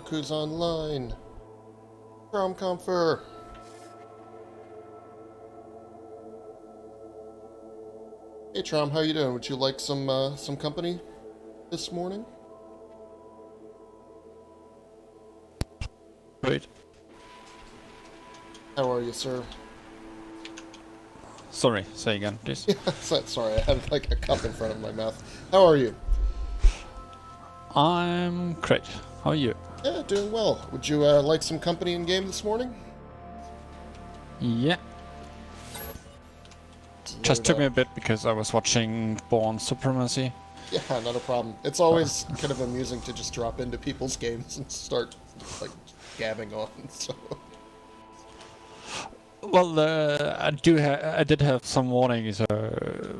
Look who's online. Comfer. Hey Trom, how you doing? Would you like some company this morning? Great. How are you, sir? Sorry, say again, please. Yeah, sorry, I had like a cup in front of my mouth. How are you? I'm great. How are you? Yeah, doing well. Would you like some company in game this morning? Yeah. Just took me a bit because I was watching Born Supremacy. Yeah, not a problem. It's always kind of amusing to just drop into people's games and start like gabbing on. So. Well, I did have some warnings.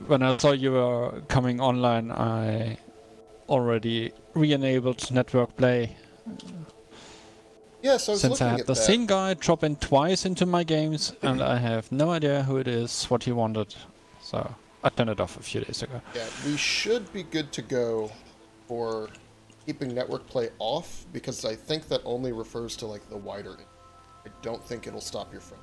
When I saw you were coming online, I already re-enabled network play. Yes, I was Since I looking had at the that. same guy drop in twice into my games, and I have no idea who it is, what he wanted. So I turned it off a few days ago. Yeah, we should be good to go for keeping network play off, because I think that only refers to like the wider. I don't think it'll stop your phone.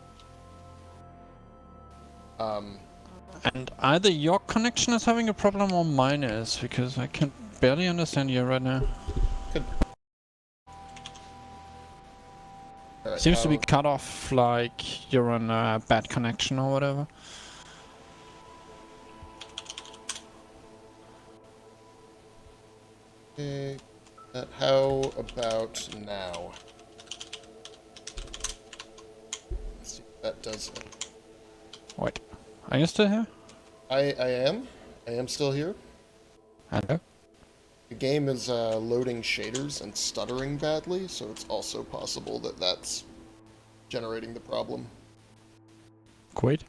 And either your connection is having a problem or mine is, because I can barely understand you right now. Right, Seems to be cut off, like you're on a bad connection or whatever. Okay, how about now? Let's see if that does it. Wait, are you still here? I am. I am still here. Hello? The game is loading shaders and stuttering badly, so it's also possible that that's generating the problem. Quade?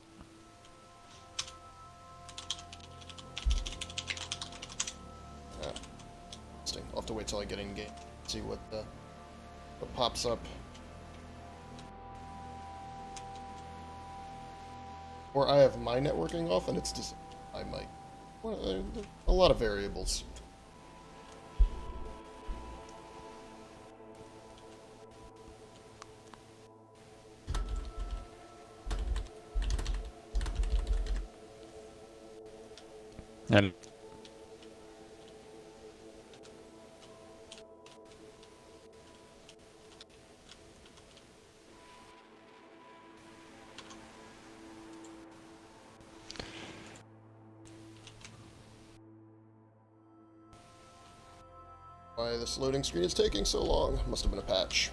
Interesting. I'll have to wait till I get in game, see what pops up. Or I have my networking off and it's just I might. Well, a lot of variables. Hello. Why this loading screen is taking so long? Must have been a patch.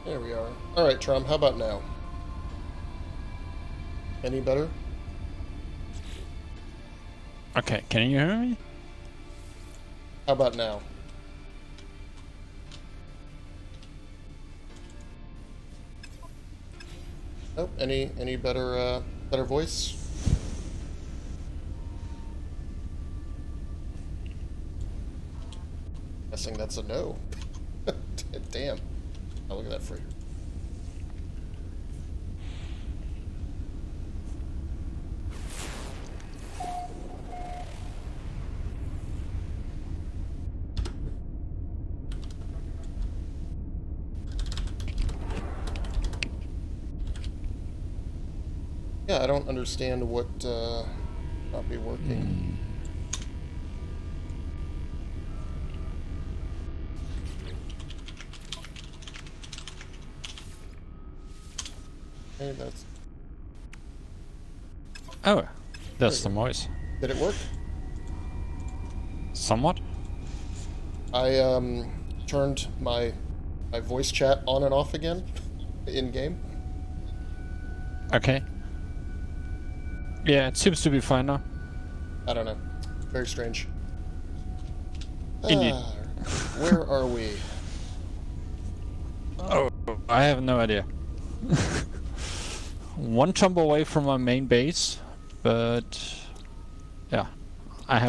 There we are. Alright, Trom, how about now? Any better? Okay, can you hear me? How about now? Nope. Any better better voice? Guessing that's a no. Damn. Oh, look at that free. Yeah, I don't understand what not be working. Okay, that's... Oh, that's the voice. Did it work? Somewhat. I turned my voice chat on and off again in game. Okay. Yeah, it seems to be fine now. I don't know. Very strange. Indeed. Where are we? Oh, I have no idea. One jump away from my main base, but yeah, I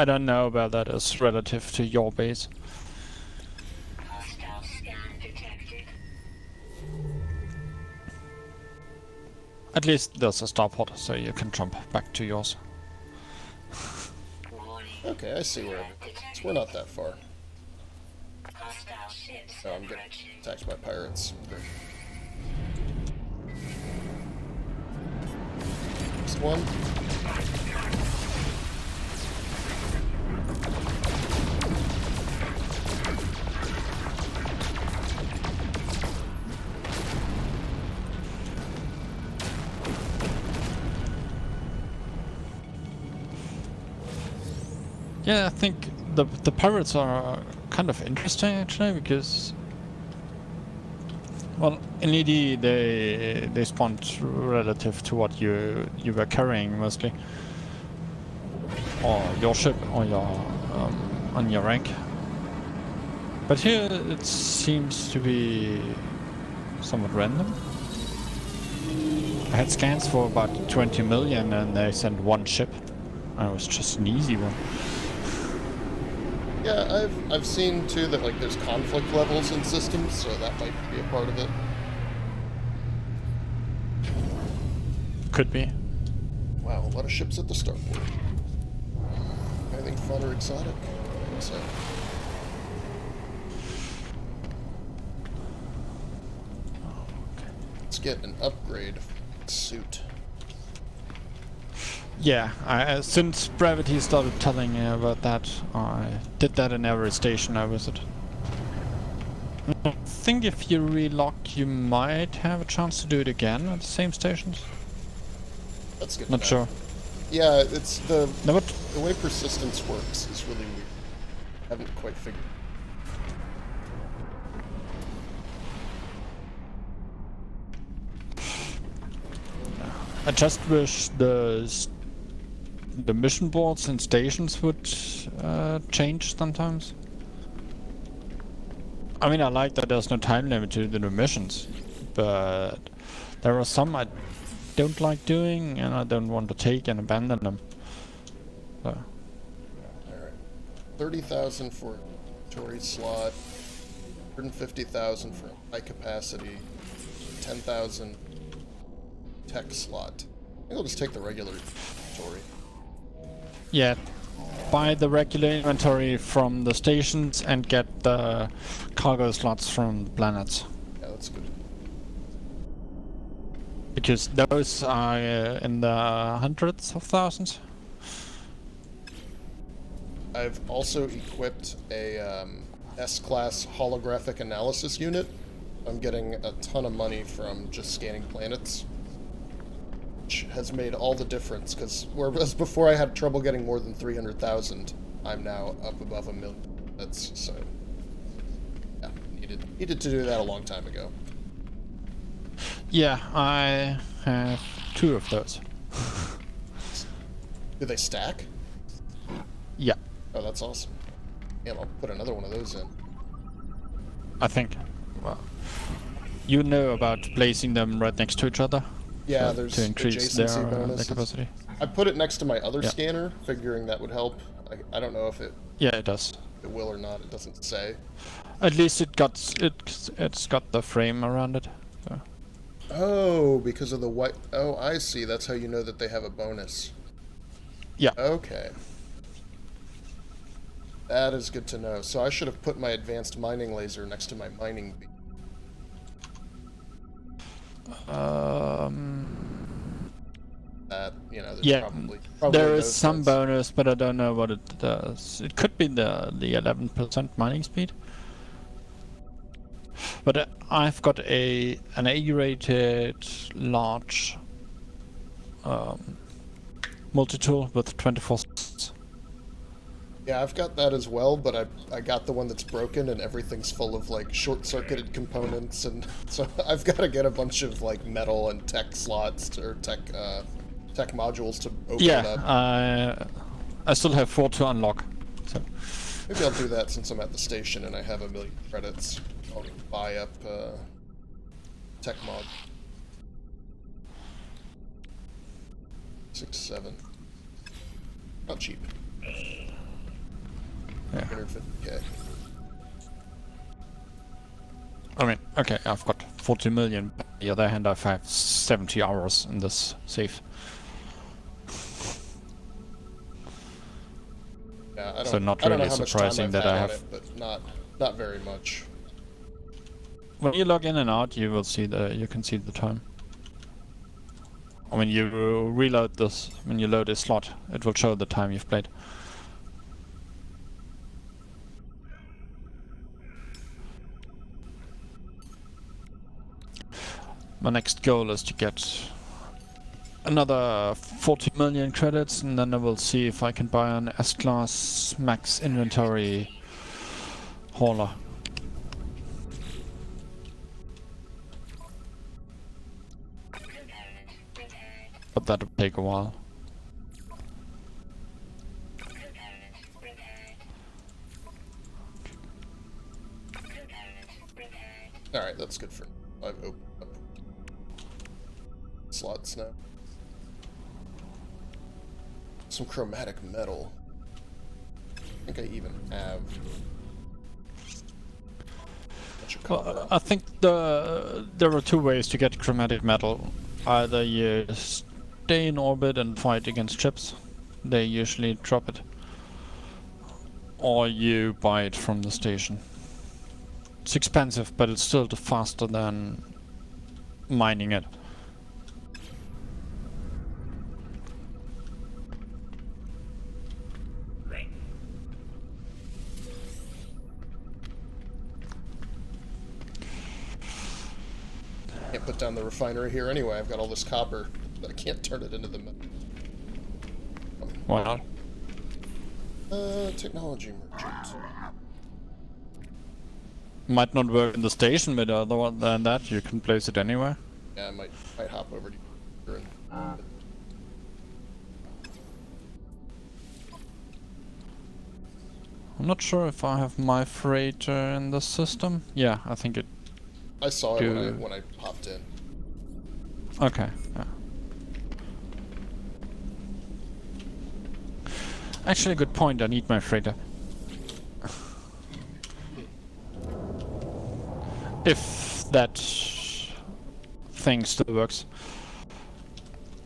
don't know about that as relative to your base. Hostile scan detected. At least there's a starport, so you can jump back to yours. Warning. Okay, I see where it is. We're not that far. Hostile ships Oh, I'm getting approaching. attacked by pirates. Great. Next one. Yeah, I think the pirates are kind of interesting actually because, well, in ED they spawned relative to what you were carrying mostly, or your ship, or your on your rank. But here it seems to be somewhat random. I had scans for about 20 million, and they sent one ship. And it was just an easy one. Yeah, I've seen too that like there's conflict levels in systems, so that might be a part of it. Could be. Wow, a lot of ships at the starport. Anything fun or exotic? So. Let's get an upgrade suit. Yeah, since Brevity started telling me about that, I did that in every station I visited. I think if you relock, you might have a chance to do it again at the same stations. That's good. Not sure. Yeah, it's the No, but the way persistence works is really weird. I haven't quite figured. I just wish the mission boards and stations would change sometimes. I mean, I like that there's no time limit to the new missions, but there are some I don't like doing, and I don't want to take and abandon them. So. Alright. 30,000 for inventory slot, 150,000 for high capacity, 10,000 tech slot. I think I'll just take the regular inventory. Yeah, buy the regular inventory from the stations and get the cargo slots from the planets. Yeah, that's good. Because those are in the hundreds of thousands. I've also equipped a S-class holographic analysis unit. I'm getting a ton of money from just scanning planets, which has made all the difference, because whereas before I had trouble getting more than 300,000, I'm now up above 1 million. That's so. Yeah, needed to do that a long time ago. Yeah, I have 2 of those. Do they stack? Yeah, Oh, that's awesome. Yeah, I'll put another one of those in. I think. Well, you know about placing them right next to each other. Yeah, so there's to increase their adjacency bonuses. capacity. I put it next to my other Yeah. scanner, figuring that would help. I don't know if it Yeah, it does. will or not. It doesn't say. At least it's got the frame around it. So. Oh, because of the white. Oh, I see. That's how you know that they have a bonus. Yeah. Okay. That is good to know. So I should have put my advanced mining laser next to my mining beam. That, you know, there's Yeah, probably there is those some ones. bonus, but I don't know what it does. It could be the 11% mining speed. But I've got an A-rated large multi-tool with 24 slots. Yeah, I've got that as well, but I got the one that's broken and everything's full of like short-circuited components, and so I've got to get a bunch of like metal and tech slots or tech modules to open it up. Yeah, I still have 4 to unlock. So Maybe I'll do that since I'm at the station and I have 1,000,000 credits. I'll buy up tech mod. 6, 7. Not cheap. yeah. 150k. I mean, okay, I've got 40 million. On the other hand, I have 70 hours in this save. Yeah, I don't, So not I don't know really how much surprising time that I've I had have. on it, but not very much. When you log in and out, you will see you can see the time. When you reload this, when you load a slot, it will show the time you've played. My next goal is to get another 40 million credits, and then I will see if I can buy an S-Class max inventory hauler. But that'll take a while. Alright, that's good for... I've opened up slots now. Some chromatic metal. I think I even have... Well, I think there are 2 ways to get chromatic metal. Either you stay in orbit and fight against ships, they usually drop it, or you buy it from the station. It's expensive, but it's still faster than mining it. Can't put down the refinery here anyway. I've got all this copper that I can't turn it into the metal. Why not? Technology merchant. Might not work in the station, but other than that, you can place it anywhere. Yeah, I might hop over to here and... I'm not sure if I have my freighter in the system. Yeah, I think it. I saw it when I popped in. Okay. Yeah. Actually, good point. I need my freighter. If that thing still works.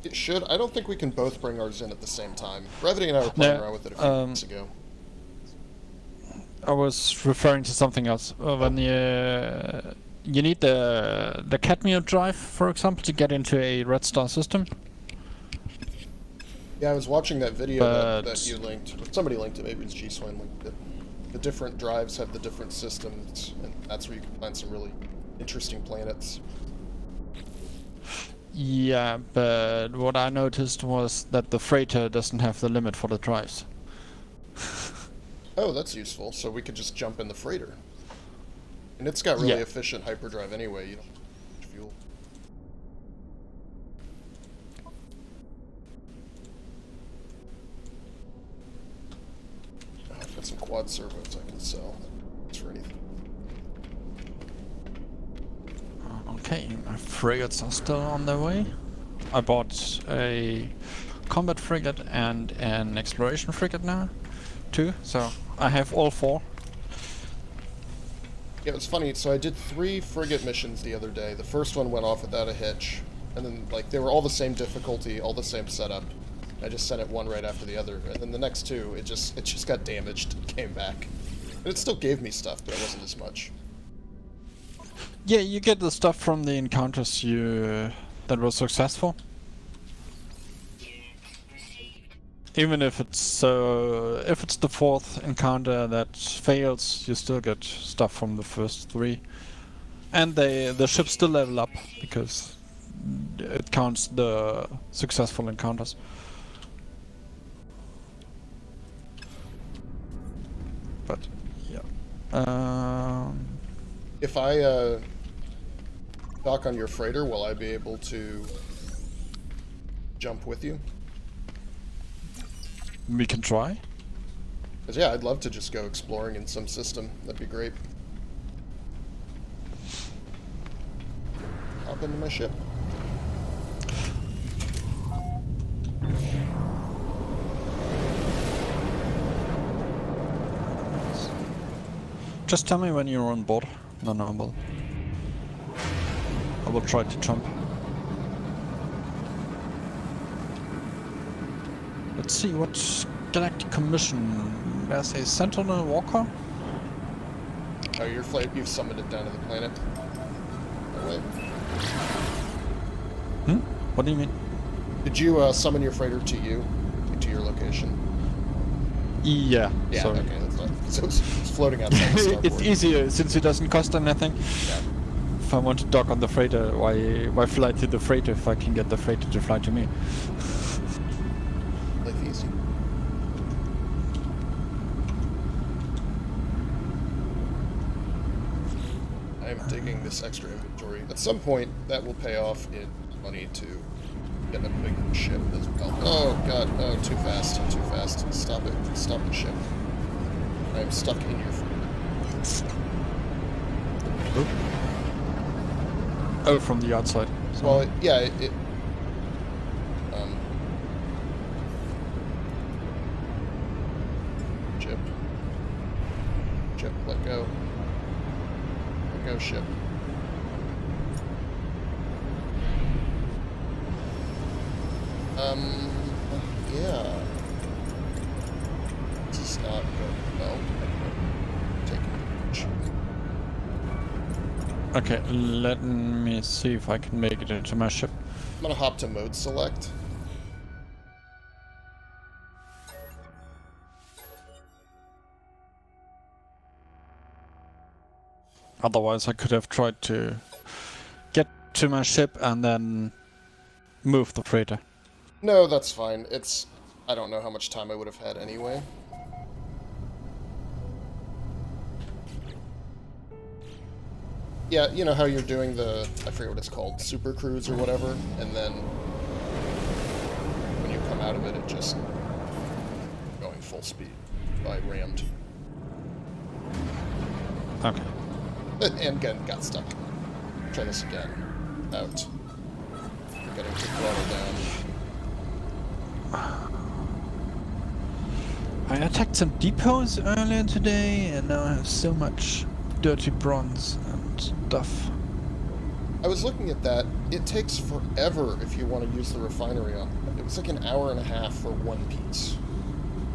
It should. I don't think we can both bring ours in at the same time. Brevity and I were playing around with it a few weeks ago. I was referring to something else. When you need the cadmium drive, for example, to get into a Red Star system. Yeah, I was watching that video that you linked. Somebody linked it, maybe it's G-Swine linked it. The different drives have the different systems, and that's where you can find some really interesting planets. Yeah, but what I noticed was that the freighter doesn't have the limit for the drives. Oh, that's useful. So we could just jump in the freighter. And it's got really efficient hyperdrive anyway, you don't have much fuel. Oh, I've got some quad servos I can sell. That's for anything. Okay, my frigates are still on their way. I bought a combat frigate and an exploration frigate now, too, so I have all 4. Yeah, it was funny. So I did 3 frigate missions the other day. The first one went off without a hitch, and then like they were all the same difficulty, all the same setup. I just sent it one right after the other, and then the next 2, it just got damaged and came back. And it still gave me stuff, but it wasn't as much. Yeah, you get the stuff from the encounters that were successful. Even if it's the 4th encounter that fails, you still get stuff from the first 3, and the ships still level up because it counts the successful encounters. If I dock on your freighter, will I be able to jump with you? We can try. Because, yeah, I'd love to just go exploring in some system. That'd be great. Hop into my ship. Just tell me when you're on board. No, I will try to jump. Let's see, what galactic commission? There's a Sentinel Walker? Oh, you've summoned it down to the planet. No way. What do you mean? Did you summon your freighter to you? To your location? Yeah, Yeah, sorry. okay, that's not... So it's floating outside the starport. It's easier since it doesn't cost anything. Yeah. If I want to dock on the freighter, why fly to the freighter if I can get the freighter to fly to me? Life easy. I am digging this extra inventory. At some point, that will pay off in money to get a big ship as well. Oh god, oh, too fast, too fast. Stop it. Stop the ship. I am stuck in your freighter. Oh, from the outside. So Well, yeah, it ship. Ship, let go. Let go, ship. Yeah. This is not going well. Take a okay, let me see if I can make it into my ship. I'm gonna hop to mode select. Otherwise, I could have tried to get to my ship and then move the freighter. No, that's fine. I don't know how much time I would have had anyway. Yeah, you know how you're doing the, I forget what it's called, super cruise or whatever, and then when you come out of it, it just going full speed. I rammed. Okay. And again, got stuck. Try this again. Out. Getting to throttle down. I attacked some depots earlier today, and now I have so much dirty bronze and stuff. I was looking at that. It takes forever if you want to use the refinery on. It was like an hour and a half for one piece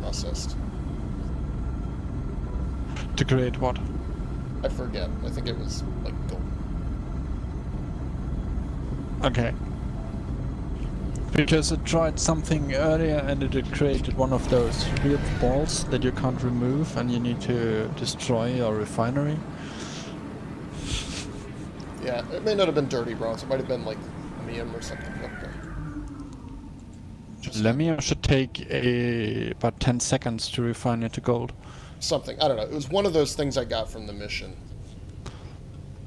processed. To create what? I forget. I think it was like gold. Okay. Because I tried something earlier and it created one of those weird balls that you can't remove and you need to destroy your refinery. Yeah, it may not have been dirty bronze. It might have been like chromium or something. Okay. Just Lemia should take about 10 seconds to refine it to gold. something. I don't know. It was one of those things I got from the mission.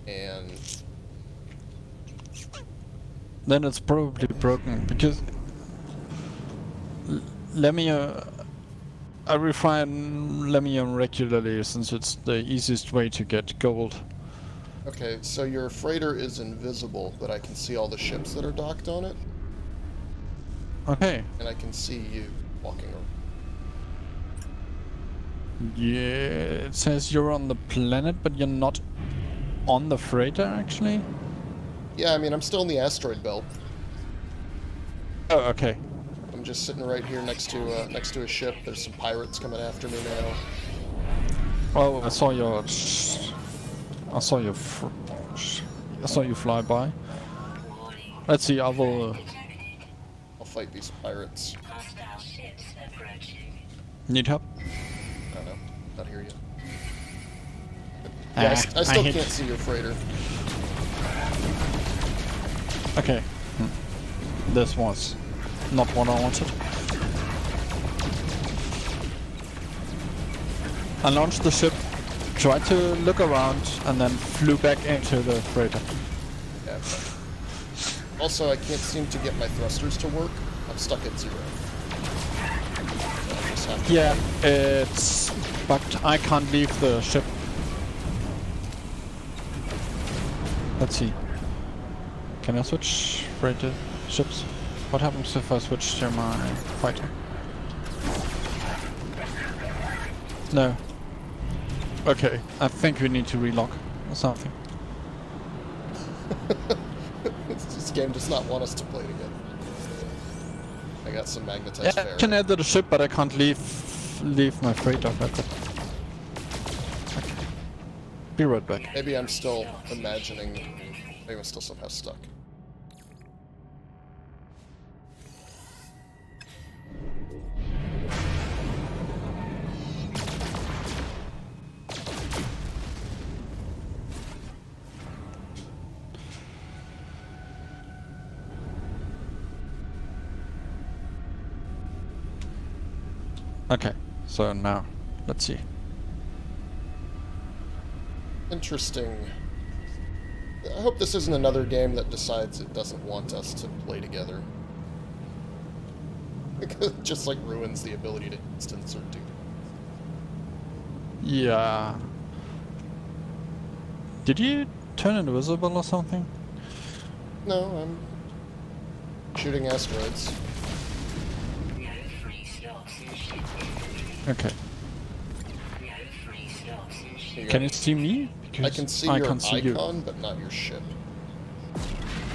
And Then it's probably broken because Lemia, I refine Lemia regularly since it's the easiest way to get gold. okay, so your freighter is invisible, but I can see all the ships that are docked on it, Okay. and I can see you walking around. Yeah, it says you're on the planet, but you're not on the freighter actually. Yeah, I mean, I'm still in the asteroid belt. Oh, okay. I'm just sitting right here next to a ship. There's some pirates coming after me now. Oh, I saw you fly by. Let's see. I'll fight these pirates. Hostile ships approaching. Need help? I don't know. Not here yet. Yeah, I still can't see your freighter. Okay. This was not what I wanted. I launched the ship, Try to look around and then flew back into the freighter. Yeah. Also, I can't seem to get my thrusters to work. I'm stuck at 0. I just have to Yeah, it's bugged. I can't leave the ship. Let's see. Can I switch freighter ships? What happens if I switch to my fighter? No. Okay, I think we need to relock or something. This game does not want us to play together. I got some magnetized Yeah, I ferrite. can enter the ship, but I can't leave my freighter record. Okay. Be right back. Maybe I'm still imagining. Maybe I'm still somehow stuck. Okay, so now, let's see. Interesting. I hope this isn't another game that decides it doesn't want us to play together. Because it just like ruins the ability to instance or do. Yeah. Did you turn invisible or something? No, I'm shooting asteroids. No free slots in ship inventory. Okay. No free slots in ship. Here you Can go. you see me? I Because can see I your can't see you. icon, but not your ship.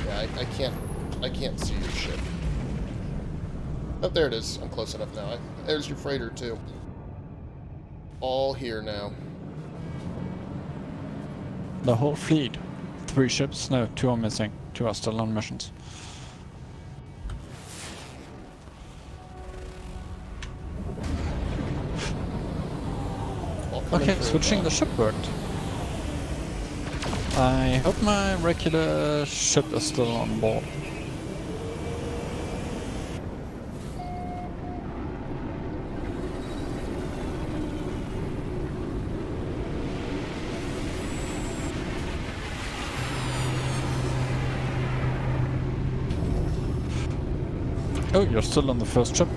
Yeah, I can't see your ship. Oh, there it is. I'm close enough now. There's your freighter too. All here now. The whole fleet. 3 ships? No, 2 are missing. 2 are still on missions. All coming Okay, through switching now. the ship worked. I hope my regular ship is still on board. Oh, you're still on the first ship?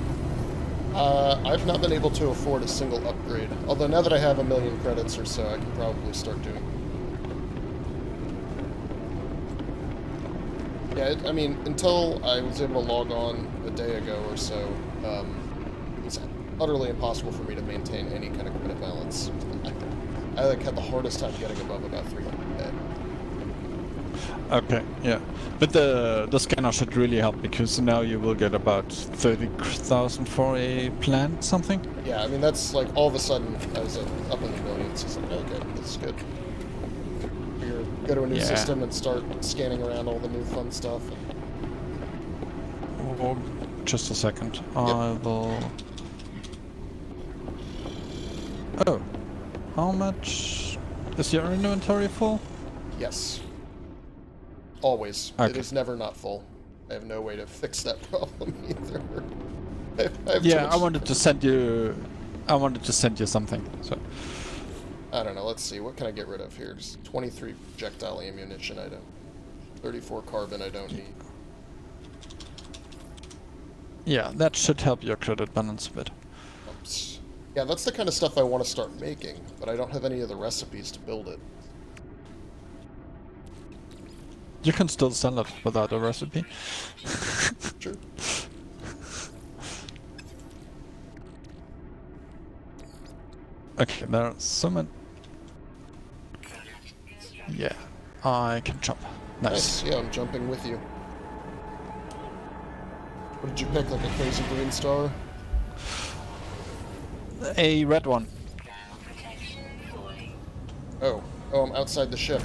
I've not been able to afford a single upgrade. Although now that I have 1,000,000 credits or so, I can probably start doing. Yeah, I mean, until I was able to log on a day ago or so, it was utterly impossible for me to maintain any kind of credit balance. I like had the hardest time getting above about 300. Okay, yeah. But the scanner should really help, because now you will get about 30,000 for a plan, something? Yeah, I mean, that's like all of a sudden I was up in the millions. It's like, okay, this is good. Figure, go to a new Yeah. system and start scanning around all the new fun stuff. Oh, just a second. I will... Oh. How much is your inventory full? Yes. Always. It Okay. is never not full. I have no way to fix that problem either. I have too Yeah, much- I wanted to send you... I wanted to send you something, so... I don't know, let's see. What can I get rid of here? Just 23 projectile ammunition I don't... 34 carbon I don't need. Yeah, that should help your credit balance a bit. Oops. Yeah, that's the kind of stuff I want to start making, but I don't have any of the recipes to build it. You can still sell it without a recipe. Sure. Okay, there are so many... Yeah, I can jump. Nice. Yeah, I'm jumping with you. What did you pick, like a crazy green star? A red one. Protection falling. Oh, I'm outside the ship.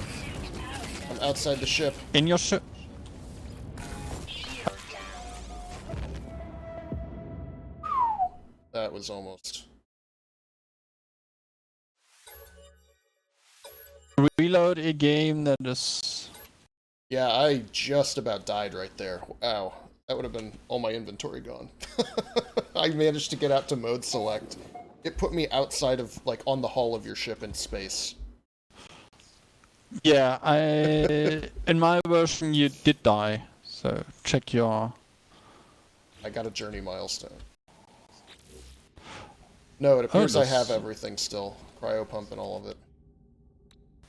I'm outside the ship. In your ship. Shield down. That was almost... Reload a game that is... Yeah, I just about died right there. Wow. That would have been all my inventory gone. I managed to get out to mode select It put me outside of, like, on the hull of your ship in space. Yeah, in my version you did die, so check your... I got a journey milestone. No, it appears I have everything still. Cryo pump and all of it.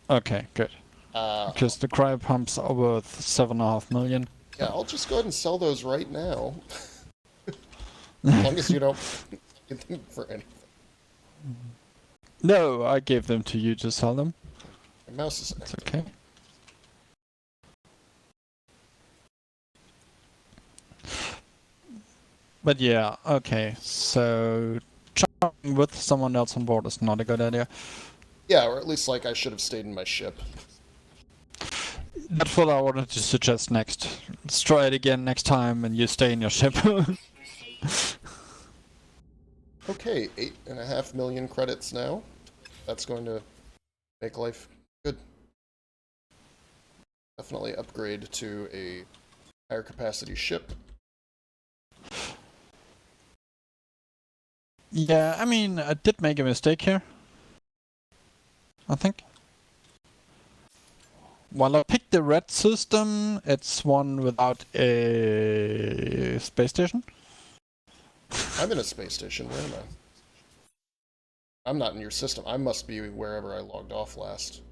Okay, good. Because the cryo pumps are worth 7.5 million. Yeah, I'll just go ahead and sell those right now. As long as you don't get them for anything. No, I gave them to you to sell them. My mouse is It's active. okay. But yeah, okay, so chatting with someone else on board is not a good idea. Yeah, or at least, like, I should have stayed in my ship. That's what I wanted to suggest next. Let's try it again next time and you stay in your ship. Okay, 8.5 million credits now. That's going to make life good. Definitely upgrade to a higher capacity ship. Yeah, I mean, I did make a mistake here. I think. While I picked the red system, it's one without a space station. I'm in a space station, where am I? I'm not in your system. I must be wherever I logged off last.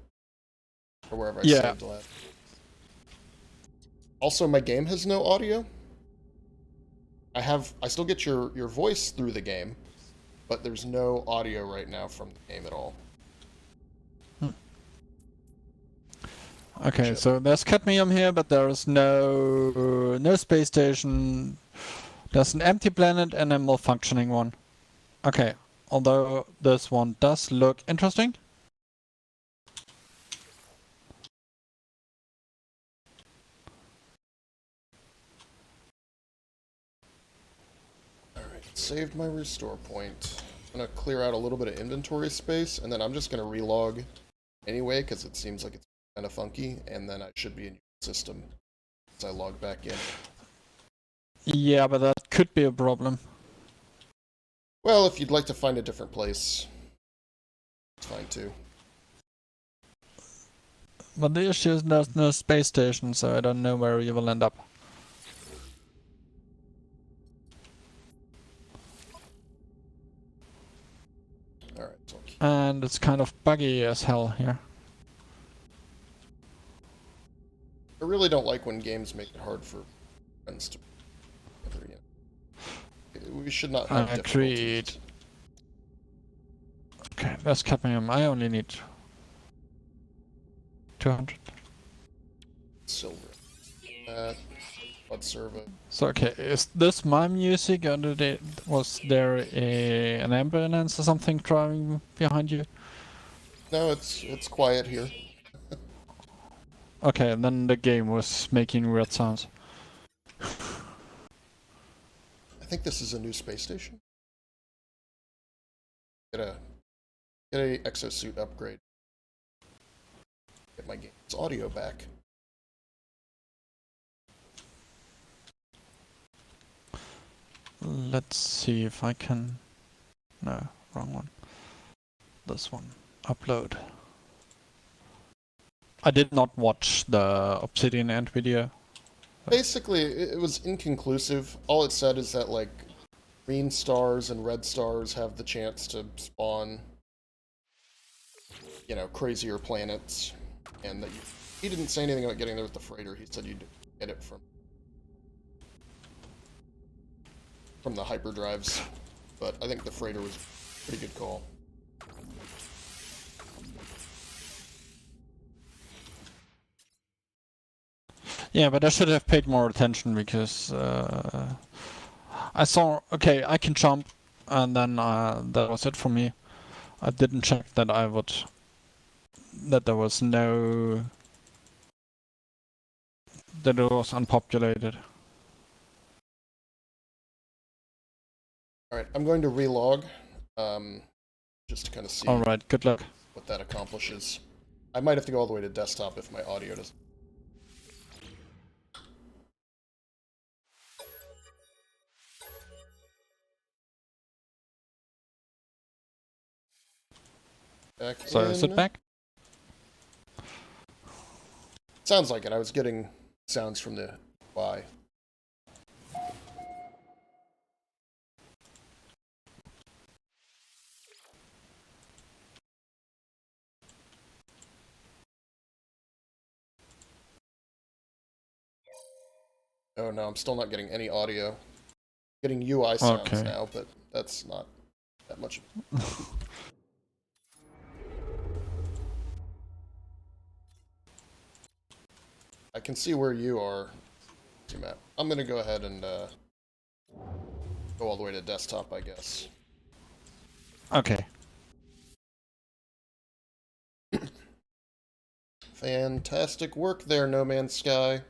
Or wherever I saved last. Also, my game has no audio. I still get your voice through the game, but there's no audio right now from the game at all. Okay, so there's cadmium here, but there is no space station. There's an empty planet and a malfunctioning one. Okay, although this one does look interesting. Alright, saved my restore point. I'm gonna clear out a little bit of inventory space, and then I'm just gonna relog anyway, because it seems like it's kind of funky, and then I should be in your system as I log back in. Yeah, but that could be a problem. Well, if you'd like to find a different place, it's fine too. But the issue is there's no space station, so I don't know where you will end up. Alright, so And it's kind of buggy as hell here. I really don't like when games make it hard for friends to... We should not have Agreed. difficulties. Okay, that's cadmium. I only need 200. Silver. Blood servo. So okay, is this my music or was there an ambulance or something driving behind you? No, it's quiet here. Okay, and then the game was making weird sounds. I think this is a new space station. Get a exosuit upgrade. Get my game's audio back. Let's see if I can... No, wrong one. This one. Upload. I did not watch the Obsidian End video. Basically, it was inconclusive. All it said is that, like, green stars and red stars have the chance to spawn, you know, crazier planets. And that he didn't say anything about getting there with the freighter. He said you'd get it from the hyperdrives. But I think the freighter was a pretty good call. Yeah, but I should have paid more attention because I saw, okay, I can jump, and then that was it for me. I didn't check that that there was that it was unpopulated. Alright, I'm going to relog, just to kind of see Alright, good luck. what that accomplishes. I might have to go all the way to desktop if my audio doesn't Back So in. sit back. Sounds like it. I was getting sounds from the Y. Oh no, I'm still not getting any audio. Getting UI sounds Okay. now, but that's not that much. I can see where you are, Matt. I'm gonna go ahead and go all the way to desktop, I guess. Okay. Fantastic work there, No Man's Sky.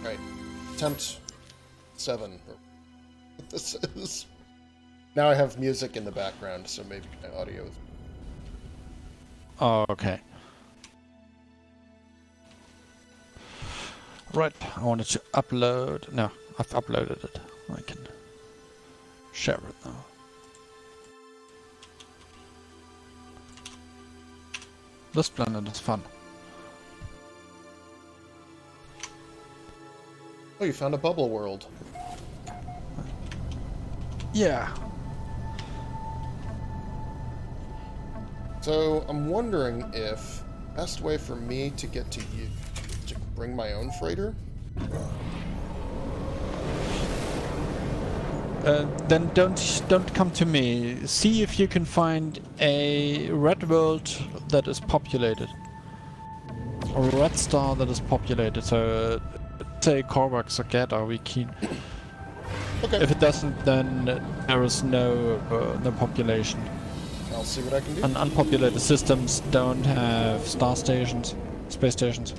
Right. Attempt 7. Or what this is. Now I have music in the background, so maybe my audio is... Oh, okay. Right, I wanted to upload. No, I've uploaded it. I can share it now. This planet is fun. Oh, you found a bubble world. Yeah. So, I'm wondering if the best way for me to get to you is to bring my own freighter? Then don't come to me. See if you can find a red world that is populated, or a red star that is populated. So, say Korvax or Get are we keen? Okay. If it doesn't, then there is no population. I'll see what I can do. And unpopulated systems don't have star stations, space stations.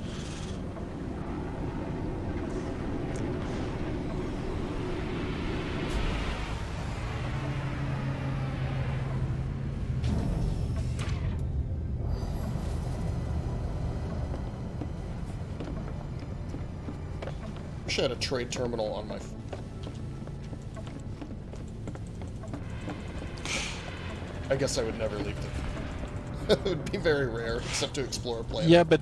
Wish I had a trade terminal on my... I guess I would never leave the... It would be very rare, except to explore a planet. Yeah, but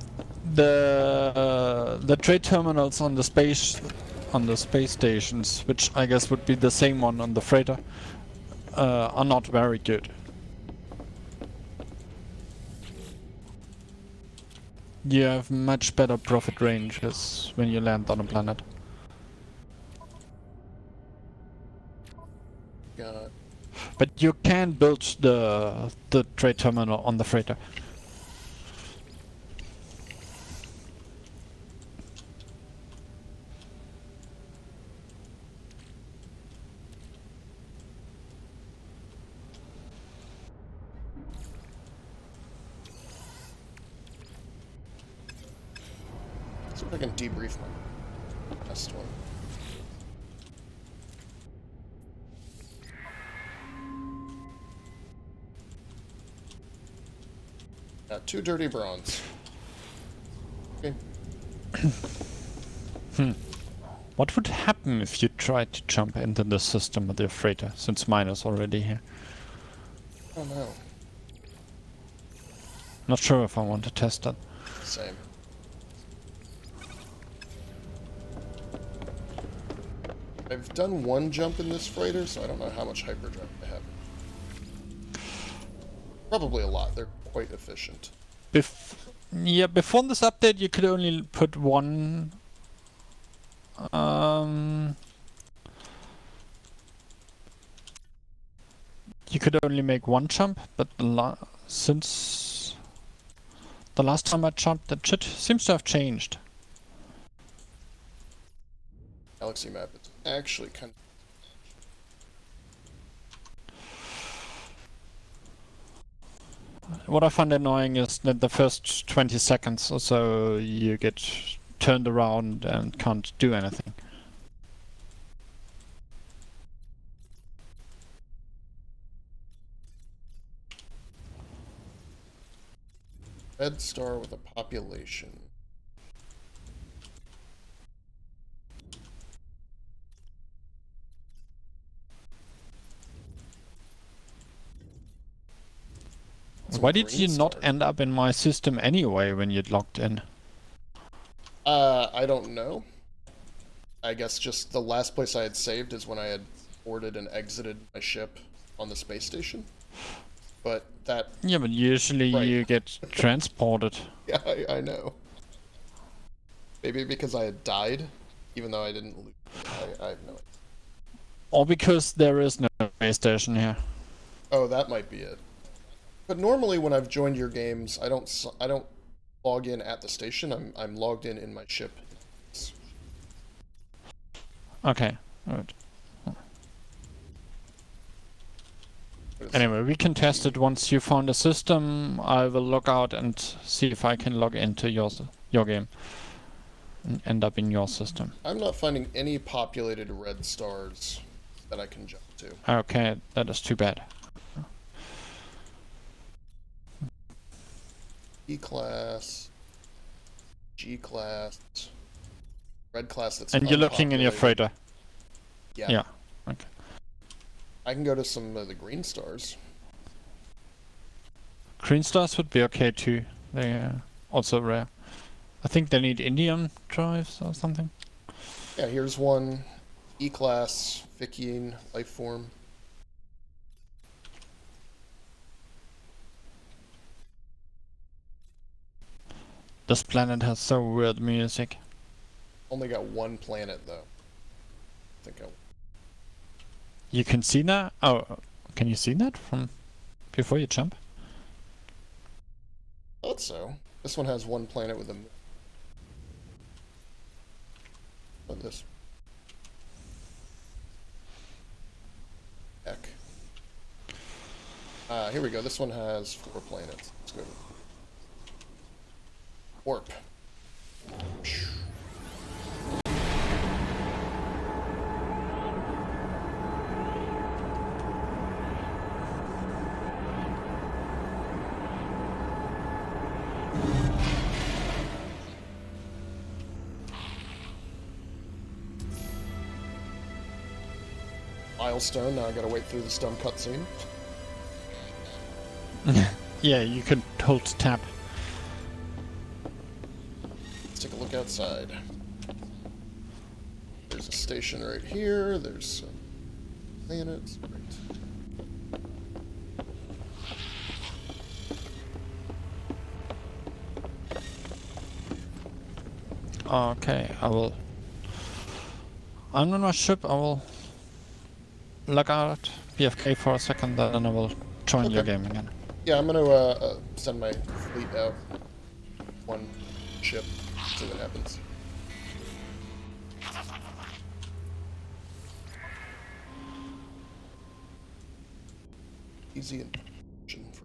the trade terminals on the space stations, which I guess would be the same one on the freighter, are not very good. You have much better profit ranges when you land on a planet. God. But you can build the trade terminal on the freighter. See if I can debrief my last one. Got 2 dirty bronze. Okay. What would happen if you tried to jump into the system with your freighter, since mine is already here? Oh no. Not sure if I want to test that. Same. I've done 1 jump in this freighter, so I don't know how much hyperdrive I have. Probably a lot. They're quite efficient. Yeah, before this update you could only put one... you could only make 1 jump, but since the last time I jumped, that shit seems to have changed. Galaxy map is actually kind What I find annoying is that the first 20 seconds or so you get turned around and can't do anything. red star with a population. Some Why did green you not stars. end up in my system anyway when you'd logged in? I don't know. I guess just the last place I had saved is when I had boarded and exited my ship on the space station. But that, Yeah, but usually Right. you get transported. yeah, I know. Maybe because I had died, even though I didn't lose. I have no idea. Or because there is no space station here. Oh, that might be it. But normally when I've joined your games, I don't log in at the station. I'm logged in my ship. Okay, alright. But it's- Anyway, we can test it once you found a system. I will log out and see if I can log into your game and end up in your system. I'm not finding any populated red stars that I can jump to. Okay, that is too bad. E class, G class, red class that's And you're looking in your unpopulated. freighter. Yeah. Yeah. Okay. I can go to some of the green stars. Green stars would be okay too. They are also rare. I think they need indium drives or something. Yeah, here's one. E class, Fickian life form. This planet has so weird music. Only got one planet though. I think I You can see that? Oh, can you see that from before you jump? thought so. This one has one planet with a. What this? Heck. Here we go. This one has 4 planets. Let's go. Warp. Milestone. Now I gotta wait through this dumb cutscene. Yeah, you could hold tab. Let's take a look outside. There's a station right here. There's some planets. Great. Okay, I'm on my ship. I will log out BFK for a second, then I will join your Okay. game again. Yeah, I'm gonna send my fleet out. One ship. See what happens. Easy and for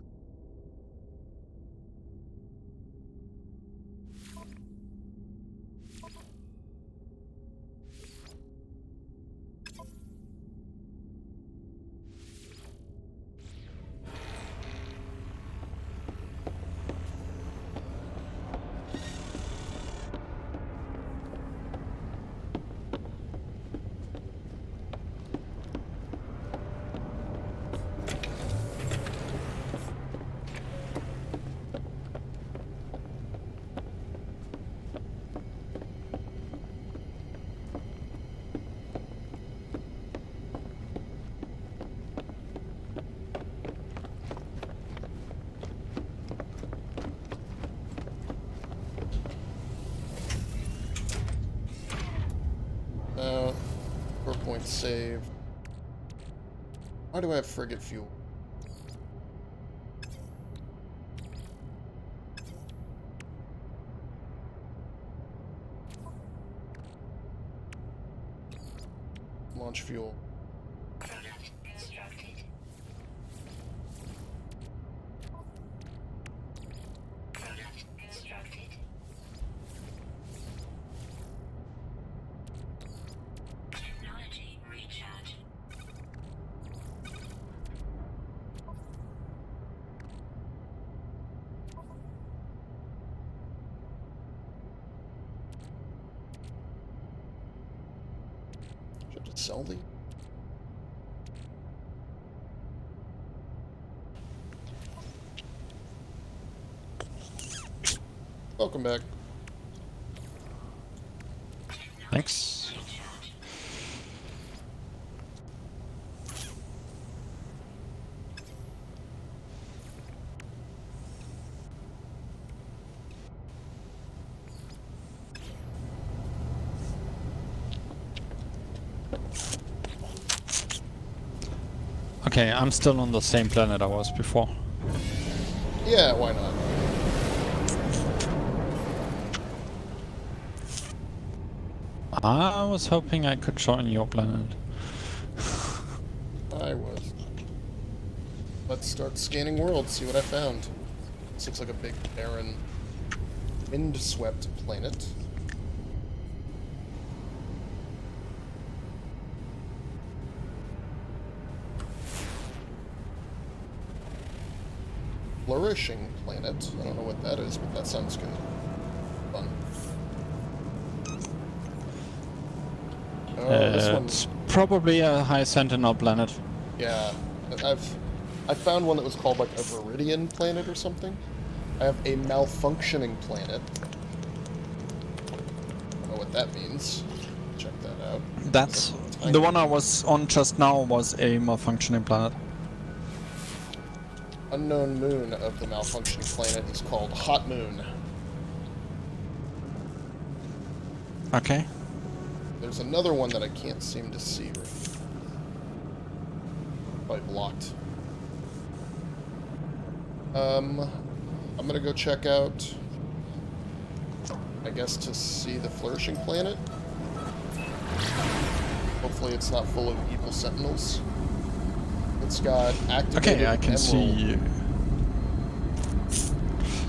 now 4 points saved. Why do I have frigate fuel? launch fuel. Product constructed. Product constructed. Technology recharge. Should I just sell these? Welcome back. Thanks. Okay, I'm still on the same planet I was before. Yeah, why not? I was hoping I could join your planet. I was. Let's start scanning worlds, see what I found. This looks like a big, barren, wind-swept planet. Flourishing planet. I don't know what that is, but that sounds good. Fun. Oh, this one. It's probably a high sentinel planet. Yeah, I found one that was called like a Viridian planet or something. I have a malfunctioning planet. I don't know what that means. Check that out. That's Tiny. the one I was on just now was a malfunctioning planet. Unknown moon of the malfunctioning planet is called Hot Moon. Okay. There's another one that I can't seem to see right now. Probably blocked. I'm gonna go check out, I guess, to see the flourishing planet. Hopefully it's not full of evil sentinels. It's got activated Okay, I can see.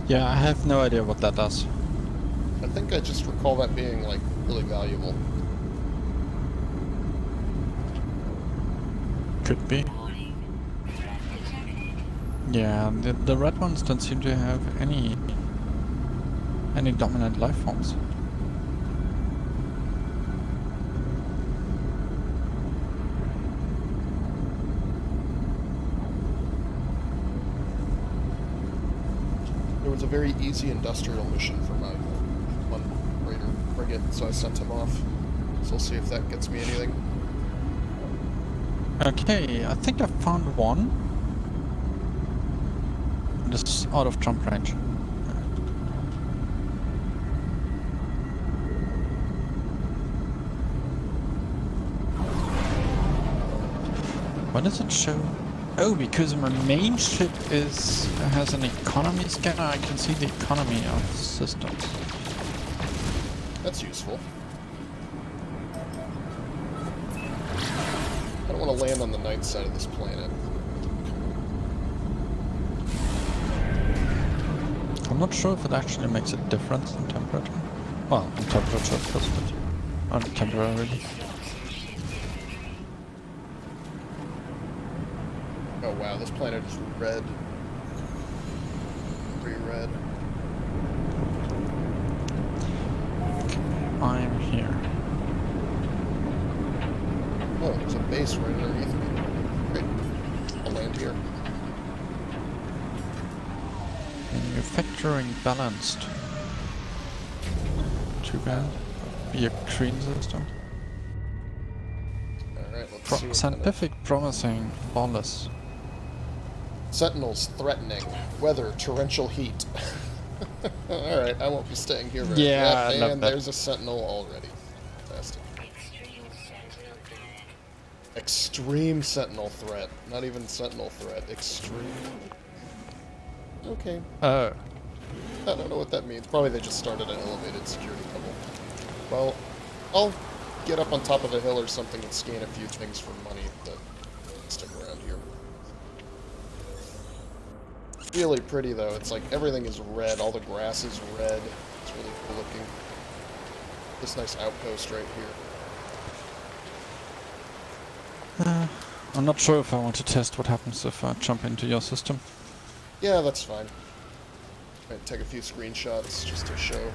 Yeah, I have no idea what that does. I think I just recall that being, like, really valuable. Could be. Warning. Threat detected. Yeah, the red ones don't seem to have any dominant life forms. It was a very easy industrial mission for my one raider frigate, so I sent him off. So we'll see if that gets me anything. Okay, I think I found one. Just out of jump range. What does it show? Oh, because my main ship has an economy scanner, I can see the economy of systems. That's useful. I don't want to land on the night side of this planet. I'm not sure if it actually makes a difference in temperature. Well, in temperature, of course, but temporarily. Oh wow, this planet is red. Pretty red. Okay, I'm here. Oh, there's a base right underneath me. Great. I'll land here. Manufacturing balanced. Too bad. Be a green system. Alright, let's see what kind of- Scientific promising, lawless. Sentinels threatening. Weather, torrential heat. Alright, I won't be staying here very Yeah, I long. love And that. there's a sentinel already. Fantastic. Extreme sentinel threat. Extreme sentinel threat. Not even sentinel threat. Extreme. Okay. Oh. I don't know what that means. Probably they just started an elevated security level. Well, I'll get up on top of a hill or something and scan a few things for money, but stick around here. Really pretty though. It's like everything is red. All the grass is red. It's really cool looking. This nice outpost right here. I'm not sure if I want to test what happens if I jump into your system. Yeah, that's fine. Might take a few screenshots just to show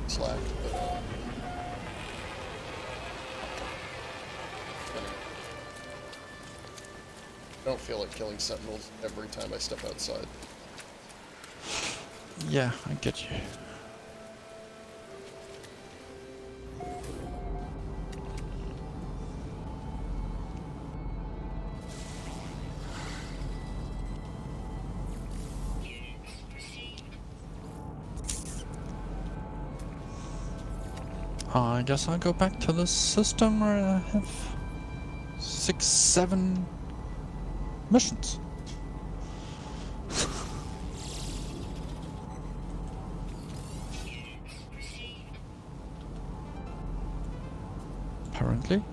Slack. But, I don't feel like killing sentinels every time I step outside. Yeah, I get you. I guess I'll go back to the system where I have 6, 7 missions. Apparently. Okay.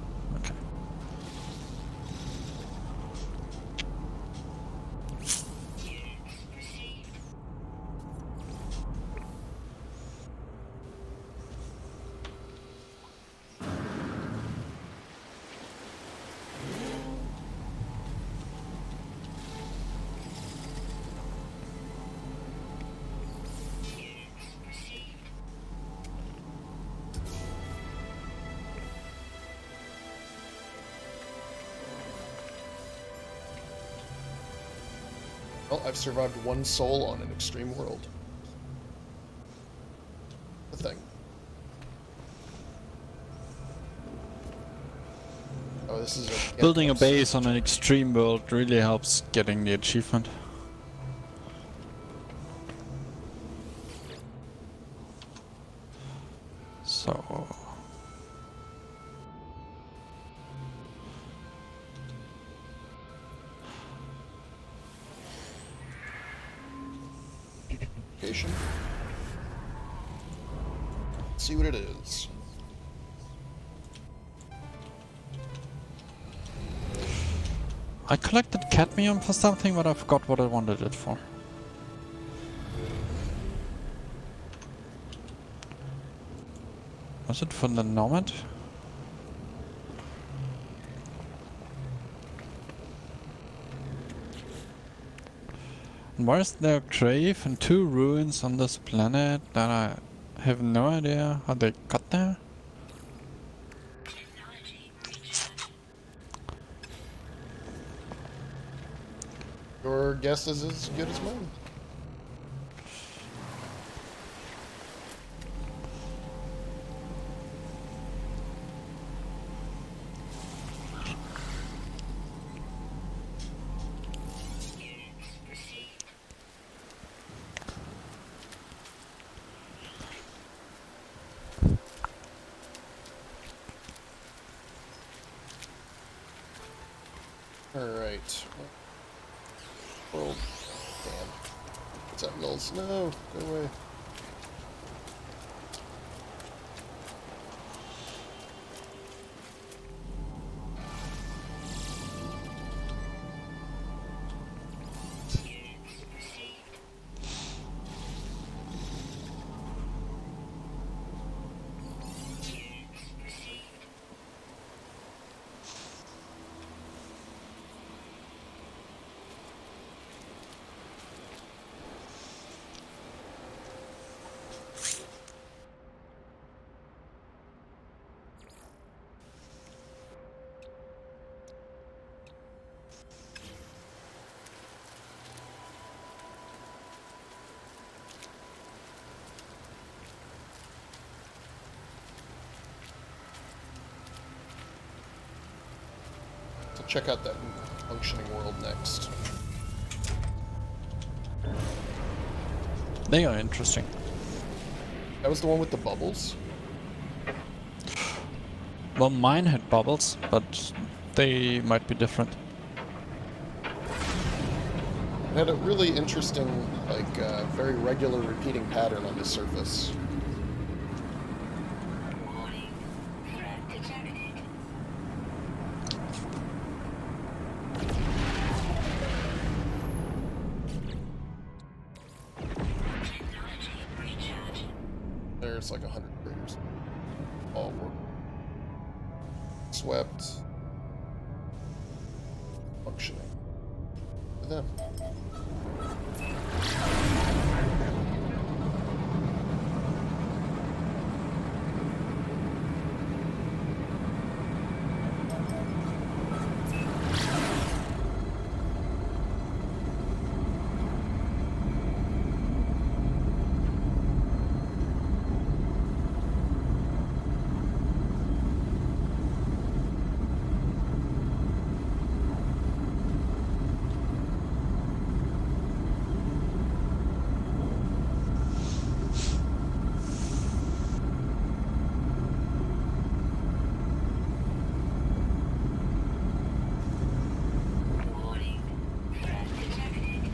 Well, I've survived one soul on an extreme world. The thing. Oh, this is a Building a base on an extreme world really helps getting the achievement. So... location. Let's see what it is. I collected cadmium for something, but I forgot what I wanted it for. Was it for the Nomad? And where's their grave and 2 ruins on this planet that I have no idea how they got there? Your guess is as good as mine. Alright. Oh, damn. Sentinels, no, go away. So check out that functioning world next. They are interesting. That was the one with the bubbles? Well, mine had bubbles, but they might be different. It had a really interesting, like, very regular repeating pattern on the surface. Warning. it's like 100 craters. All were swept. Functioning. For them. Warning. Threat detected.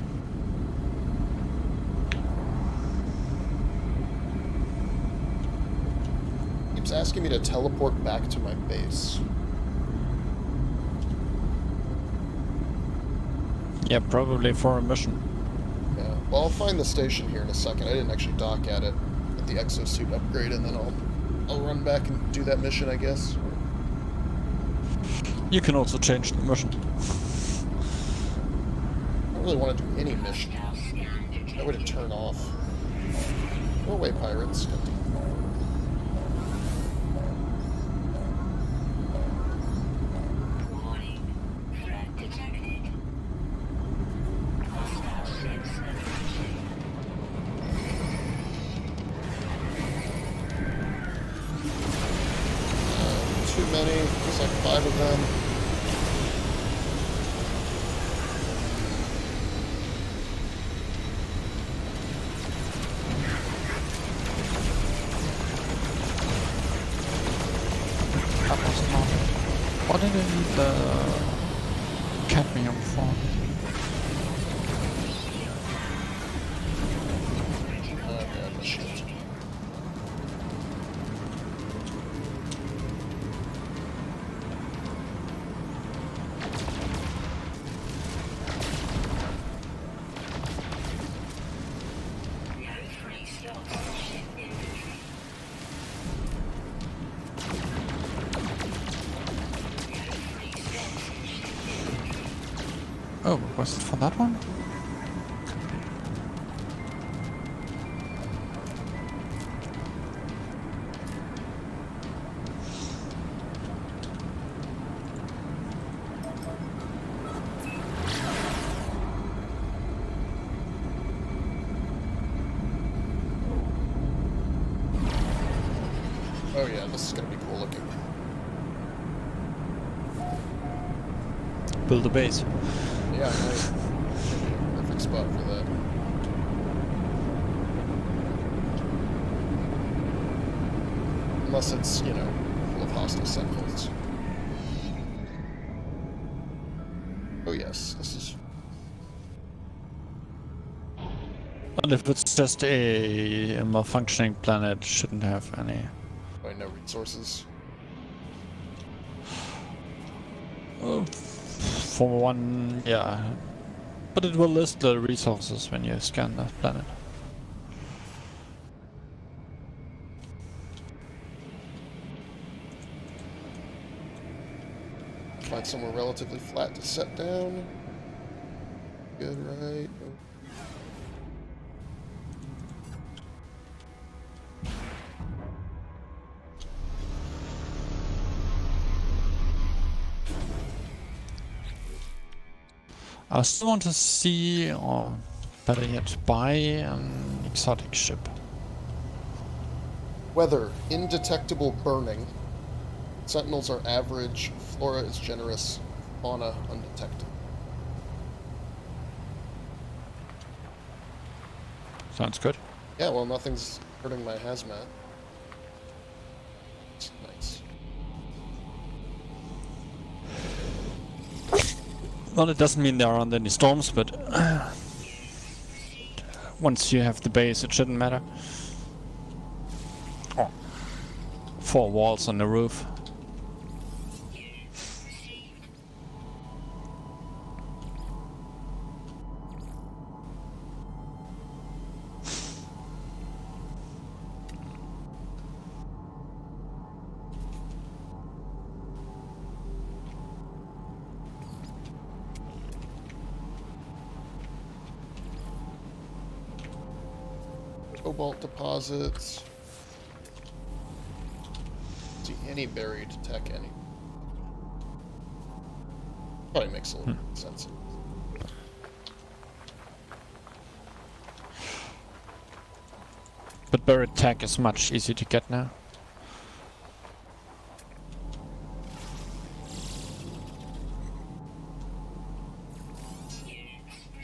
Keeps asking me to teleport back to my base. Yeah, probably for a mission. Yeah. Well, I'll find the station here in a second. I didn't actually dock at it. Get the exosuit upgrade, and then I'll run back and do that mission, I guess. You can also change the mission. I don't really want to do any mission. Hostile scan detected. That would turn off. Go away, pirates. Warning. Threat detected. Hostile ships approaching. Too many. There's like 5 of them. That was not. What did I need the cadmium for? Yeah, machines. No free slots in ship inventory. No free slots in ship inventory. Oh, was it for that one? Oh yeah, this is gonna be cool looking. Build a base. Yeah, nice. Should be a perfect spot for that. Unless it's, you know, full of hostile sentinels. Oh yes, this is... And if it's just a malfunctioning planet, it shouldn't have any. Oh, no resources. For one, yeah. But it will list the resources when you scan the planet. Find somewhere relatively flat to set down. Good, right? I still want to see, or better yet, buy an exotic ship. Weather, indetectable burning. Sentinels are average, flora is generous, fauna undetected. Sounds good. Yeah, well, nothing's hurting my hazmat. It's nice. Well, it doesn't mean there aren't any storms, but once you have the base, it shouldn't matter. Oh. 4 walls on the roof. Cobalt deposits. See any buried tech any. Probably makes a little sense. But buried tech is much easier to get now.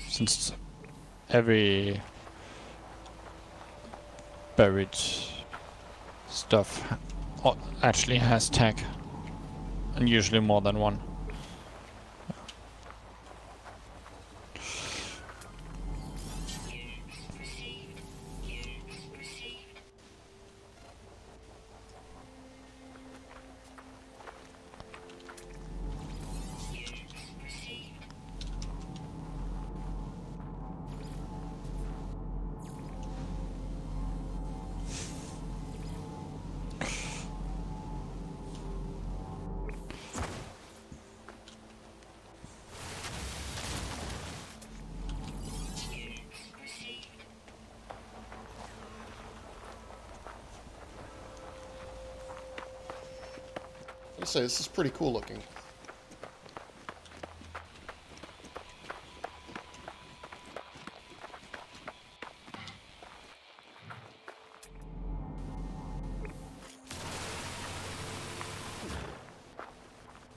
Since every buried stuff actually has tech, and usually more than one. I say this is pretty cool looking.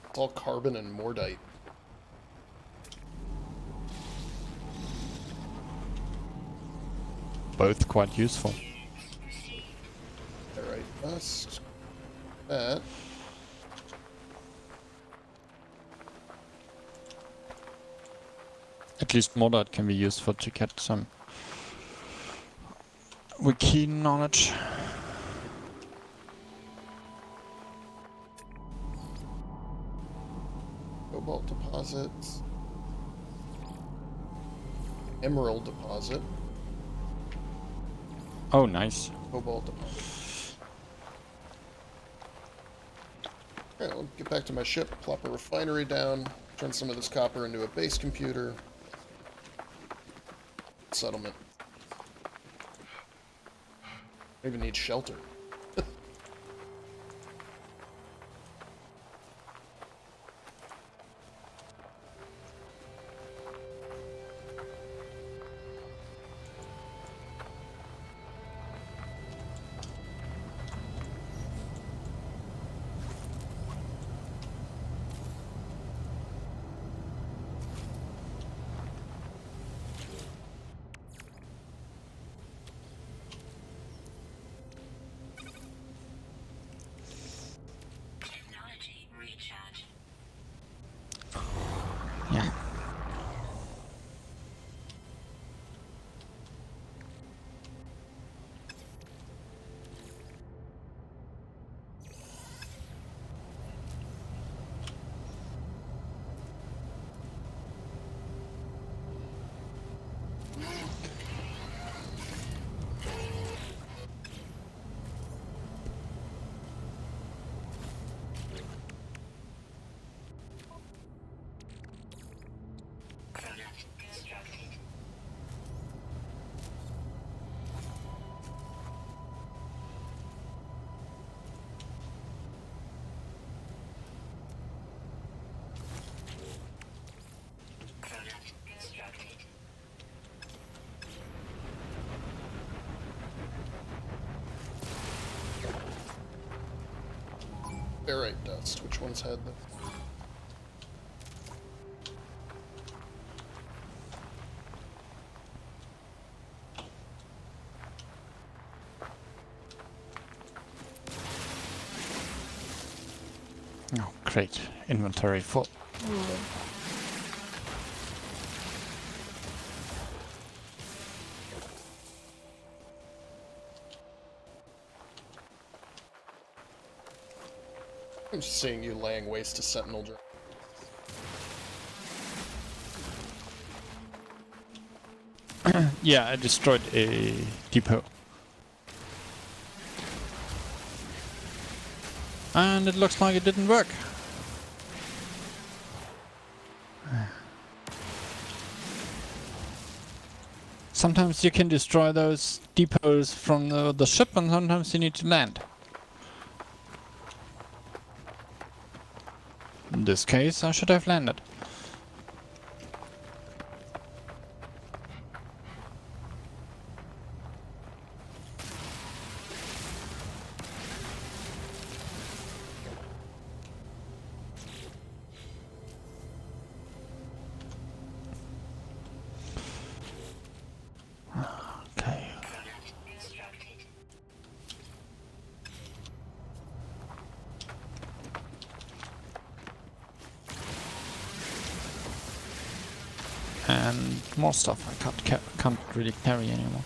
It's all carbon and mordite. Both quite useful. Alright, that's that. At least Mordor can be useful to get some wiki knowledge. Cobalt deposits. Emerald deposit. Oh, nice. Cobalt deposit. Alright, I'll get back to my ship, plop a refinery down, turn some of this copper into a base computer. Settlement. I even need shelter. Technology recharge. Yeah. Product constructed. Product constructed. Barite dust. Which one's had them? Oh, great. Inventory full. I'm just seeing you laying waste to Sentinel Drone. Yeah, I destroyed a depot. And it looks like it didn't work. Sometimes you can destroy those depots from the ship, and sometimes you need to land. In this case, I should have landed. Okay. Constructed. And more stuff I can't really carry anymore.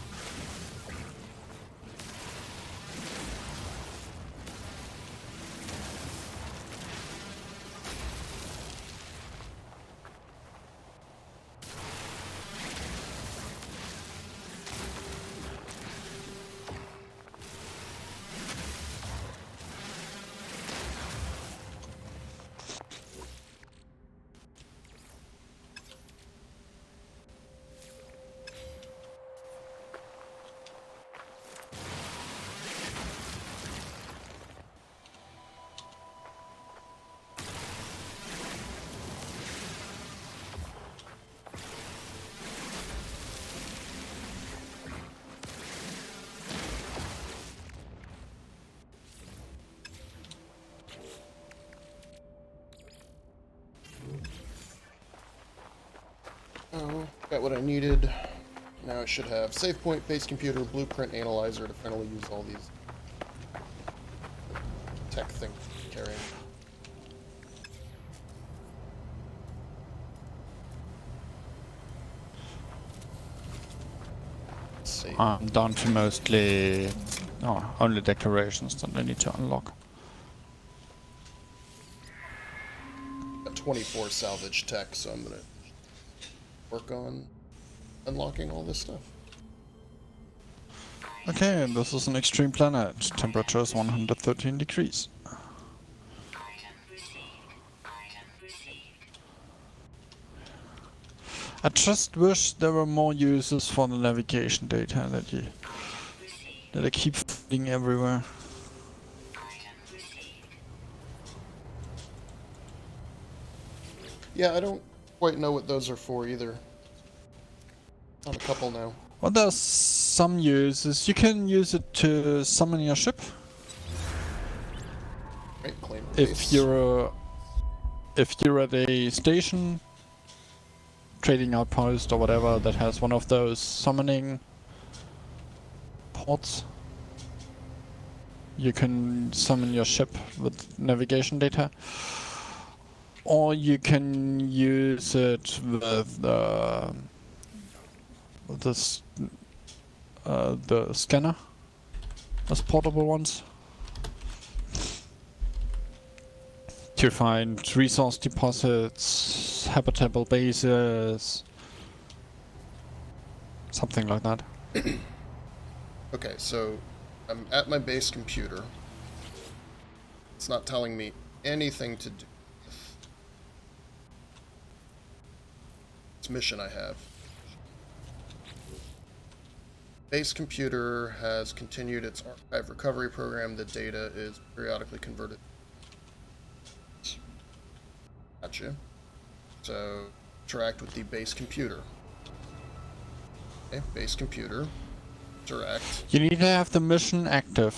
Oh, got what I needed. Now I should have save point, base computer, blueprint analyzer to finally use all these tech things carrying. Let's see. I'm down to mostly only decorations that I need to unlock. Got 24 salvage tech, so I'm gonna work on unlocking all this stuff. Okay, this is an extreme planet. Temperature is 113 degrees. Item received. Item received. I just wish there were more uses for the navigation data Received. that I keep finding everywhere. Item received. Yeah, I don't quite know what those are for either. On a couple now. Well, there's some uses. You can use it to summon your ship Right, claim if base. you're at a station, trading outpost or whatever that has one of those summoning ports. You can summon your ship with navigation data, or you can use it with the scanner as portable ones to find resource deposits, habitable bases, something like that. Okay, so I'm at my base computer. It's not telling me anything to do with this mission I have. Base computer has continued its archive recovery program. The data is periodically converted. Gotcha. So, interact with the base computer. Okay, base computer. Interact. You need to have the mission active.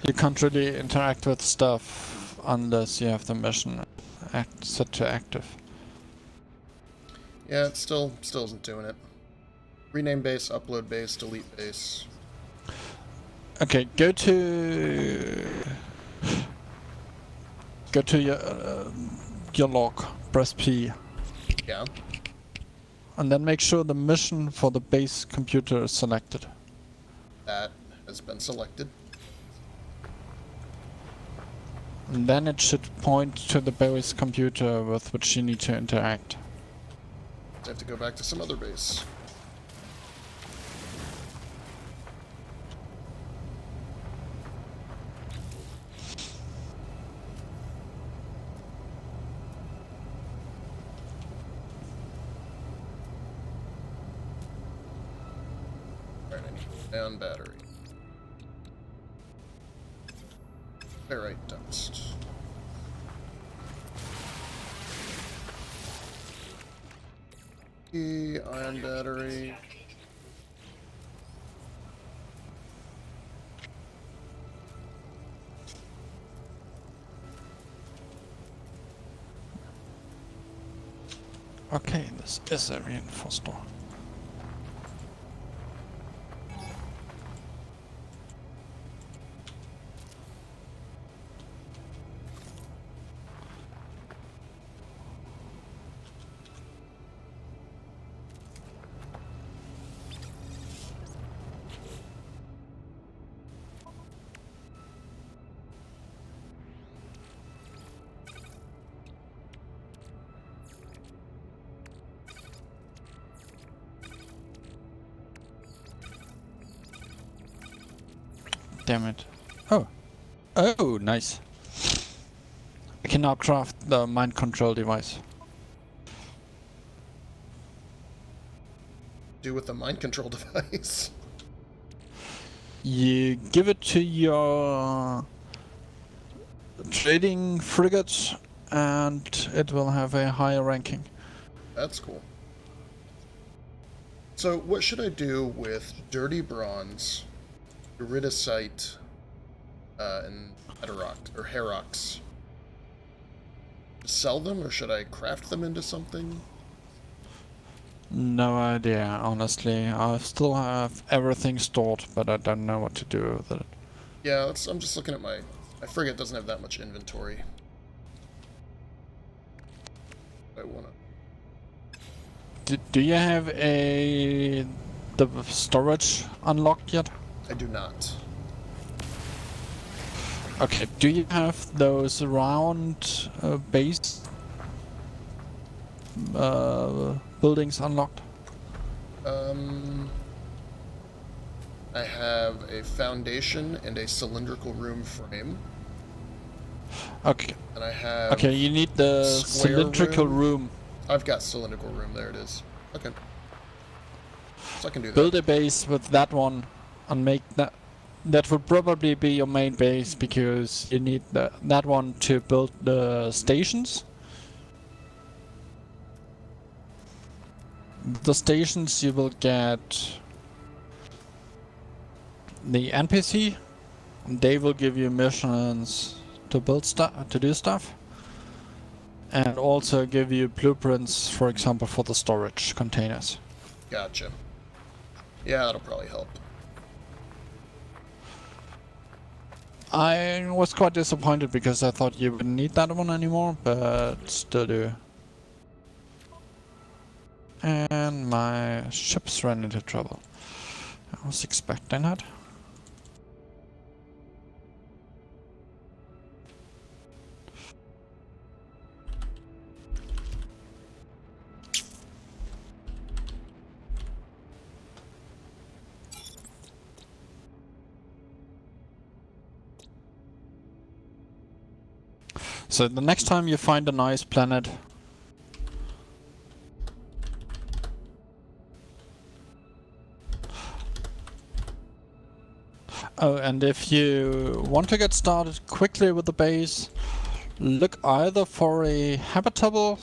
You can't really interact with stuff unless you have the mission set to active. Yeah, it still isn't doing it. Rename base, upload base, delete base. Okay, go to your log, press P, Yeah, and then make sure the mission for the base computer is selected. that has been selected. And then it should point to the base computer with which you need to interact. I have to go back to some other base. Alright, I need ion battery. Ferrite dust. Ion battery. Okay, this is a reinforced door. Damn it. Oh. Oh, nice. I can now craft the mind control device. Do with the mind control device. You give it to your trading frigate and it will have a higher ranking. That's cool. So what should I do with dirty bronze, iridesite, and herox? Sell them, or should I craft them into something? No idea, honestly. I still have everything stored, but I don't know what to do with it. Yeah, I'm just looking at my frigate doesn't have that much inventory. I wanna. Do you have the storage unlocked yet? I do not. Okay, do you have those round base buildings unlocked? I have a foundation and a cylindrical room frame. Okay. And I have. Okay, you need the square cylindrical room. I've got cylindrical room. There it is. Okay. So I can do that. Build a base with that one, and make that. That would probably be your main base because you need that one to build the stations. The stations you will get the NPC. They will give you missions to build stuff, to do stuff, and also give you blueprints, for example, for the storage containers. Gotcha. Yeah, that'll probably help. I was quite disappointed because I thought you wouldn't need that one anymore, but still do. And my ships ran into trouble. I was expecting that. So the next time you find a nice planet, oh, and if you want to get started quickly with the base, look either for a habitable,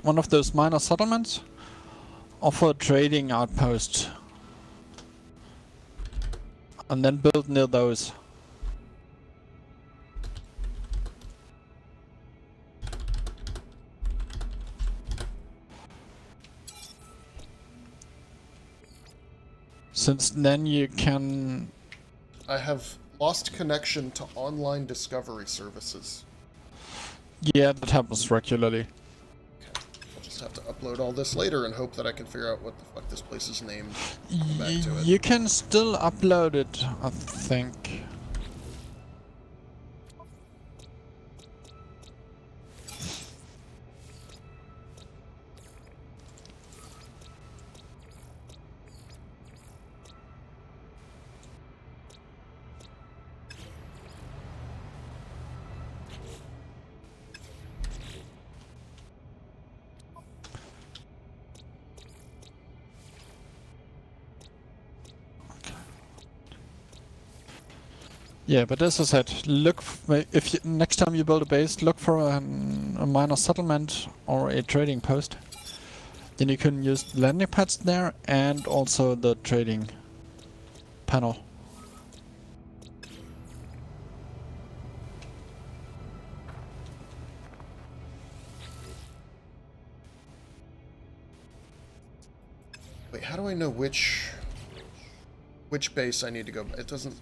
one of those minor settlements, or for a trading outpost, and then build near those. Since then you can... I have lost connection to online discovery services. Yeah, that happens regularly. Okay. I'll just have to upload all this later and hope that I can figure out what the fuck this place is named. Come back to it. You can still upload it, I think. Yeah, but as I said, if you, next time you build a base, look for a minor settlement or a trading post. Then you can use landing pads there and also the trading panel. Wait, how do I know which base I need to go? It doesn't.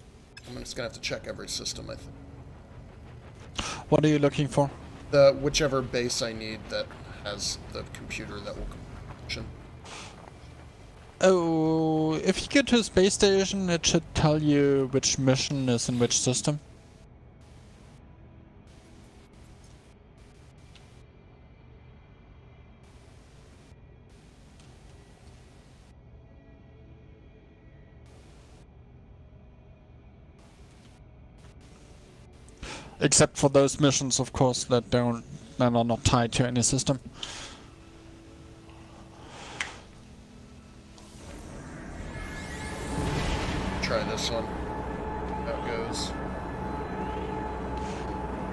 I'm just gonna have to check every system, I think. What are you looking for? The whichever base I need that has the computer that will function. Oh, if you go to a space station, it should tell you which mission is in which system. Except for those missions, of course, that are not tied to any system. Try this one. How it goes.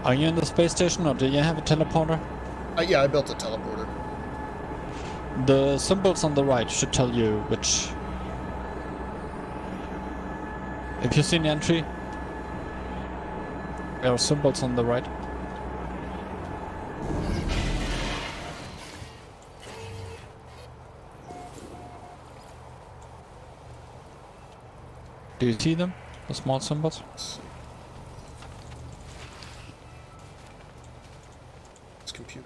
Are you in the space station or do you have a teleporter? Yeah, I built a teleporter. The symbols on the right should tell you which. If you see an entry, there are symbols on the right. Do you see them? The small symbols? It's compute.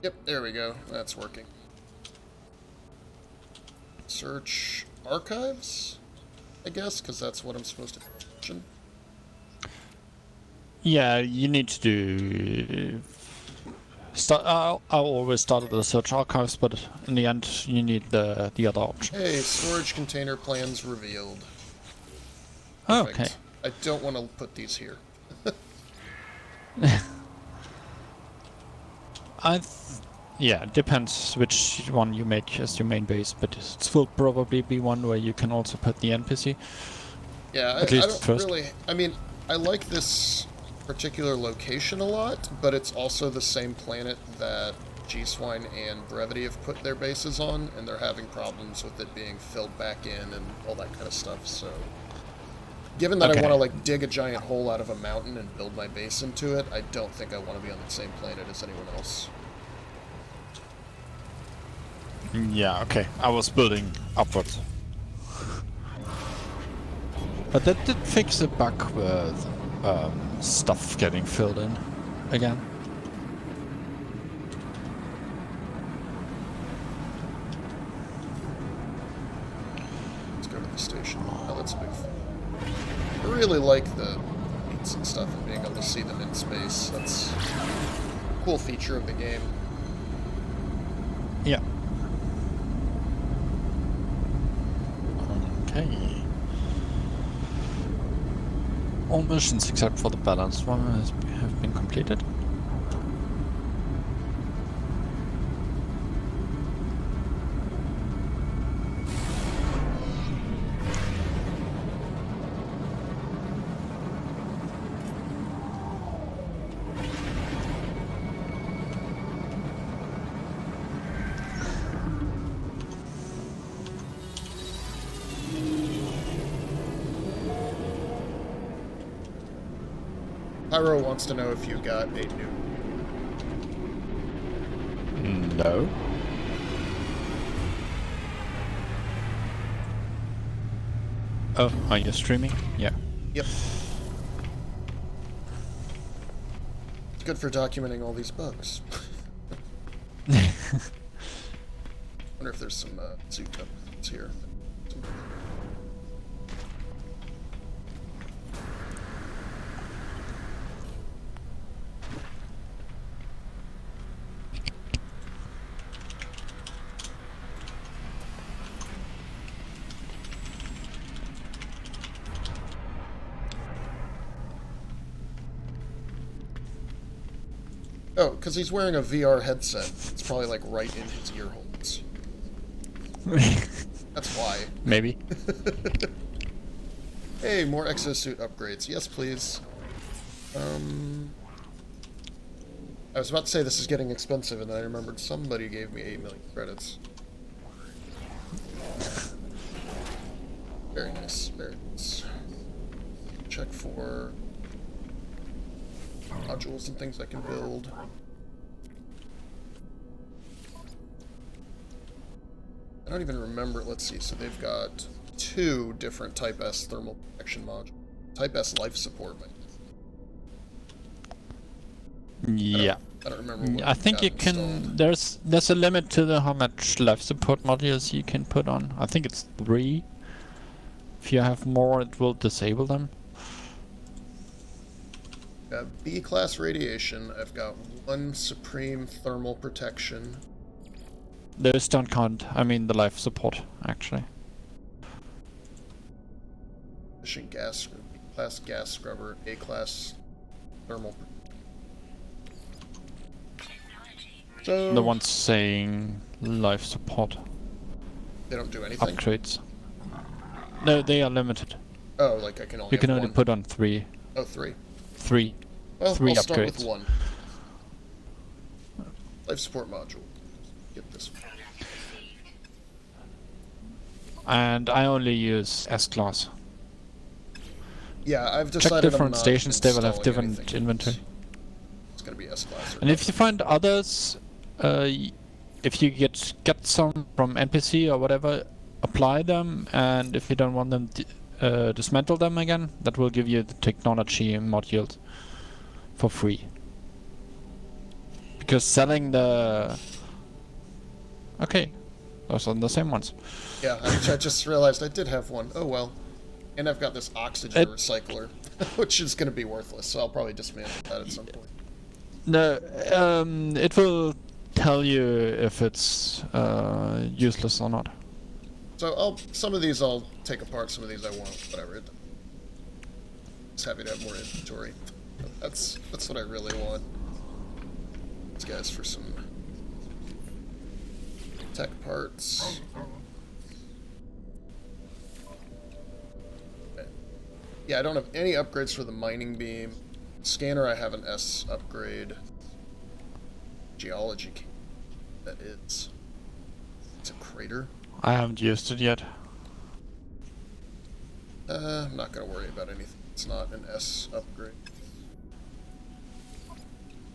Yep, there we go. That's working. Search archives, I guess, because that's what I'm supposed to mention. Yeah, you need to do. I always start with the search archives, but in the end, you need the other option. Hey, storage container plans revealed. Oh, Perfect. okay. I don't want to put these here. Yeah, it depends which one you make as your main base, but it will probably be one where you can also put the NPC. Yeah, At I least don't first. really. I mean, I like this particular location a lot, but it's also the same planet that G-Swine and Brevity have put their bases on, and they're having problems with it being filled back in and all that kind of stuff, so... Given that I Okay. want to, like, dig a giant hole out of a mountain and build my base into it, I don't think I want to be on the same planet as anyone else. Yeah, okay. I was building upwards. But that did fix a bug with stuff getting filled in again. Let's go to the station. Oh, that's a big thing. I really like the beats and stuff and being able to see them in space. That's a cool feature of the game. Yeah. Okay. All missions except for the balanced one have been completed. Pyro wants to know if you got a new... No. Oh, are you streaming? Yeah. Yep. It's good for documenting all these bugs. Wonder if there's some zoo tokens here. Oh, because he's wearing a VR headset. It's probably like right in his ear holes. That's why. Maybe. Hey, more exosuit upgrades. Yes, please. I was about to say this is getting expensive, and then I remembered somebody gave me 8 million credits. Very nice, very nice. Check for modules and things I can build. I don't even remember. Let's see. So they've got 2 different Type S thermal protection modules. Type S life support. Yeah. I don't remember. What I think you installed. can. There's a limit to how much life support modules you can put on. I think it's 3. If you have more, it will disable them. B class radiation. I've got 1 supreme thermal protection. Those don't count. I mean the life support, actually. Efficient gas, B class gas scrubber, A class thermal. So The ones saying life support they don't do anything. upgrades. No, they are limited. Oh, like I can only. You can have only 1. put on 3. Oh, 3. 3. Well, 3 I'll start upgrades. with 1. Life support module. Get this one. And I only use S-Class. Yeah, I've Check decided different I'm not stations, they will have installing different anything. inventory. It's gonna be S-Class. And if you find others, if you get some from NPC or whatever, apply them, and if you don't want them, dismantle them again. That will give you the technology modules for free. Because selling the... Okay, those are the same ones. Yeah, I just realized I did have 1. Oh well. And I've got this oxygen recycler, which is gonna be worthless, so I'll probably dismantle that at some point. No, it will tell you if it's useless or not. So some of these I'll take apart, some of these I won't. Whatever. Just happy to have more inventory. That's what I really want. These guys for some tech parts. Okay. Yeah, I don't have any upgrades for the mining beam. Scanner, I have an S upgrade. Geology, that is. It's a crater. I haven't used it yet. I'm not gonna worry about anything. It's not an S upgrade.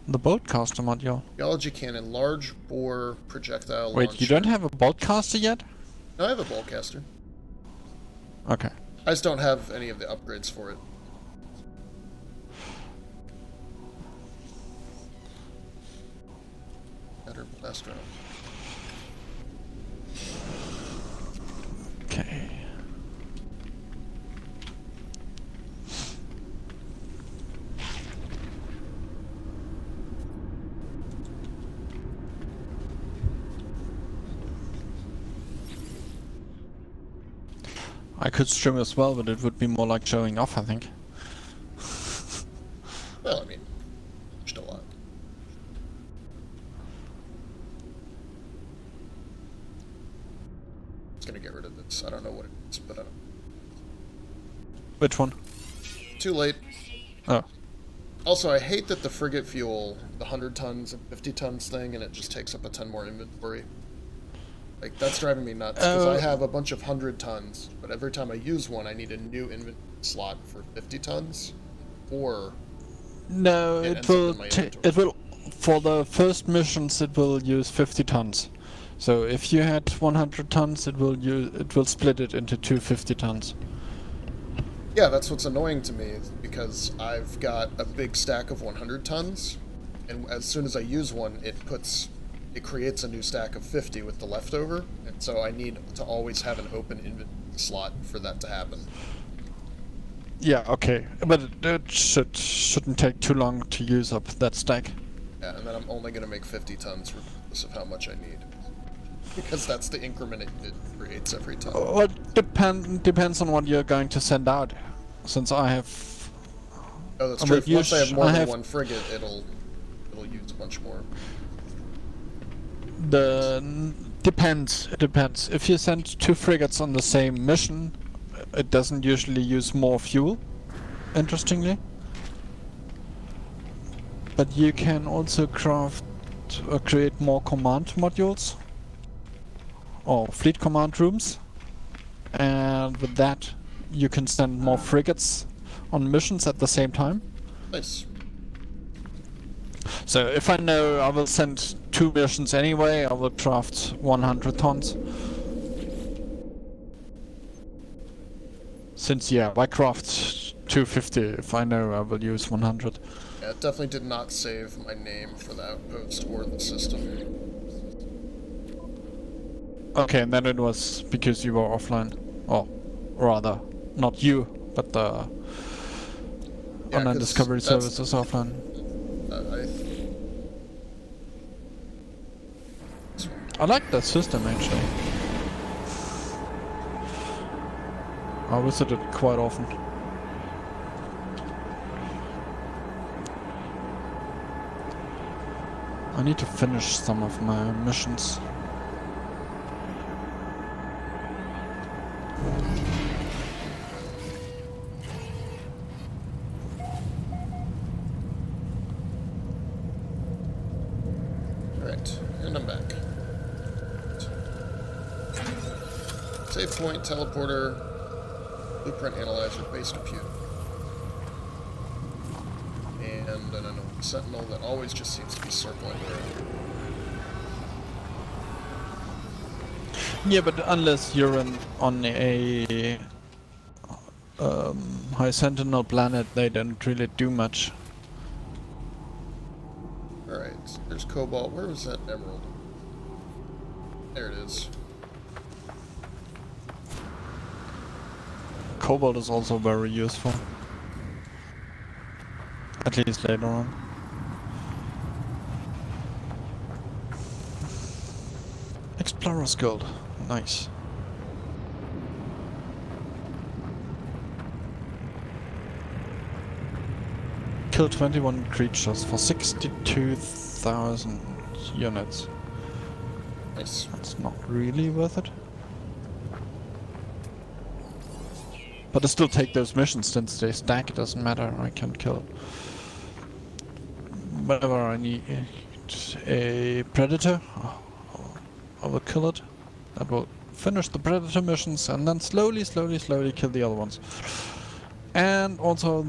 The boltcaster module. Geology cannon, large bore projectile Wait, launcher. you don't have a boltcaster yet? No, I have a boltcaster. Okay. I just don't have any of the upgrades for it. Better blast round. Okay. I could stream as well, but it would be more like showing off, I think. Well, I mean, just a lot. It's gonna get rid of this. I don't know what it is, but I don't. Which one? Too late. Oh. Also, I hate that the frigate fuel, the 100 tons and 50 tons thing, and it just takes up a ton more inventory. Like, that's driving me nuts, because I have a bunch of 100 tons, but every time I use one, I need a new inventory slot for 50 tons, or... No, It it ends will. up in my inventory. It will. For the first missions, it will use 50 tons. So if you had 100 tons, it will split it into 250 tons. Yeah, that's what's annoying to me, because I've got a big stack of 100 tons, and as soon as I use one, it creates a new stack of 50 with the leftover, and so I need to always have an open inventory slot for that to happen. Yeah, okay, but it shouldn't take too long to use up that stack. Yeah, and then I'm only going to make 50 tons regardless of how much I need. Because that's the increment it creates every time. Well, depends on what you're going to send out. Since I have... Oh, that's I true. would Once I have use- more I than have- one frigate, it'll use a bunch more. Depends. It depends. If you send 2 frigates on the same mission, it doesn't usually use more fuel, interestingly. But you can also craft or create more command modules or fleet command rooms, and with that you can send more frigates on missions at the same time. Nice. So if I know I will send 2 missions anyway, I will craft 100 tons. Since why craft 250 if I know I will use 100? Yeah, it definitely did not save my name for the outpost or the system. Okay, and then it was because you were offline. Or rather, not you, but the online discovery service is offline. I like that system actually. I visit it quite often. I need to finish some of my missions. Alright, and I'm back. Save point, teleporter, blueprint analyzer, base compute. And I don't know, sentinel that always just seems to be circling around. Yeah, but unless you're on a high sentinel planet, they don't really do much. Alright, there's cobalt. Where was that emerald? There it is. Cobalt is also very useful. At least later on. Explorer's Gold. Nice. Kill 21 creatures for 62,000 units. Nice. That's not really worth it. But I still take those missions since they stack, it doesn't matter, I can kill whenever I need a predator, I will kill it. That will finish the predator missions and then slowly kill the other ones. And also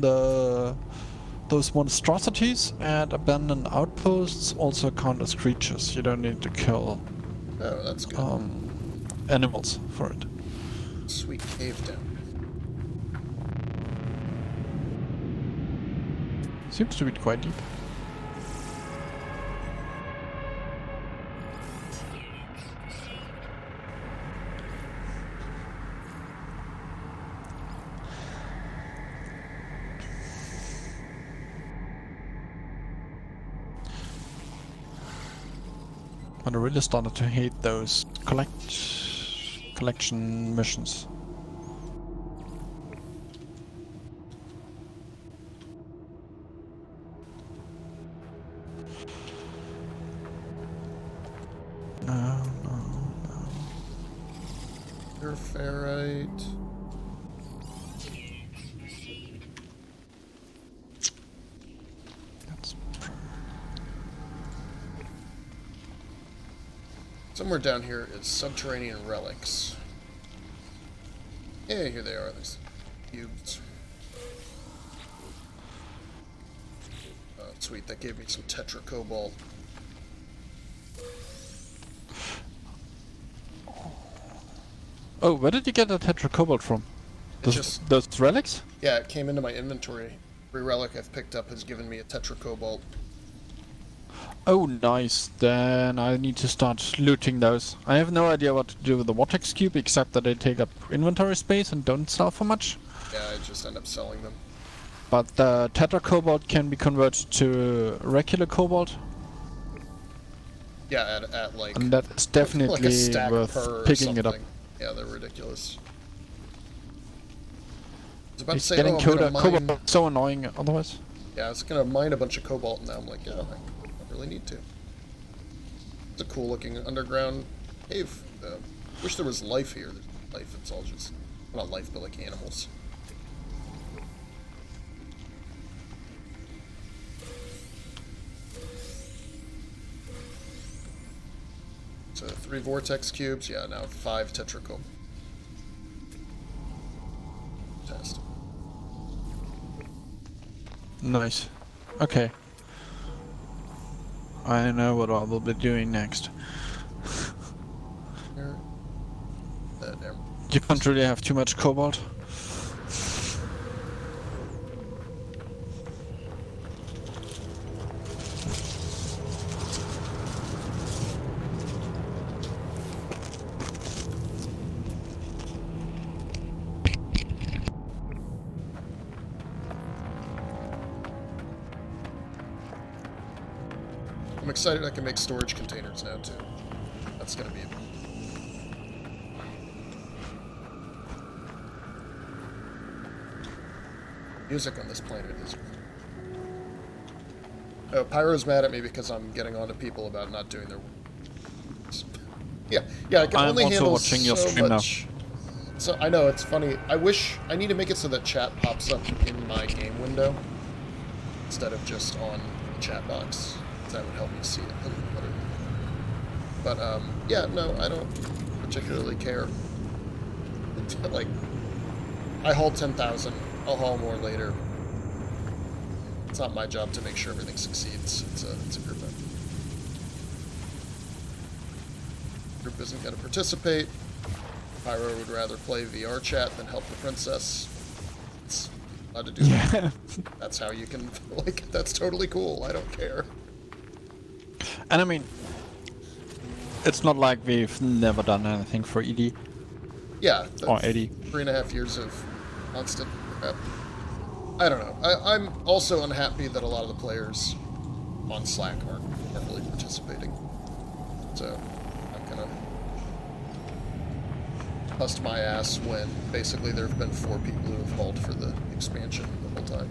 those monstrosities and abandoned outposts also count as creatures. You don't need to kill Oh, that's good. animals for it. Sweet cave down. Seems to be quite deep. But I really started to hate those collection missions. No. Pure ferrite. That's Somewhere down here is subterranean relics. Yeah, here they are. These cubes. Sweet, that gave me some tetra cobalt. Oh, where did you get the tetra cobalt from? Those relics? Yeah, it came into my inventory. Every relic I've picked up has given me a tetra cobalt. Oh, nice. Then I need to start looting those. I have no idea what to do with the vortex cube, except that they take up inventory space and don't sell for much. Yeah, I just end up selling them. But the tetra cobalt can be converted to regular cobalt, Yeah, at like... and that is definitely like a stack per worth or picking it up. something. Yeah, they're ridiculous. I was about to It's say, getting oh, I'm gonna mine... cobalt so annoying otherwise. Yeah, I was gonna mine a bunch of cobalt, and now I'm like, yeah, I don't really need to. It's a cool looking underground Cave. Wish there was life here. There's life. It's all just not life, but like animals. So 3 vortex cubes. Yeah, now 5 tetracome. Test. Nice. Okay. I know what I will be doing next. There. There. You can't really have too much cobalt. I'm excited I can make storage containers now, too. That's gonna be it. Music on this planet is... Oh, Pyro's mad at me because I'm getting on to people about not doing their work. Yeah, I can I'm only also handle watching your so stream much. So, I know, it's funny. I need to make it so that chat pops up in my game window instead of just on the chat box. That would help me see it a little better. But, yeah, no, I don't particularly care. Like, I hauled 10,000. I'll haul more later. It's not my job to make sure everything succeeds. It's a group effort. Group isn't going to participate. Pyro would rather play VR chat than help the princess. It's allowed to do that. That's how you can, like, that's totally cool. I don't care. And I mean, it's not like we've never done anything for ED. Yeah. Or 80. 3.5 years of constant crap. I don't know. I'm also unhappy that a lot of the players on Slack aren't really participating. So, I'm gonna bust my ass when basically there have been 4 people who have hauled for the expansion the whole time.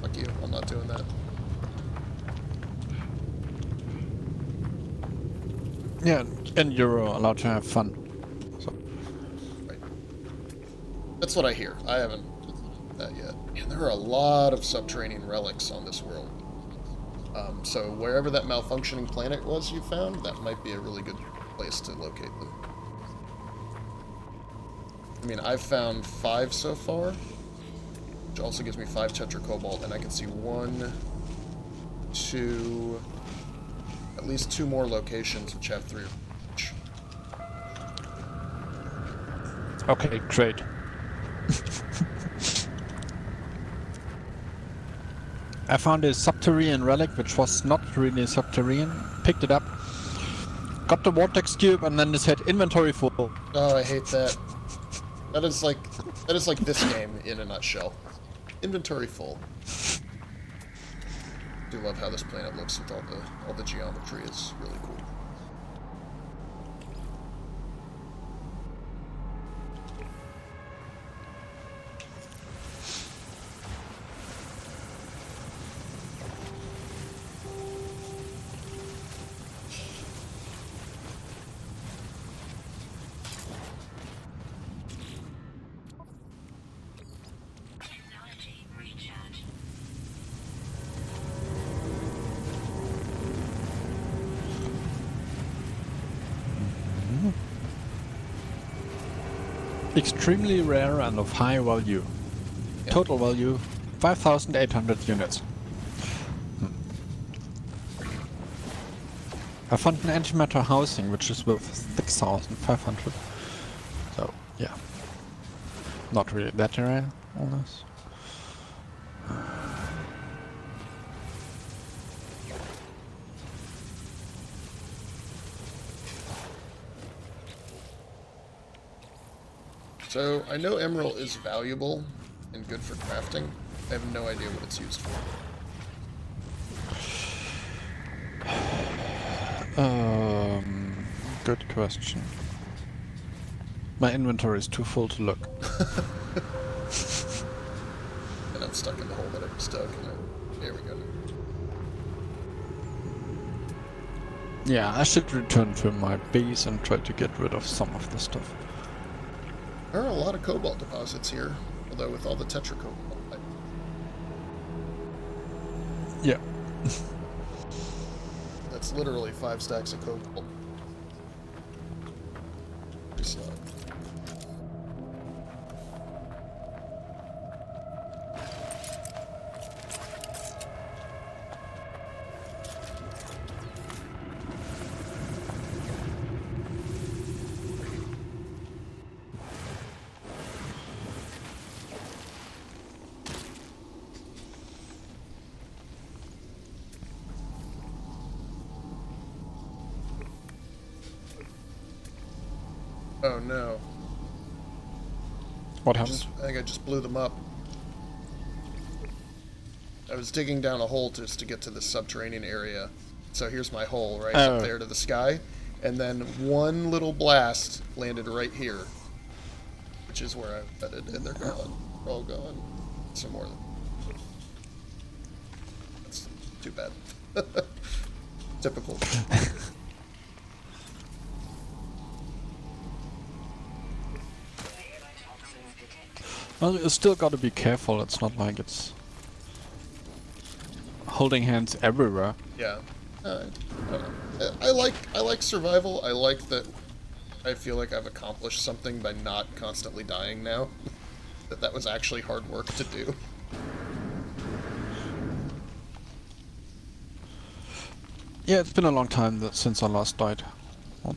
Fuck you. I'm not doing that. Yeah, and you're allowed to have fun. So. Right. That's what I hear. I haven't done that yet. And there are a lot of subterranean relics on this world. So wherever that malfunctioning planet was you found, that might be a really good place to locate them. I mean, I've found 5 so far, which also gives me 5 tetracobalt, and I can see 1, 2... at least 2 more locations which have 3 of each. Okay, great. I found a subterranean relic which was not really subterranean, picked it up, got the vortex cube, and then it said inventory full. Oh, I hate that. That is like this game in a nutshell. Inventory full. I do love how this planet looks with all the geometry. It's really cool. Technology recharge. Extremely rare and of high value. Yeah. Total value 5,800 units. I found an antimatter housing which is worth 6,500. So, yeah. Not really that rare, all this. So, I know emerald is valuable and good for crafting. I have no idea what it's used for. Good question. My inventory is too full to look. And I'm stuck in the hole that I was stuck in. There we go. Yeah, I should return to my base and try to get rid of some of the stuff. There are a lot of cobalt deposits here, although with all the tetra cobalt. Yeah. That's literally 5 stacks of cobalt. Pretty slow. Oh no. What happened? I think I just blew them up. I was digging down a hole just to get to the subterranean area. So here's my hole, right up there to the sky. And then one little blast landed right here, which is where I headed, and they're gone. They're all gone. Some more. That's too bad. Typical. Well, you still gotta be careful. It's not like it's holding hands everywhere. Yeah. I like survival. I like that. I feel like I've accomplished something by not constantly dying now. That was actually hard work to do. Yeah, it's been a long time since I last died. Well,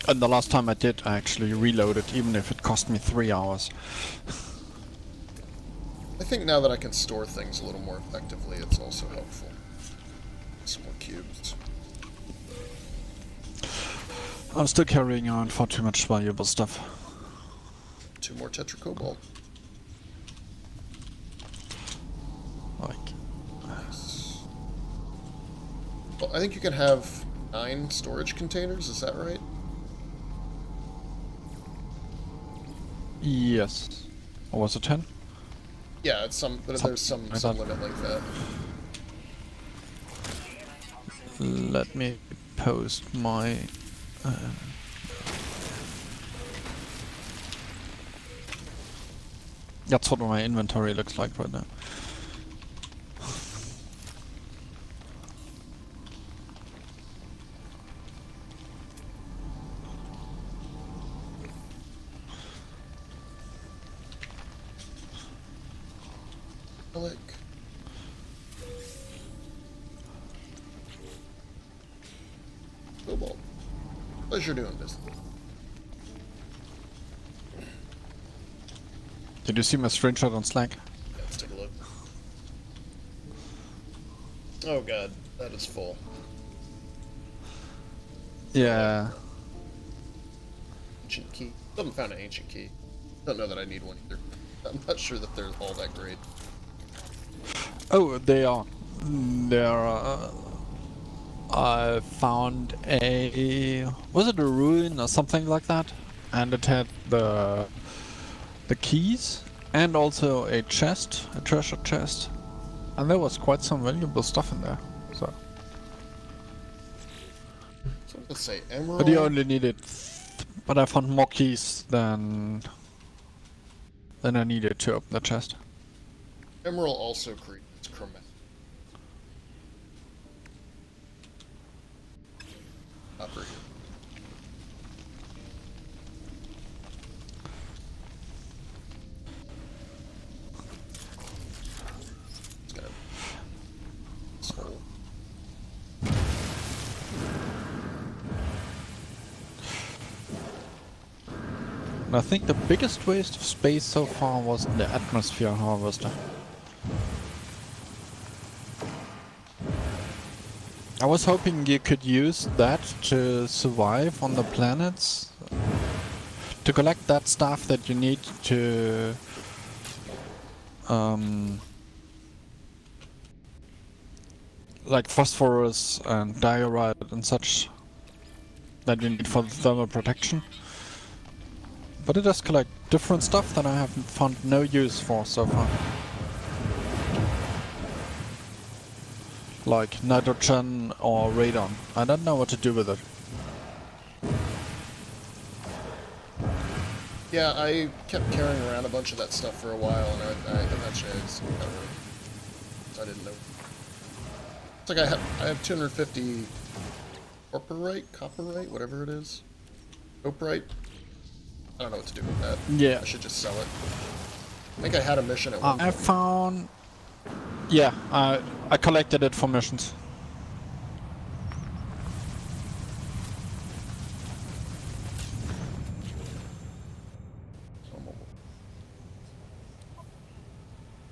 and the last time I did, I actually reloaded, even if it cost me 3 hours. I think now that I can store things a little more effectively, it's also helpful. Some more cubes. I'm still carrying on far too much valuable stuff. 2 more tetra cobalt. Like, Nice. Well, I think you can have 9 storage containers, is that right? yes. Or was it 10? Yeah, it's there's some limit like that. Let me post my... That's what my inventory looks like right now. Click. Cobalt. Pleasure doing business. Did you see my screenshot on Slack? Yeah, let's take a look. Oh god, that is full. Yeah. Ancient key. Haven't found an ancient key. Don't know that I need one either. I'm not sure that they're all that great. Oh, they are. They are. I found a... Was it a ruin or something like that? And it had the keys and also a chest, a treasure chest. And there was quite some valuable stuff in there. So Let's say emerald. but you only needed... But I found more keys than I needed to open the chest. Emerald also creates chromatic. Upper here. It's gonna... This hole. And I think the biggest waste of space so far was the atmosphere harvester. I was hoping you could use that to survive on the planets. To collect that stuff that you need to... like phosphorus and diorite and such that you need for thermal protection. But it does collect different stuff that I haven't found no use for so far. like nitrogen or radon. I don't know what to do with it. Yeah, I kept carrying around a bunch of that stuff for a while, and I eventually I just I didn't know. It's like I have 250 copperite, whatever it is, operite. I don't know what to do with that. Yeah. I should just sell it. I think I had a mission at one I point. found... Yeah, I collected it for missions.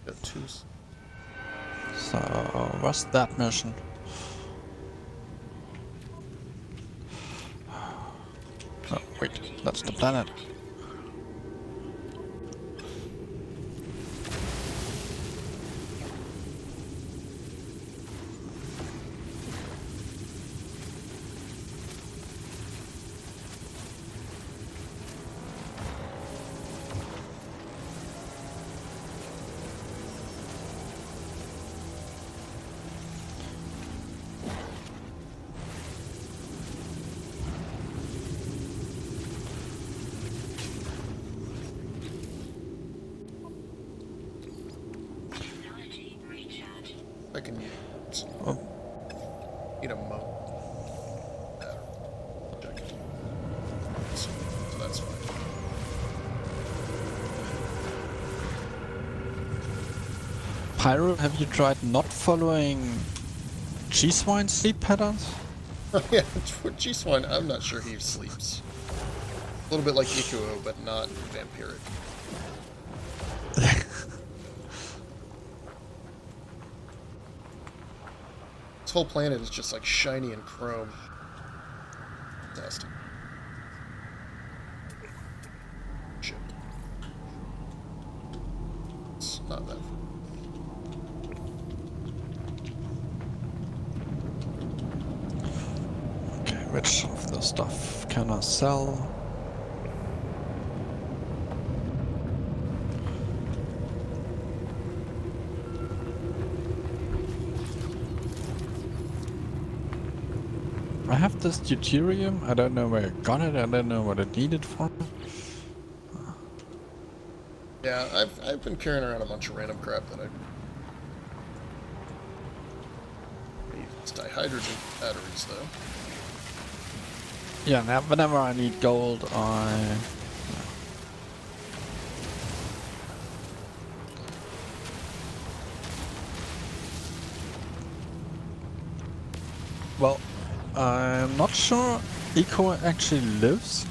Got two. So, what's that mission? Oh, wait, that's the planet. Technology recharge. I can use. Oh. Need a mo. Check. So that's fine. Pyro, have you tried not following G-Swine sleep patterns? Yeah, G-Swine, I'm not sure he sleeps. A little bit like Ikuo, but not vampiric. This whole planet is just like shiny and chrome. Fantastic. Shit. It's not that far. Okay, which of the stuff can I sell? I have this deuterium. I don't know where I got it. I don't know what it needed for. Yeah, I've been carrying around a bunch of random crap that I need. It's dihydrogen batteries, though. Yeah, now whenever I need gold, I... Well, I'm not sure Eco actually lives.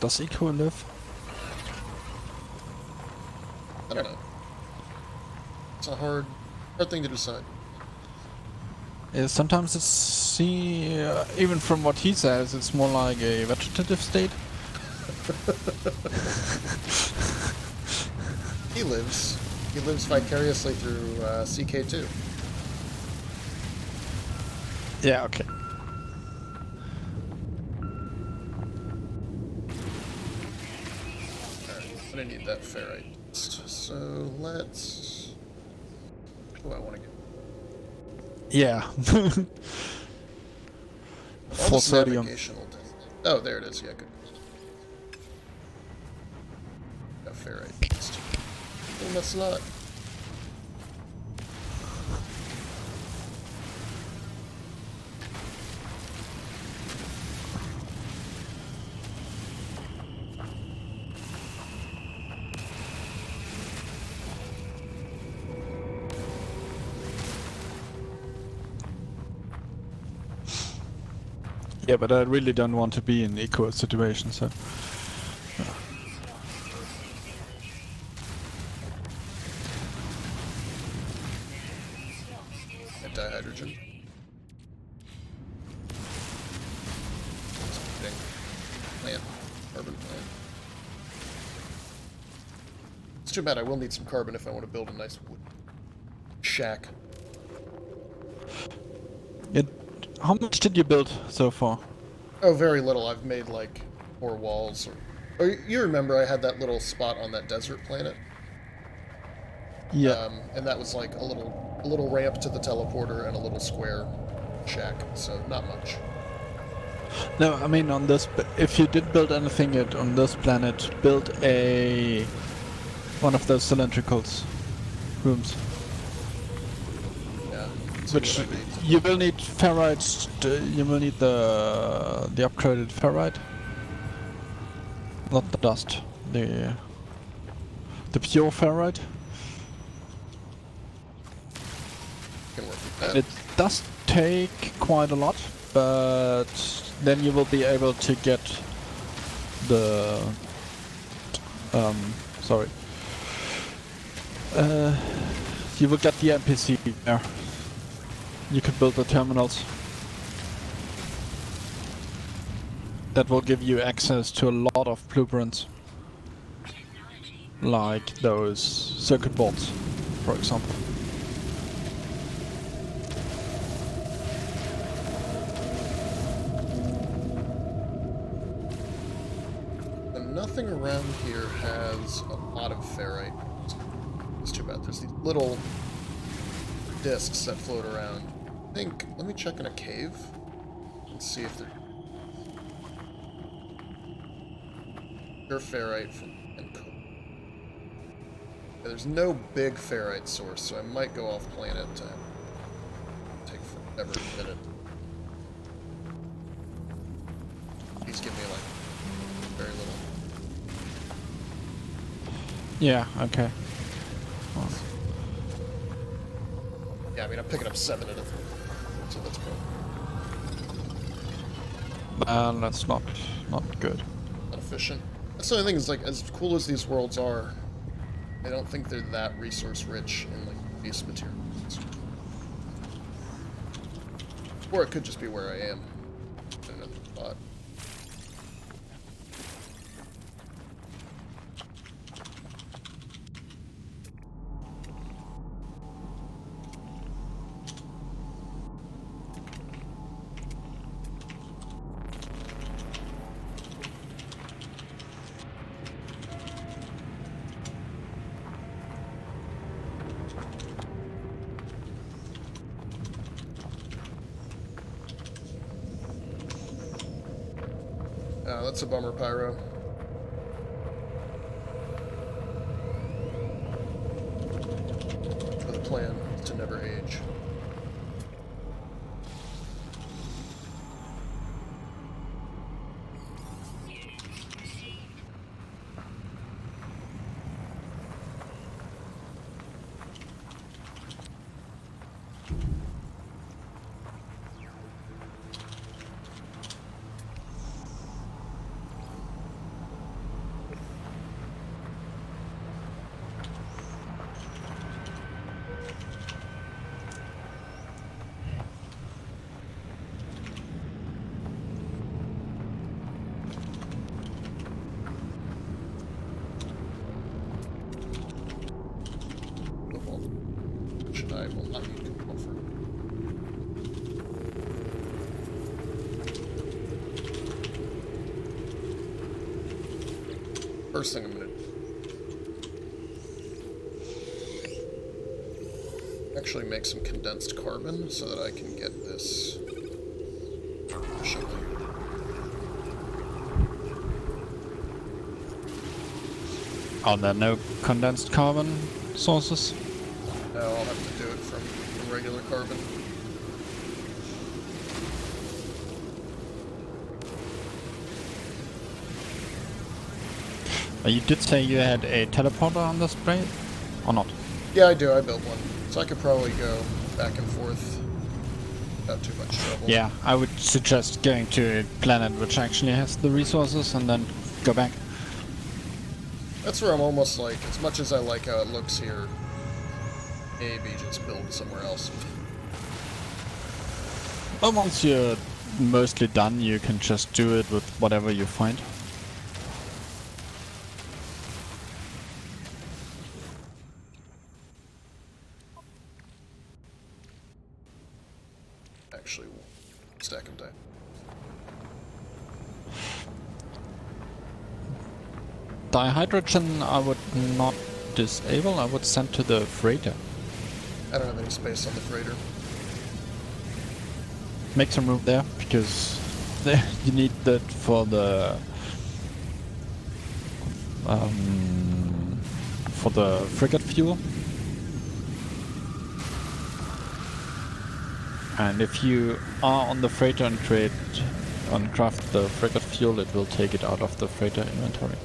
Does Eco live? I don't know. It's a hard thing to decide. Yeah, sometimes it's even from what he says, it's more like a vegetative state. He lives. He lives vicariously through CK2. Yeah, okay. Alright, I'm gonna need that ferrite. So let's... What do I want to get? Yeah. All For this sodium. navigational... Oh, there it is. Yeah, good. Got ferrite. In the slot. Yeah, but I really don't want to be in Eco situation, so... make dihydrogen. Plant. Carbon plant. It's too bad I will need some carbon if I want to build a nice wood shack. How much did you build so far? Oh, very little. I've made like 4 walls. Oh, you remember I had that little spot on that desert planet? Yeah. And that was like a little ramp to the teleporter and a little square shack. So not much. No, I mean on this. If you did build anything yet on this planet, build one of those cylindrical rooms. Yeah. Which you will need ferrite. You will need the upgraded ferrite, not the dust. The pure ferrite. Can work with that. It does take quite a lot, but then you will be able to get the sorry. You will get the NPC there. You can build the terminals. That will give you access to a lot of blueprints. Like those circuit boards, for example. Nothing around here has a lot of ferrite. It's too bad. There's these little discs that float around. I think, let me check in a cave and see if they're ferrite from and coal. Yeah, there's no big ferrite source, so I might go off planet to take forever a minute. These give me like very little. Yeah, okay. Yeah, I mean, I'm picking up 7 at a time, so that's cool. That's not good. Not efficient. That's the only thing, is like, as cool as these worlds are, I don't think they're that resource rich in like base materials. Or it could just be where I am in another spot. That's a bummer, Pyro. For the plan is to never age. I will not need to offer. First thing I'm gonna actually make some condensed carbon so that I can get this efficiently. Are there no condensed carbon sources? No, I'll have to do it from regular carbon. You did say you had a teleporter on this plane, or not? Yeah, I do. I built one. So I could probably go back and forth without too much trouble. Yeah, I would suggest going to a planet which actually has the resources and then go back. That's where I'm almost like, as much as I like how it looks here, maybe just build somewhere else. Well, once you're mostly done, you can just do it with whatever you find. Actually, we'll stack them down. Dihydrogen I would not disable, I would send to the freighter. I don't have any space on the freighter. Make some room there, because there you need that for the frigate fuel. And if you are on the freighter and craft the frigate fuel, it will take it out of the freighter inventory.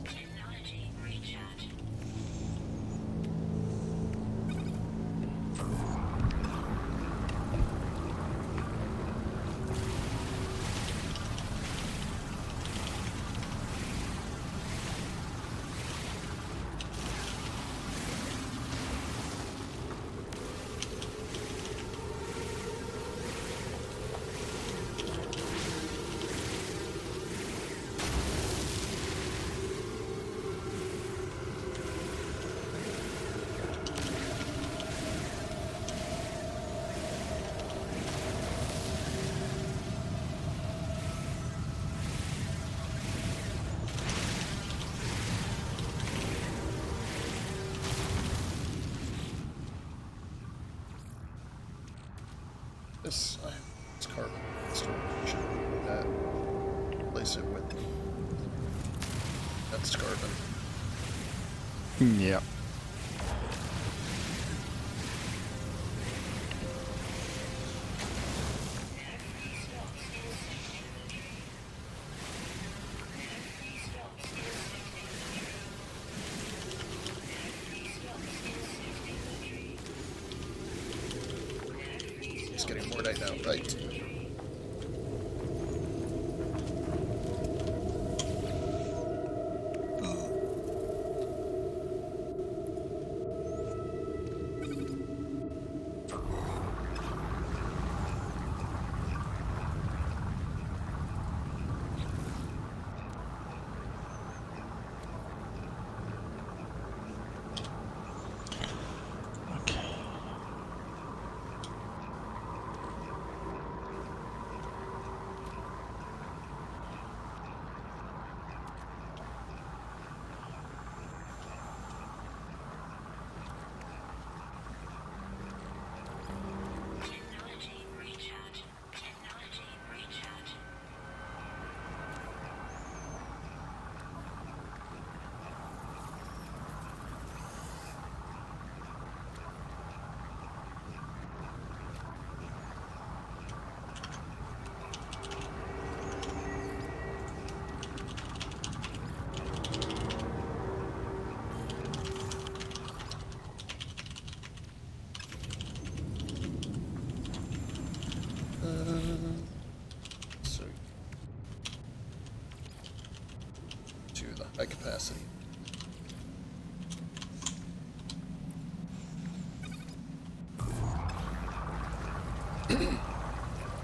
Technology recharge. This it's carbon storage. Should do that. Replace it with that's carbon. Yeah. It's getting more night now, right? Okay. Technology recharge. Technology recharge. So to the high capacity.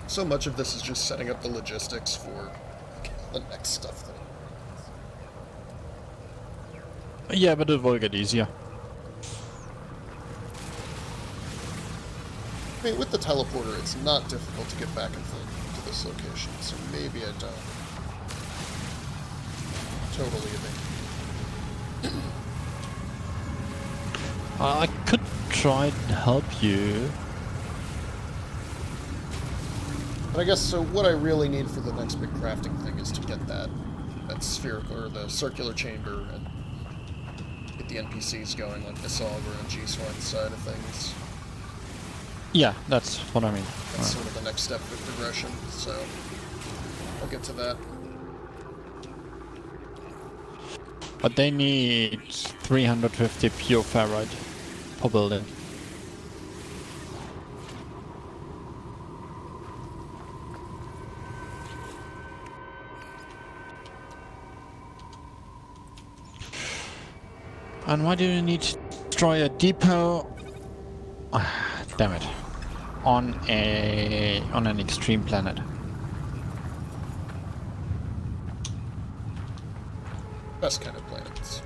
So much of this is just setting up the logistics for the next stuff that Yeah, but it will get easier. I mean, with the teleporter, it's not difficult to get back and forth to this location, so maybe I don't totally abandon. I could try to help you. But I guess, so what I really need for the next big crafting thing is to get that spherical, or the circular chamber, and get the NPCs going, like the Solver and G-Swine side of things. Yeah, that's what I mean. That's sort of the next step of progression, so I'll get to that. But they need 350 pure ferrite per building. And why do you need to destroy a depot? Ah, damn it. On an extreme planet. Best kind of planets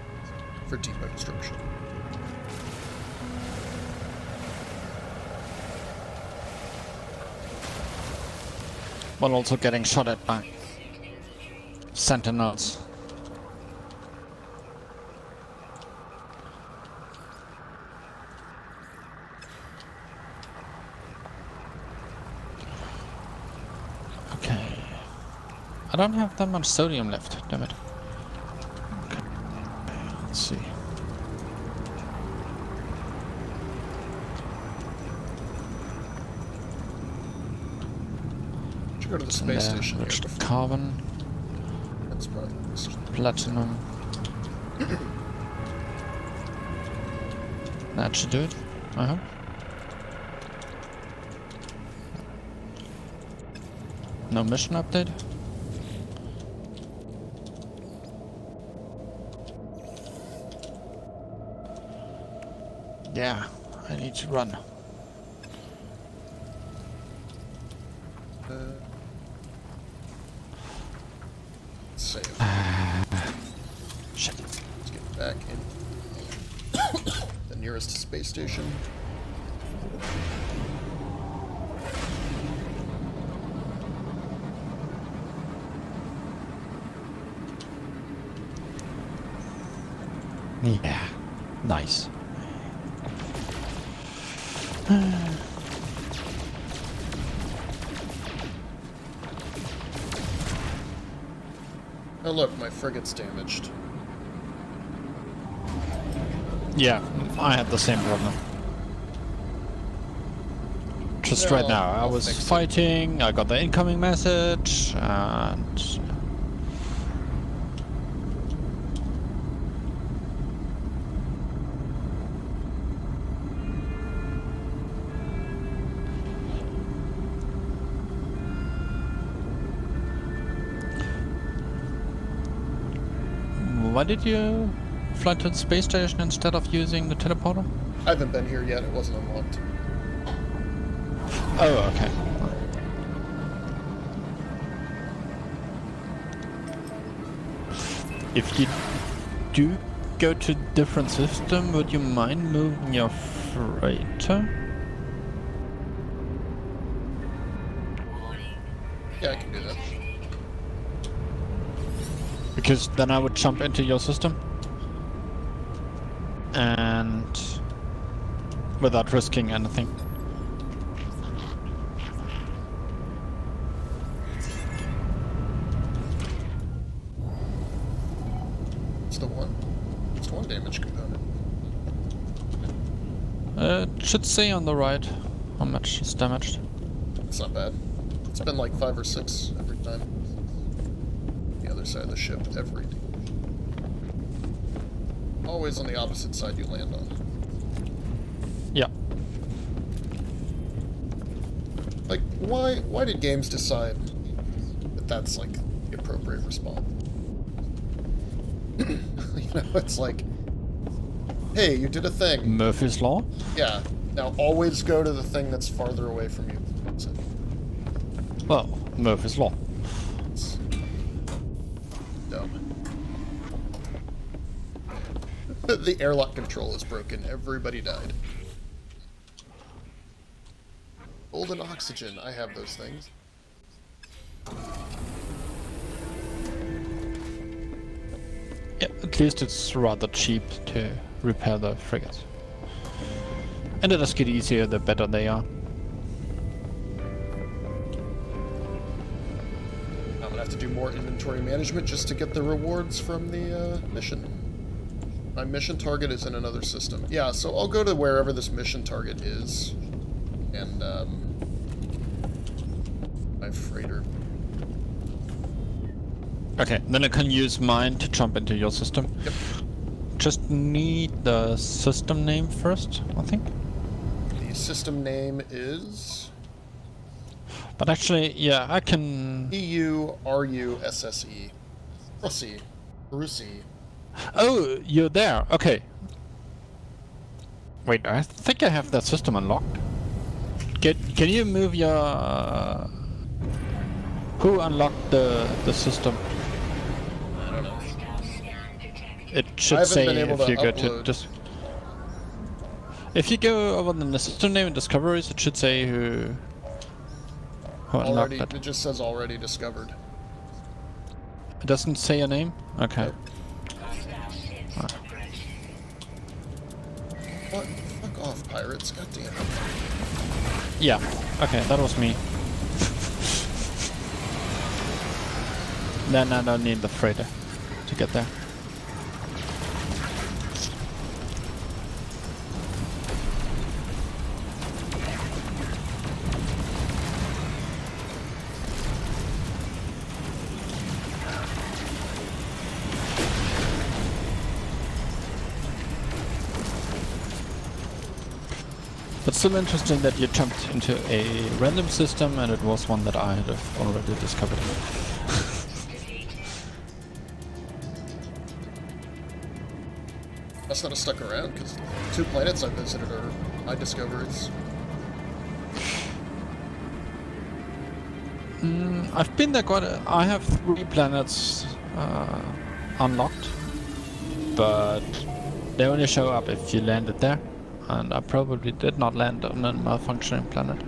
for depot destruction. While also getting shot at by sentinels. Okay. I don't have that much sodium left, damn it. Okay. Let's see. Should go to the space station here before. Carbon, That's probably platinum. That should do it, I hope. No mission update? Yeah, I need to run. save. Shit. Let's get back in the nearest space station. Yeah, nice. Oh look, my frigate's damaged. Yeah, I had the same problem. Just Yeah, right now, I I'll was fix it. fighting, I got the incoming message, and... Why did you fly to the space station instead of using the teleporter? I haven't been here yet, it wasn't unlocked. Oh, okay. If you do go to different system, would you mind moving your freighter? Yeah, I can do that. Because then I would jump into your system. And... without risking anything. It's the one. It's the one damage component. It should say on the right how much is damaged. It's not bad. It's been like 5 or 6 every time. The other side of the ship, every day. Always on the opposite side you land on. Yeah. Like, why did games decide that that's, like, the appropriate response? You know, it's like, hey, you did a thing. Murphy's Law? Yeah, now always go to the thing that's farther away from you. That's it. Well, Murphy's Law. It's dumb. The airlock control is broken. Everybody died. Golden oxygen. I have those things. Yeah, at least it's rather cheap to repair the frigates. And it does get easier the better they are. I'm gonna have to do more inventory management just to get the rewards from the mission. My mission target is in another system. Yeah, so I'll go to wherever this mission target is. And, my freighter. Okay, then I can use mine to jump into your system. Yep. Just need the system name first, I think. The system name is... But actually, yeah, I can... P-U-R-U-S-S-E. Russi. Oh, you're there. Okay. Wait, I think I have that system unlocked. Can you move your... Who unlocked the system? I don't know. Hostile scan detected. It should I haven't say been able if to you go to upload. just... If you go over the system name and discoveries, it should say who unlocked Already, it. it just says already discovered. It doesn't say your name? Okay. Nope. Hostile ships approaching. What? Fuck off, pirates. God damn it. Yeah. Okay, that was me. Then I don't need the freighter to get there. But still interesting that you jumped into a random system and it was one that I had already discovered. Must not have stuck around, because 2 planets I visited are my discoveries. I've been there I have 3 planets unlocked, but they only show up if you landed there, and I probably did not land on a malfunctioning planet.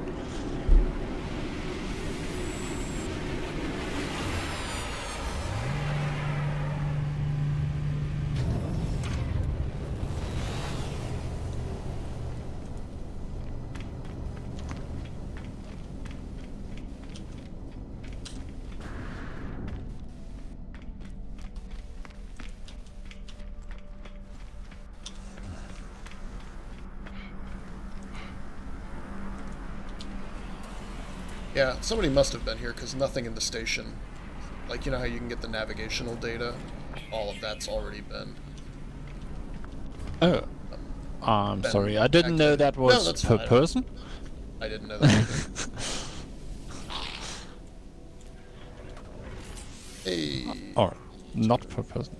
Yeah, somebody must have been here, because nothing in the station. Like, you know how you can get the navigational data? All of that's already been. Oh, I'm Ben sorry, I didn't know that No, was that's per fine. person. I didn't know that either. Hey. Or not per person.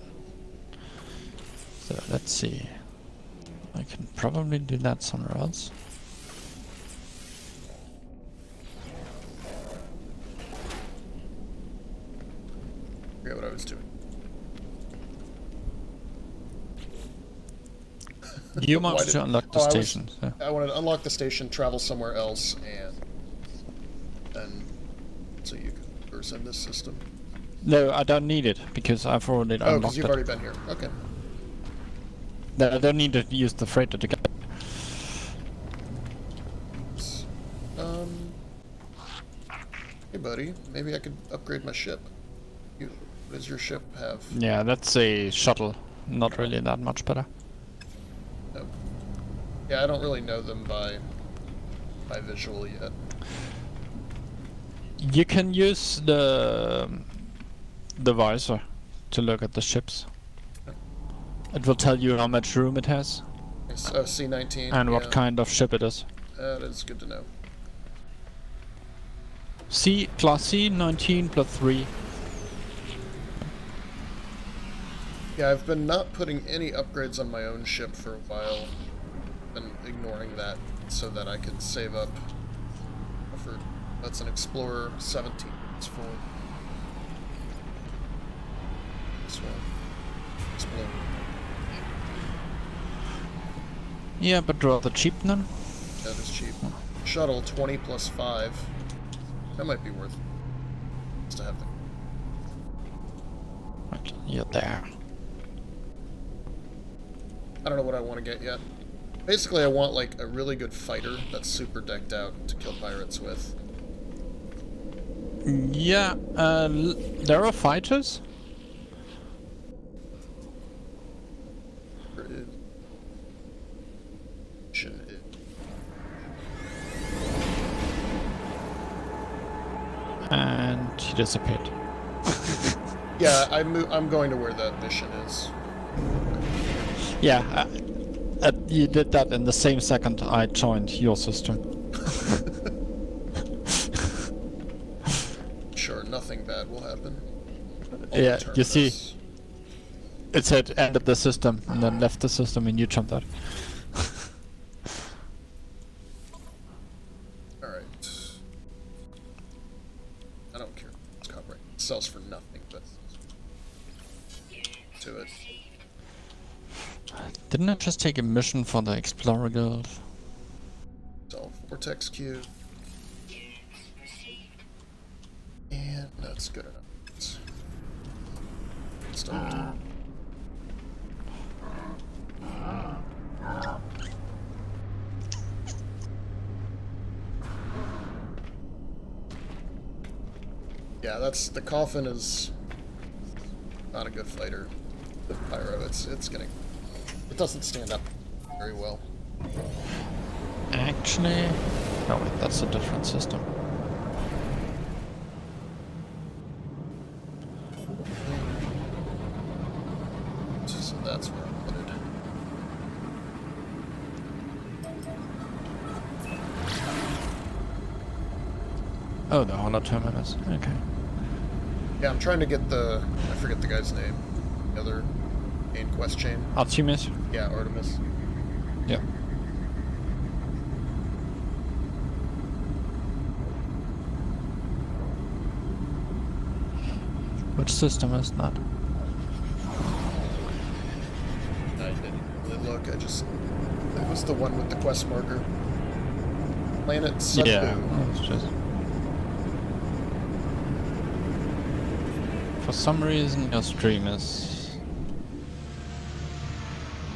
So let's see. I can probably do that somewhere else. I forget what I was doing. You Why managed did- to unlock the Oh, station. So. I wanted to unlock the station, travel somewhere else, and then so you can reverse in this system. No, I don't need it because I've already Oh, unlocked because you've it. already been here. Okay. No, I don't need to use the freighter to get. Hey, buddy. Maybe I could upgrade my ship. What does your ship have? Yeah, that's a shuttle. Not really that much better. No. Yeah, I don't really know them by visual yet. You can use the visor to look at the ships. It will tell you how much room it has Oh, C-19. and yeah. what kind of ship it is. That is good to know. Class C-19 plus 3. Yeah, I've been not putting any upgrades on my own ship for a while. Been ignoring that so that I could save up for... That's an Explorer 17. It's for... This one. Explorer. Yeah, but rather cheap then. That is cheap. Shuttle 20 plus 5. That might be worth it. Just to have them. Right, you're there. I don't know what I want to get yet. Basically, I want like a really good fighter that's super decked out to kill pirates with. Yeah, there are fighters. And he disappeared. Yeah, I'm going to where that mission is. Yeah, you did that in the same second I joined your system. Sure, nothing bad will happen. Yeah, you see, Terminus. it said ended the system and then left the system and you jumped out. Alright. I don't care. It's copyright. It sells for nothing, but to it. Didn't I just take a mission for the Explorer Guild? So vortex cube. And that's good enough. Start. Yeah, that's the coffin is not a good fighter. The pyro, it doesn't stand up very well. Actually, no wait, that's a different system. So that's where I'm headed. Oh, the Honor Terminus. Okay. Yeah, I'm trying to get I forget the guy's name. The other main quest chain. Artemis? Yeah, Artemis. Yeah. Which system is that? I didn't really look, it was the one with the quest marker. Planet Sunbu. Yeah, it's just... For some reason your stream is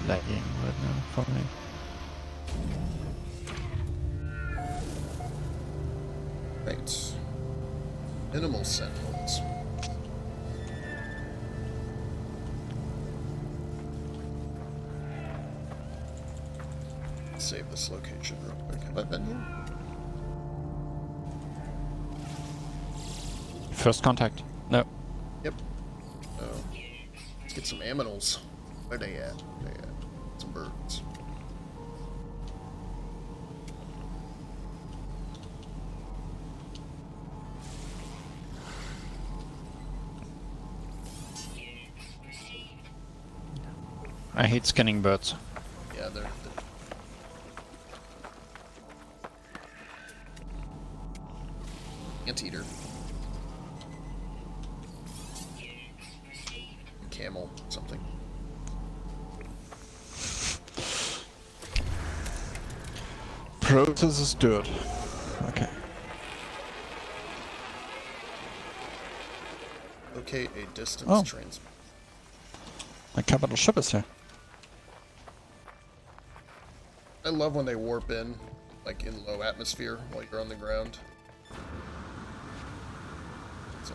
lagging right now for me. Right. Minimal sentinels. Save this location real quick. Have I been here? First contact. No. Yep. Oh. Let's get some aminals. Where they at? Where they at? Some birds. I hate scanning birds. Yeah, they're anteater. Camel, something. Process is dirt. Okay. Locate a distance Oh. transmitter. My capital ship is here. I love when they warp in, like in low atmosphere, while you're on the ground. So,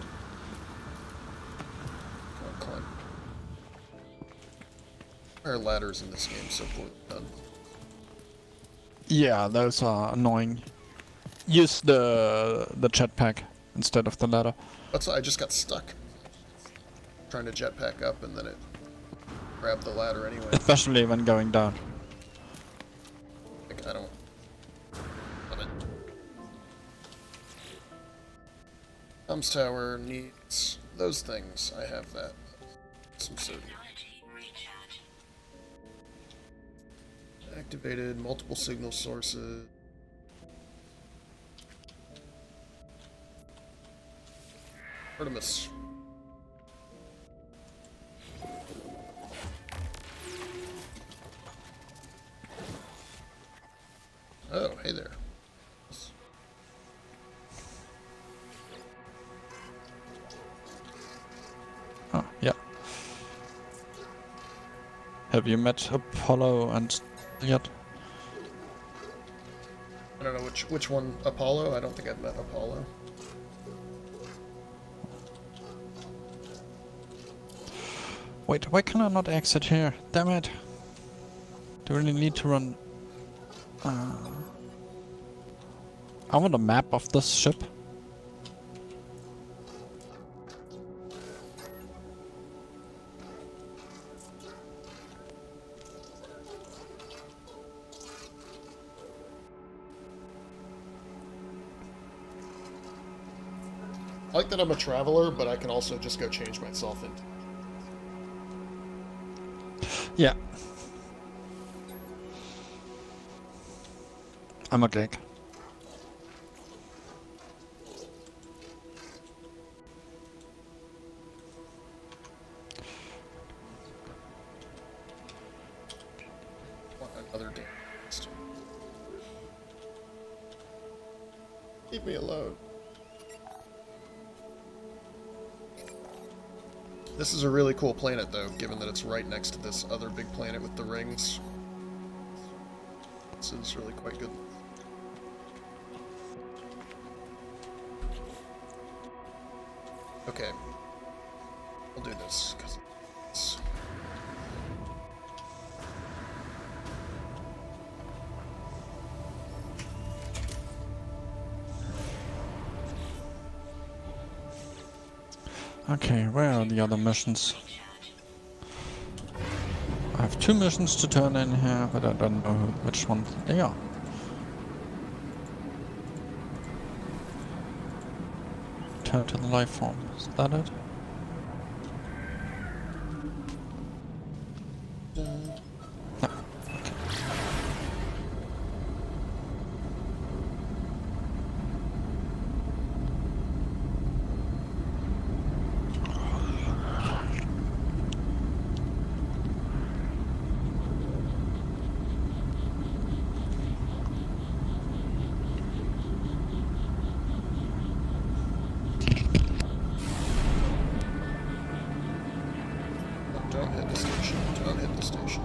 come on, climb. There are ladders in this game, so poorly done. Yeah, those are annoying. Use the jetpack instead of the ladder. That's I just got stuck. Trying to jetpack up and then it grabbed the ladder anyway. Especially when going down. Like, I don't love it. Thumbs tower needs those things. I have that. Some sodium. Activated multiple signal sources. Artemis. Oh, hey there. Oh, yeah. Have you met Apollo and yet? I don't know which one. Apollo? I don't think I've met Apollo. Wait, why can I not exit here? Damn it! Do I really need to run? I want a map of this ship. I like that I'm a traveler, but I can also just go change myself into... Yeah. I'm a geek. Want another damn quest. Leave me alone. This is a really cool planet, though, given that it's right next to this other big planet with the rings. This is really quite good. Okay. I'll do this, because it's... Okay, where are the other missions? I have 2 missions to turn in here, but I don't know which one they are. Turn to the life form. Is that it? No. Don't hit the station. Don't hit the station.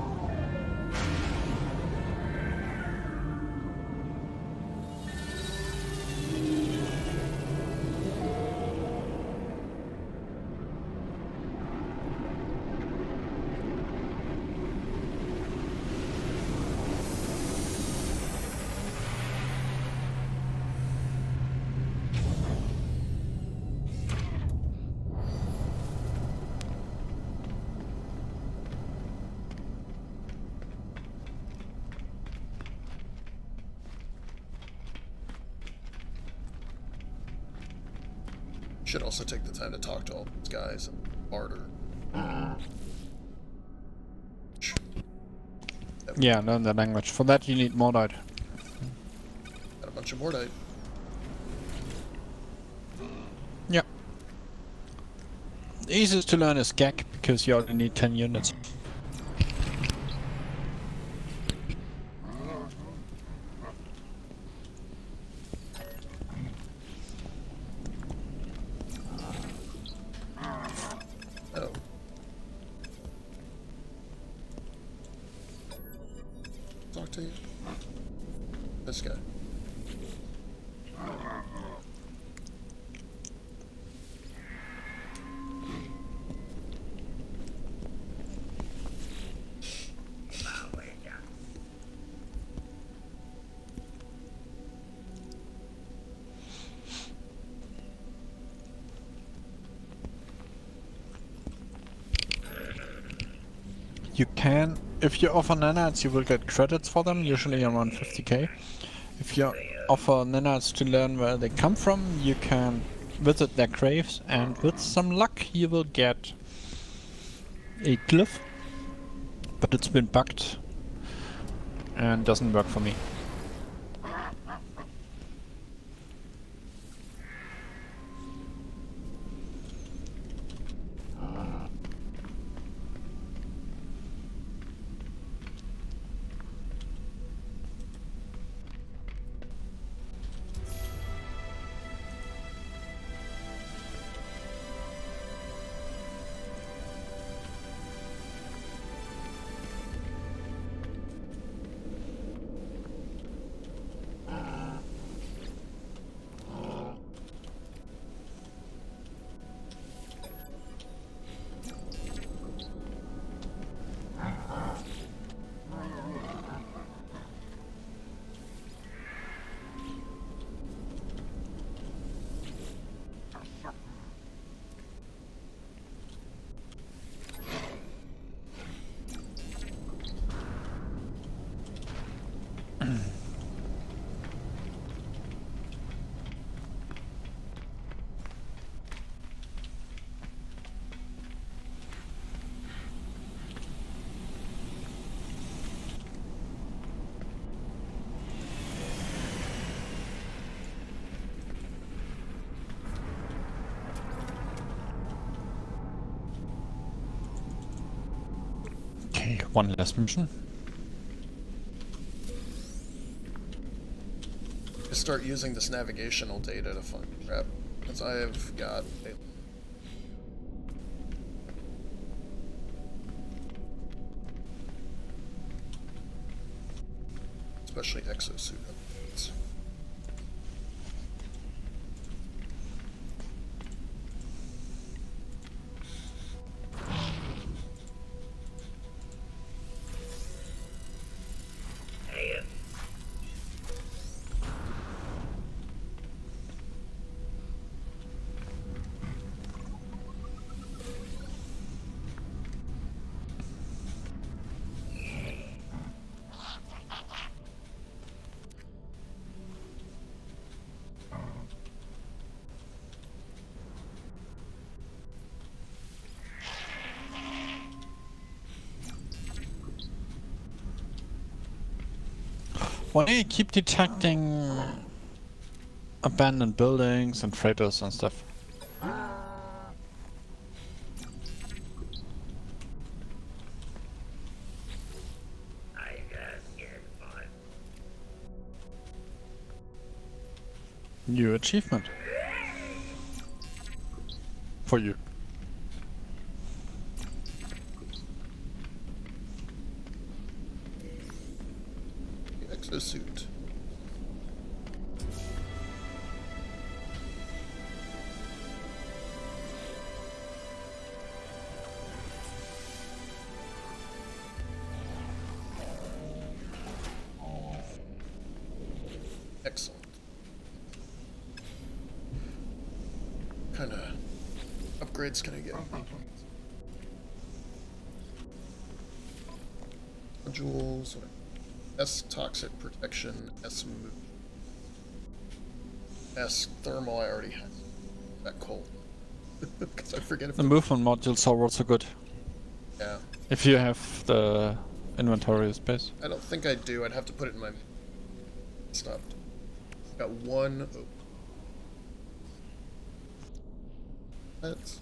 Should also take the time to talk to all these guys and barter. Yeah, learn the language. For that you need Mordite. Got a bunch of Mordite. Yeah. The easiest to learn is GAC, because you only need 10 units. Oh. Talk to you. This guy. You can, if you offer nanites, you will get credits for them, usually around 50k. If you offer nanites to learn where they come from, you can visit their graves, and with some luck you will get a glyph. But it's been bugged and doesn't work for me. Okay, one last mission. Start using this navigational data to find crap, because I have got a... especially exosuit upgrades. Why do you keep detecting abandoned buildings and freighters and stuff? New achievement. For you. Exosuit. Excellent. What kind of upgrades can I get? Modules. S toxic protection. S move. S thermal. I already have that cold. Because I forget if The movement modules are also good. Yeah. If you have the inventory space. I don't think I do. I'd have to put it in my stuff. Got one. Oh. That's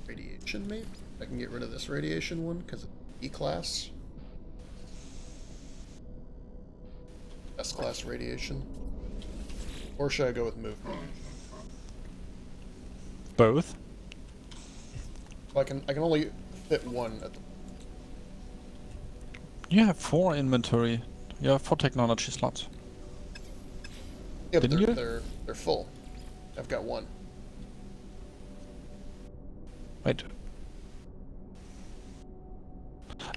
radiation, maybe? I can get rid of this radiation one because it's E-class. S-class radiation. Or should I go with movement? Both? Well, I can only fit one at the... You have 4 inventory. You have 4 technology slots. Yeah, but Didn't you? they're full. I've got one. Wait.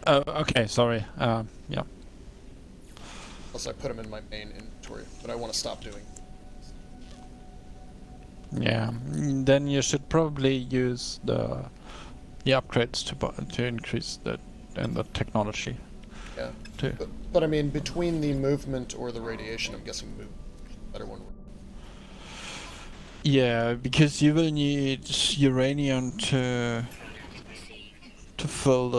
Oh, okay, sorry. Yeah. Unless I put them in my main inventory, but I want to stop doing. Yeah. Then you should probably use the upgrades to increase the technology. Yeah. Too. But I mean, between the movement or the radiation, I'm guessing movement better one. Yeah, because you will need uranium to fill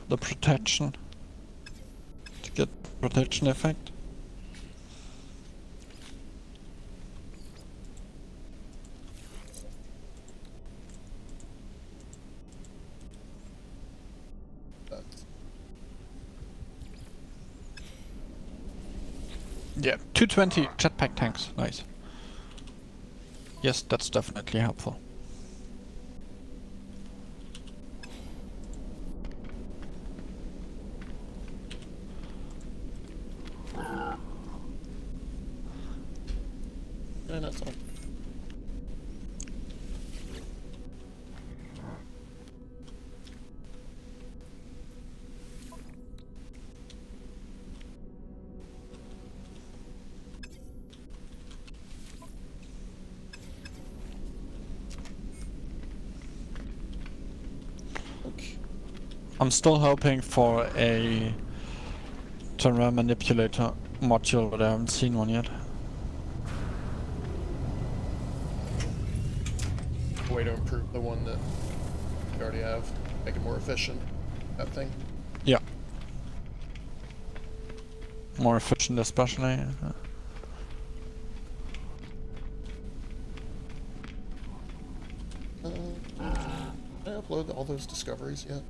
the protection, to get protection effect. Yeah, 220 jetpack tanks, nice. Yes, that's definitely helpful. Yeah, that's all. I'm still hoping for a terrain manipulator module, but I haven't seen one yet. Way to improve the one that you already have, make it more efficient. That thing. Yeah. More efficient, especially. Did I upload all those discoveries yet?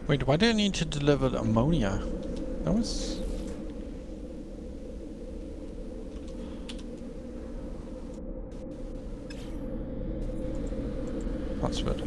Wait, why do you need to deliver the ammonia? That was... That's weird.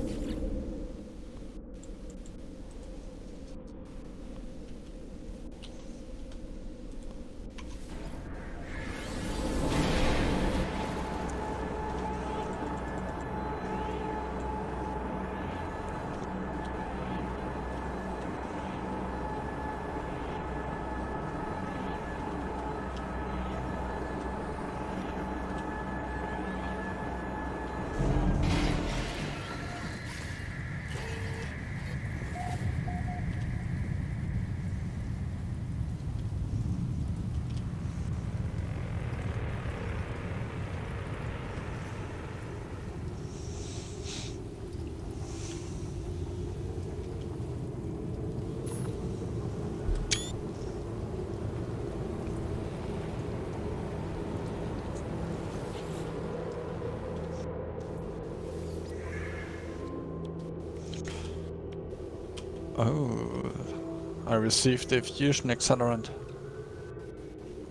Oh, I received the fusion accelerant.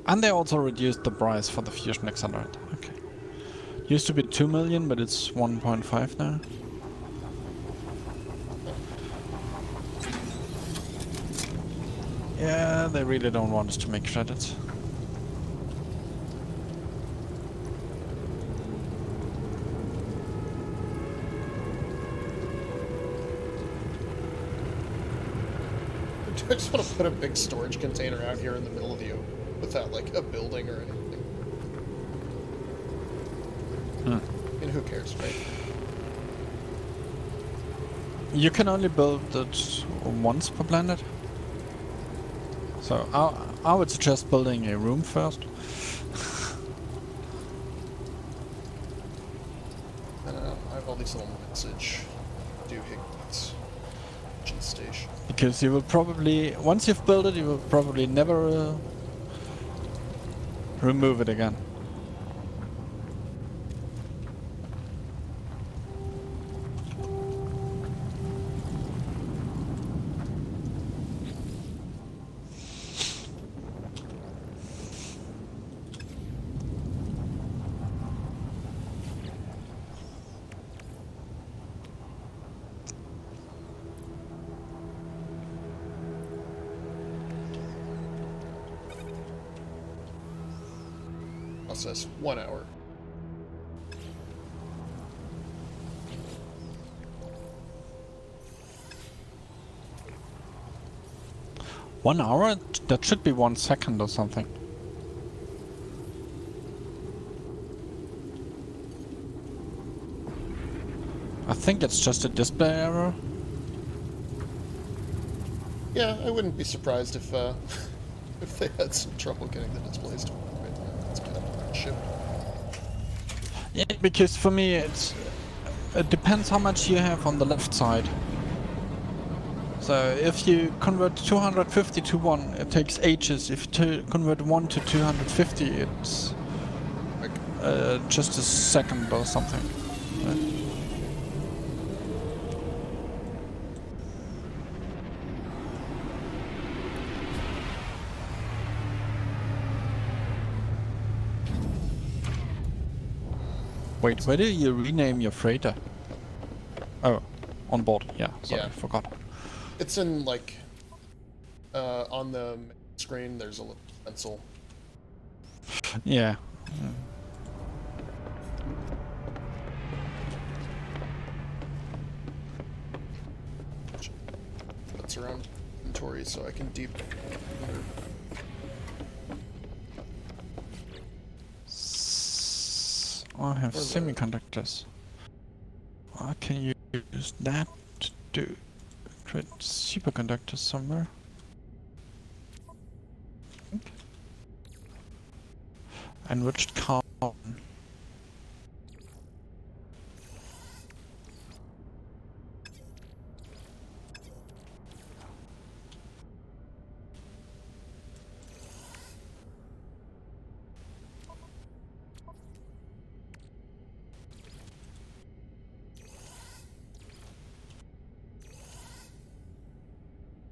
And they also reduced the price for the fusion accelerant. Okay. Used to be 2 million, but it's 1.5 now. Yeah, they really don't want us to make credits. I just want to put a big storage container out here in the middle of the open without, like, a building or anything. I mean, who cares, right? You can only build it once per planet. So I would suggest building a room first. I have all these little message doohickeys. Station. Because you will probably, once you've built it, you will probably never remove it again. Process 1 hour. One hour? That should be 1 second or something. I think it's just a display error. Yeah, I wouldn't be surprised if if they had some trouble getting the displays to work. That's kind of shit. Yeah, because for me it depends how much you have on the left side. So if you convert 250 to 1, it takes ages. If you convert 1 to 250, it's just a second or something. Right? Wait, where do you rename your freighter? Oh, on board. Yeah, sorry, Yeah. forgot. It's in, like, on the main screen, there's a little pencil. Yeah. That's around inventory, so I can deep. I have Or the- semiconductors. I can use that to create superconductors somewhere. Enriched carbon.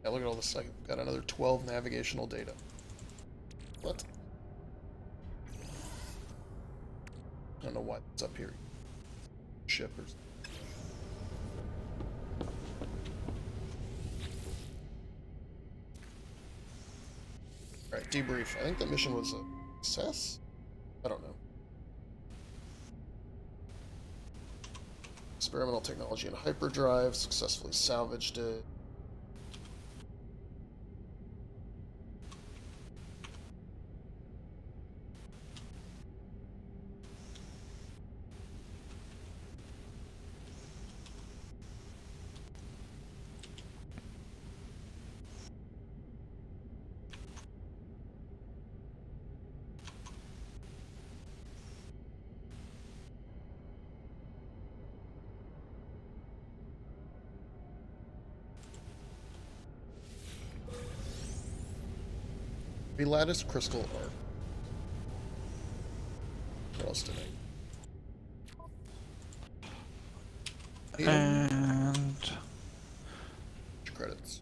Yeah, look at all this. I got another 12 navigational data. What? I don't know why it's up here. Shippers. Alright, debrief. I think the mission was a success? I don't know. Experimental technology in hyperdrive. Successfully salvaged it. Lattice crystal art. What else did I? And Credits.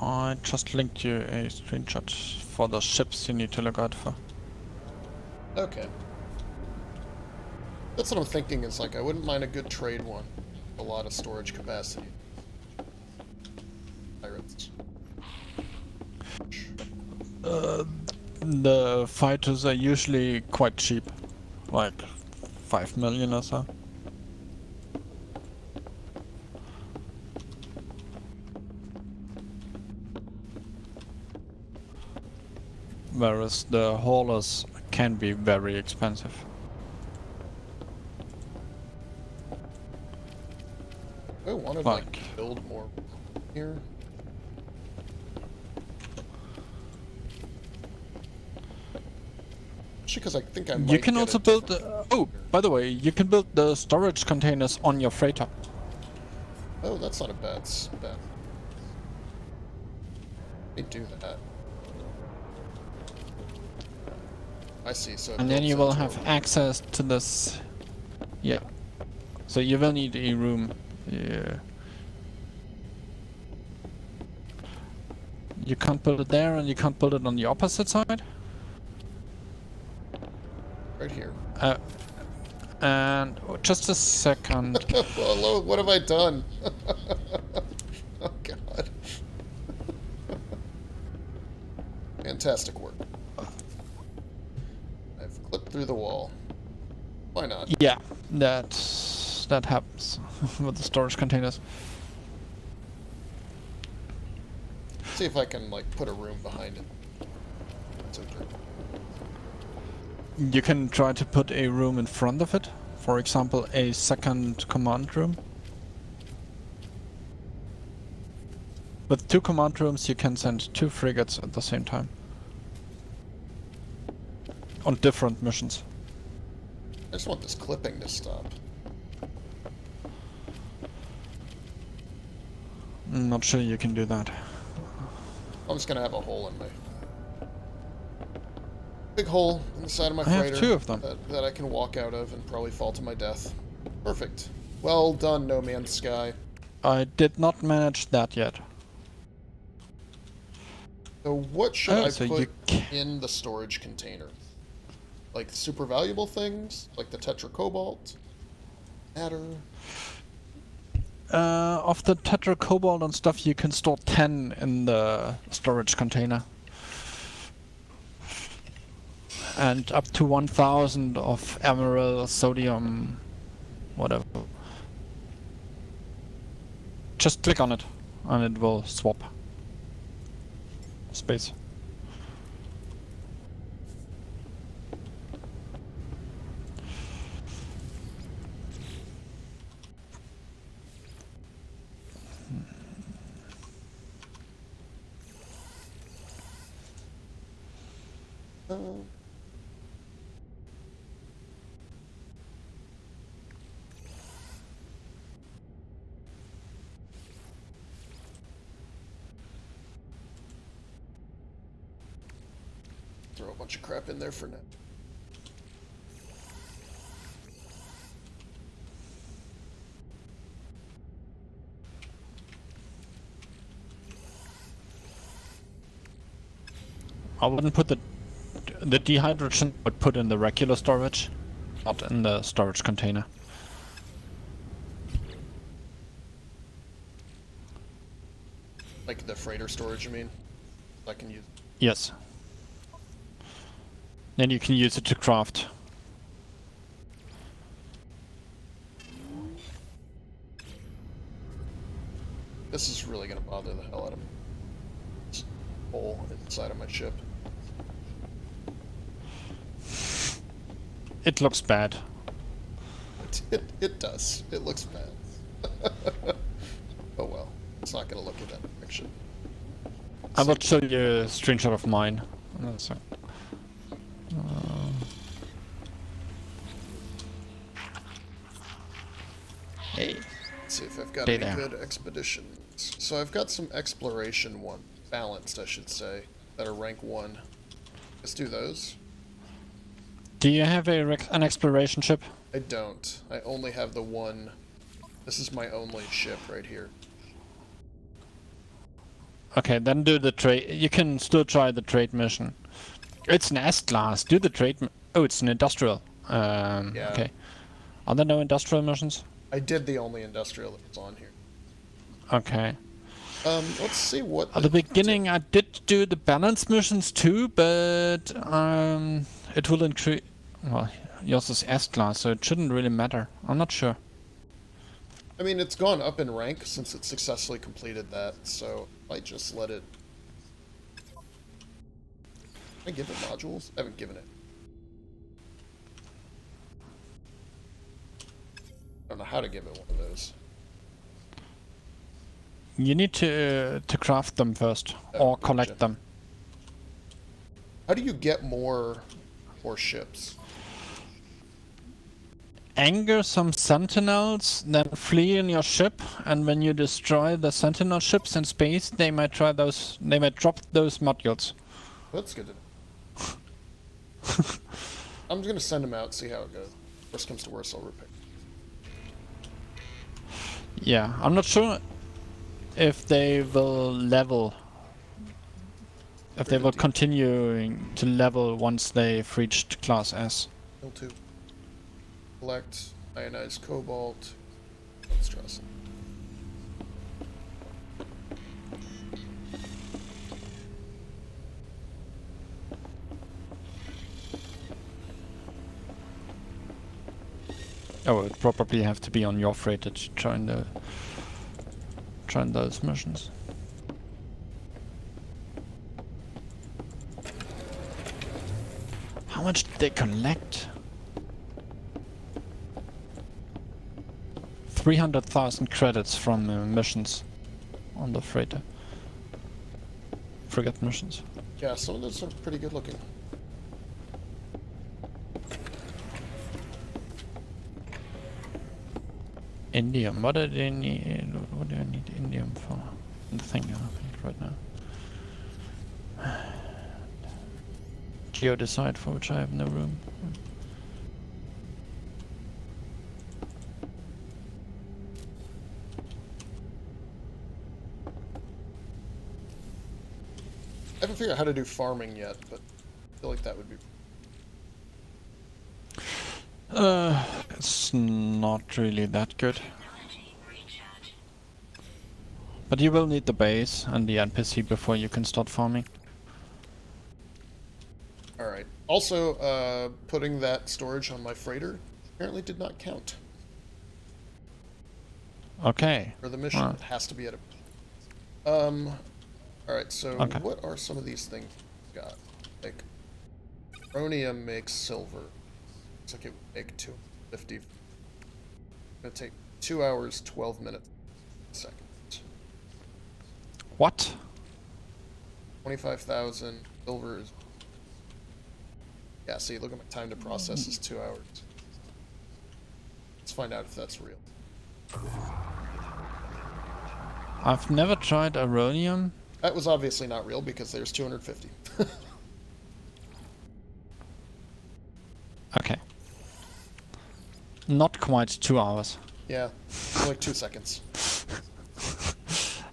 I just linked you a screenshot for the ships you need to look out for. Okay. That's what I'm thinking, is like, I wouldn't mind a good trade one. A lot of storage capacity. Pirates. The fighters are usually quite cheap, like 5 million or so. Whereas the haulers can be very expensive. I want to like build more here. Actually, because I think I might You can get also a build. different- Oh, by the way, you can build the storage containers on your freighter. Oh, that's not a bad bet. They do that. I see. So. It And then builds you will into have a- access to this. Yeah. So you will need a room. Yeah. You can't build it there, and you can't build it on the opposite side. right here. And just a second. Well, what have I done? Oh God. Fantastic work. I've clipped through the wall. Why not? Yeah, that happens with the storage containers. See if I can like put a room behind it. It's okay. You can try to put a room in front of it. For example, a second command room. With 2 command rooms, you can send 2 frigates at the same time. On different missions. I just want this clipping to stop. I'm not sure you can do that. I'm just gonna have a hole in my big hole in the side of my I have freighter 2 of them. that I can walk out of and probably fall to my death. Perfect. Well done, No Man's Sky. I did not manage that yet. So what should I so you put in the storage container? Like super valuable things? Like the tetracobalt? Matter? Of the tetracobalt and stuff, you can store 10 in the storage container. And up to 1000 of emerald, sodium, whatever. Just click on it and it will swap space. Throw a bunch of crap in there for now. I wouldn't put the dehydrogen, but put in the regular storage, not in the storage container. Like the freighter storage, you mean? I can use. Yes. Then you can use it to craft. This is really gonna bother the hell out of me. This hole inside of my ship. It looks bad. It does. It looks bad. Oh well. It's not gonna look in that direction. I will show you a screenshot of mine. So, hey. Let's see if I've got Stay any there. good expeditions. So I've got some exploration balanced, I should say, that are rank 1. Let's do those. Do you have an exploration ship? I don't. I only have the one. This is my only ship right here. Okay, then do the trade. You can still try the trade mission. It's an S-class. Do the trade. Oh, it's an industrial. Yeah. Okay. Are there no industrial missions? I did the only industrial that was on here. Okay. Let's see what. At the beginning, I did do the balance missions too, but it will increase. Well, yours is S-class, so it shouldn't really matter. I'm not sure. I mean, it's gone up in rank since it successfully completed that, so I might just let it. Can I give it modules? I haven't given it. I don't know how to give it one of those. You need to craft them first, Oh, or collect gotcha. them. How do you get more ships? Anger some sentinels, then flee in your ship, and when you destroy the sentinel ships in space, they might try those. They might drop those modules. That's good to know. I'm just gonna send them out, see how it goes. Worst comes to worst, I'll repair. Yeah, I'm not sure if they will level. If they will continue to level once they've reached class S. L2. Collect ionized cobalt. Let's try some. Oh, it probably have to be on your freighter to join those missions. How much did they collect? 300,000 credits from missions on the freighter. Frigate missions. Yeah, some of those are pretty good looking. Indium. What do they need? What do I need indium for? Nothing, I think, right now. Geodesite, for which I have no room. I haven't figured out how to do farming yet, but I feel like that would be. It's not really that good. Technology recharge But you will need the base and the NPC before you can start farming. Alright. Also, putting that storage on my freighter apparently did not count Okay. for the mission. Wow. It has to be at a... Alright, so Okay. what are some of these things we got? Like, chromium makes silver. Looks like it would make 250. It's gonna take 2 hours, 12 minutes, seconds. What? 25,000 silver is... Yeah, see, look at my time to process is 2 hours. Let's find out if that's real. I've never tried Aronium. That was obviously not real because there's 250. Okay. Not quite 2 hours. Yeah, like 2 seconds.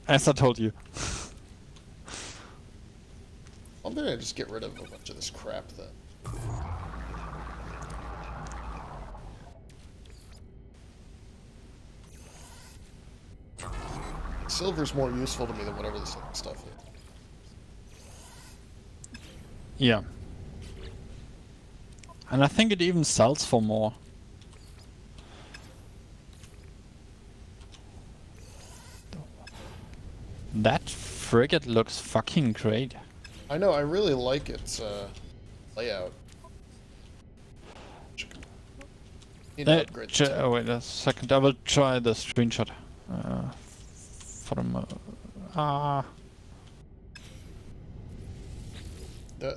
As I told you. I'm gonna just get rid of a bunch of this crap then. Silver's more useful to me than whatever this other stuff is. Yeah. And I think it even sells for more. That frigate looks fucking great. I know, I really like its layout. Need to upgrade the tank. Oh wait a second, I will try the screenshot. For the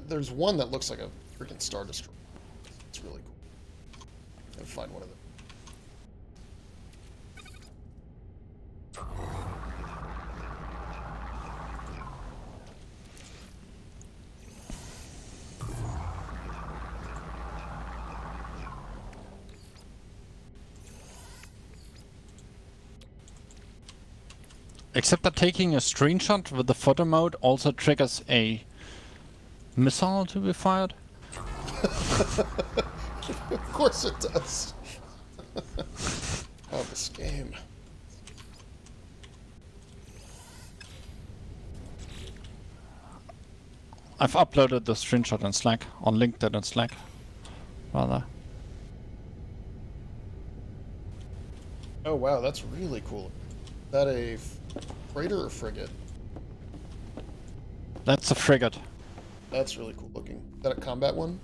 There's one that looks like a freaking Star Destroyer. It's really cool. I'll find one of them. Except that taking a screenshot with the photo mode also triggers a missile to be fired. Of course it does. Oh, this game. I've uploaded the screenshot in Slack, or linked it in Slack, rather. Oh wow, that's really cool. Is that a freighter or frigate? That's a frigate. That's really cool looking. Is that a combat one?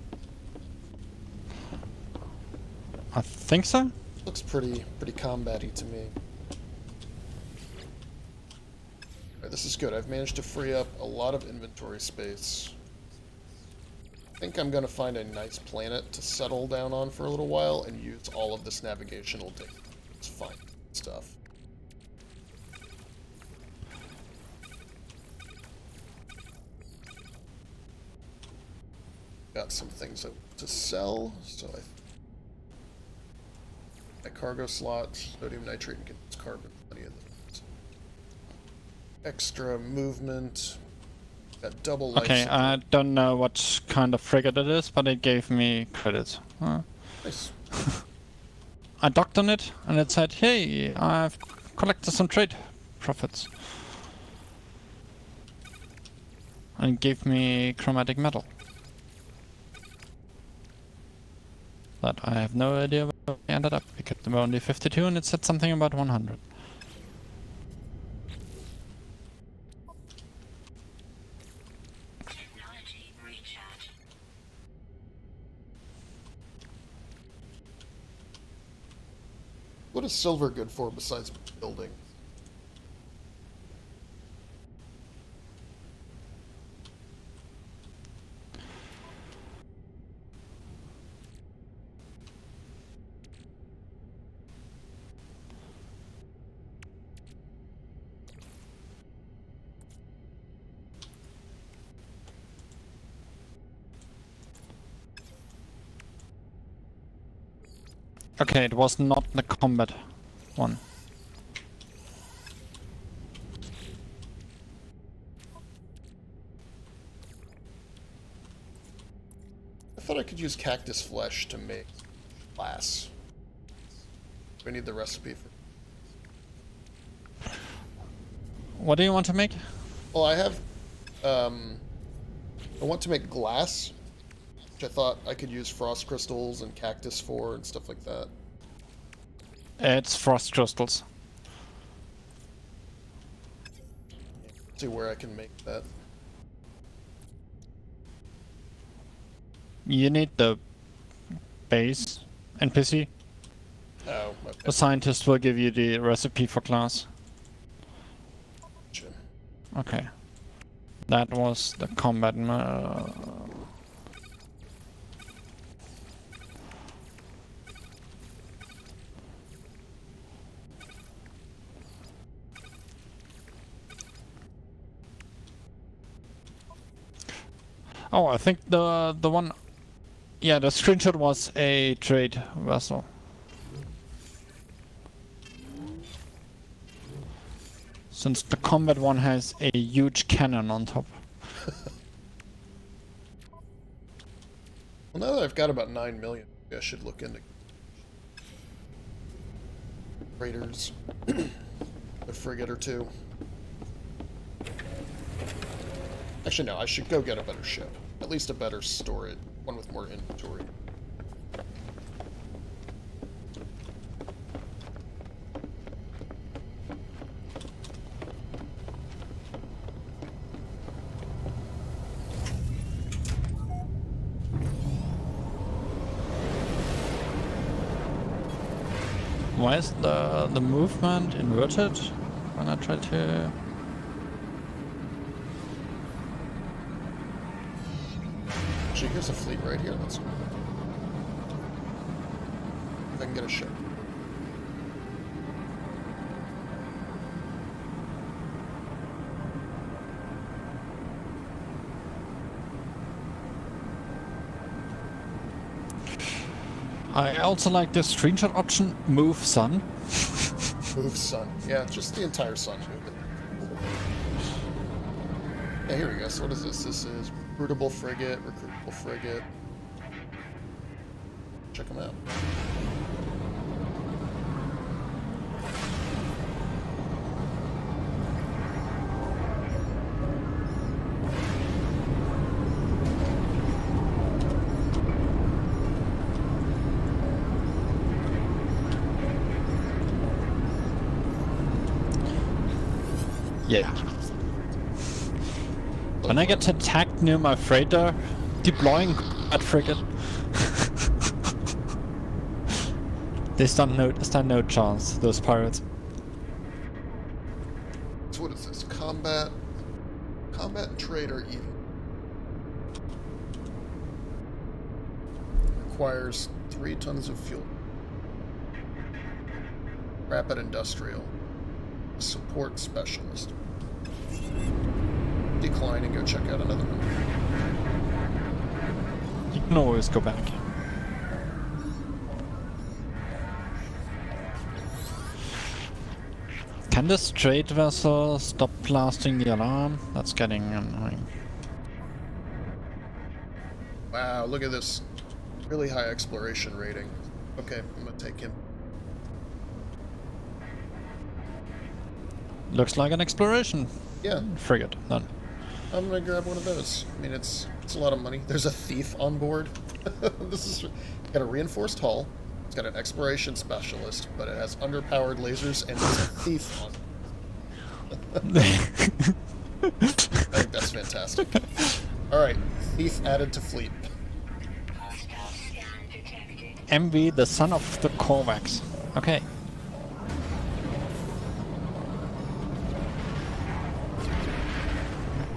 I think so. Looks pretty combat-y to me. Alright, this is good. I've managed to free up a lot of inventory space. I think I'm gonna find a nice planet to settle down on for a little while and use all of this navigational data. It's fine stuff. Got some things to sell, so my cargo slot, sodium nitrate and condensed carbon, plenty of those. Extra movement, got double life Okay, support. I don't know what kind of frigate it is, but it gave me credits. Nice. I docked on it, and it said, hey, I've collected some trade profits. And it gave me chromatic metal. But I have no idea where I ended up, because there were only 52 and it said something about 100. Technology recharge. What is silver good for besides building? Okay, it was not the combat one. I thought I could use cactus flesh to make glass. Do I need the recipe for... what do you want to make? Well, I have, I want to make glass, which I thought I could use frost crystals and cactus for and stuff like that. It's frost crystals. See where I can make that. You need the base NPC. Oh, okay. The scientist will give you the recipe for glass. Gotcha. Okay. That was the combat. Oh, I think the one. Yeah, the screenshot was a trade vessel. Since the combat one has a huge cannon on top. Well, now that I've got about 9 million, maybe I should look into raiders, a frigate or two. Actually, no, I should go get a better ship. At least a better storage, one with more inventory. Why is the movement inverted when I try to... Actually, here's a fleet right here. Let's see if I can get a ship. I also like the screenshot option, move sun. Move sun. Yeah, just the entire sun. Move it. Yeah, here we go. So what is this? This is recruitable frigate. Check them out. Yeah. When I get attacked near my freighter, deploying that frigate. They stand no chance, those pirates. So what is this? Combat and trade are even. Requires 3 tons of fuel. Rapid industrial. Support specialist. Decline and go check out another one. You can always go back. Can this trade vessel stop blasting the alarm? That's getting annoying. Wow, look at this. Really high exploration rating. Okay, I'm gonna take him. Looks like an exploration Yeah, frigate, then. I'm gonna grab one of those. I mean, it's a lot of money. There's a thief on board. This is got a reinforced hull. It's got an exploration specialist, but it has underpowered lasers and it's a thief on. I think that's fantastic. All right, thief added to fleet. Hostile scan detected. MV, the son of the Korvax. Okay.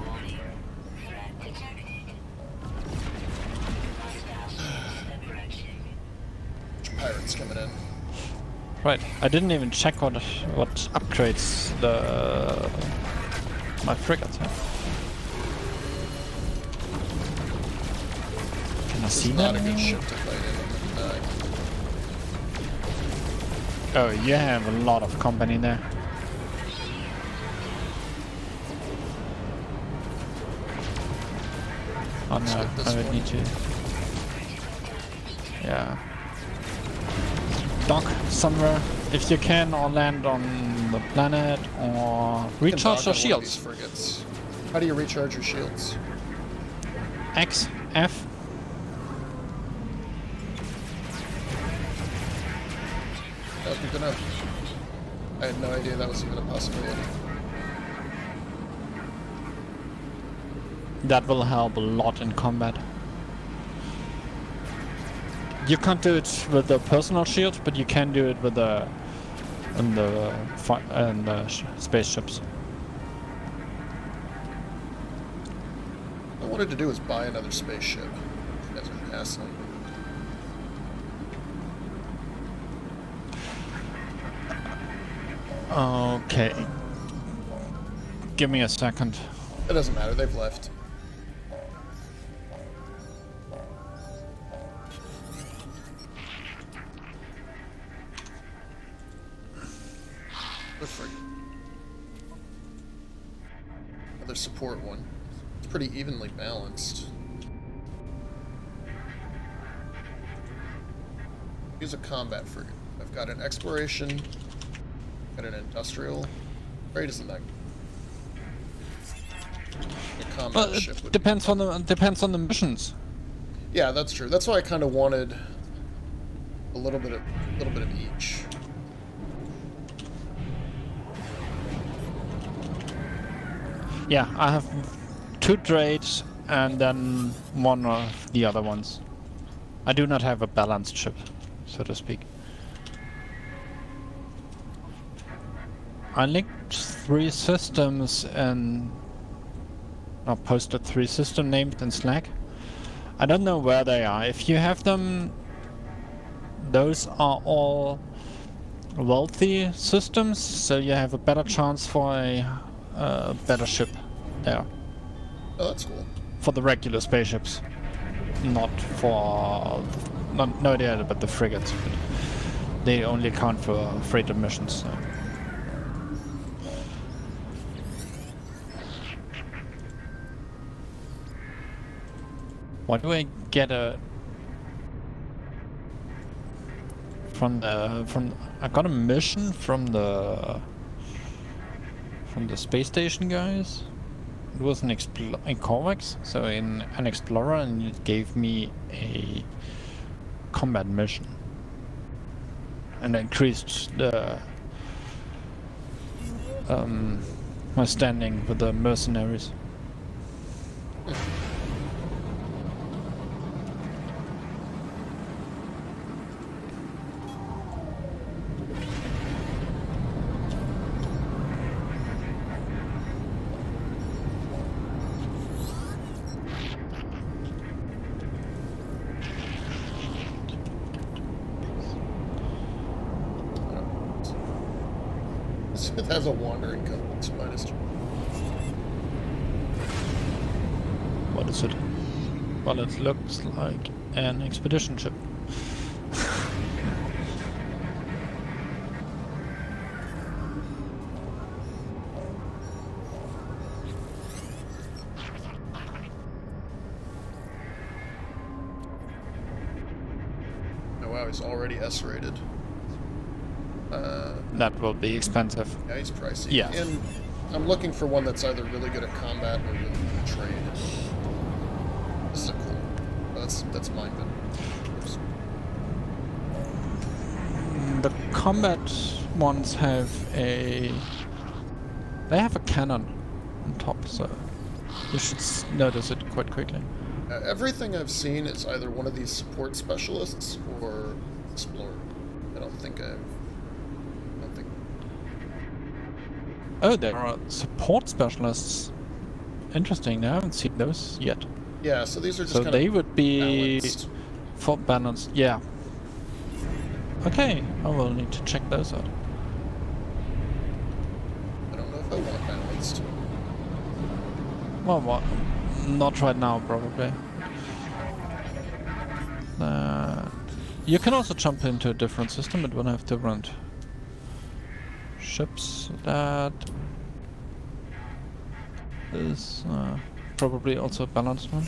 Warning. Threat detected. Hostile ships approaching. Pirates coming in. Right, I didn't even check what upgrades my frigates have. Can I This see is that? not a good ship to fight in. Oh, you have a lot of company there. Oh Let's no, get this I would one. need to... Yeah. Dock somewhere, if you can, or land on from the planet or You can recharge dock your on one of shields. these frigates. How do you recharge your shields? X, F. Oh, good to know. I had no idea that was even a possibility. That will help a lot in combat. You can't do it with the personal shield, but you can do it with the spaceships. All I wanted to do was buy another spaceship. You guys are hassling. Okay. Give me a second. It doesn't matter, they've left. Good for you. Another support one. It's pretty evenly balanced. Use a combat frigate. I've got an exploration, got an industrial. Trade isn't that good. A combat Well, ship it would depends on the missions. Yeah, that's true. That's why I kind of wanted a little bit of each. Yeah, I have 2 trades and then one of the other ones. I do not have a balanced ship, so to speak. I linked 3 systems and I posted 3 system names in Slack. I don't know where they are. If you have them, those are all wealthy systems, so you have a better chance for a better ship there. Oh, that's cool. For the regular spaceships, not for no idea about the frigates, but they only count for freighter missions. So. Why do I get a I got a mission from the space station guys. It was an Corvex, so in an explorer, and it gave me a combat mission and increased the my standing with the mercenaries. It has a wandering compass minus 2. What is it? Well, it looks like an expedition ship. Oh wow, he's already S-rated. That will be expensive. Yeah, he's pricey. Yeah. And I'm looking for one that's either really good at combat or really good at trade. This is a cool one. That's mine, but... The combat ones have a cannon on top, so you should notice it quite quickly. Everything I've seen is either one of these support specialists or explorer. I don't think Oh, there are support specialists. Interesting, I haven't seen those yet. Yeah, so these are just So kind they of would be balanced. for balance, yeah. Okay, I will need to check those out. I don't know if I want balanced. Well, what? Not right now, probably. You can also jump into a different system. It will have different ships. That is probably also a balanced one.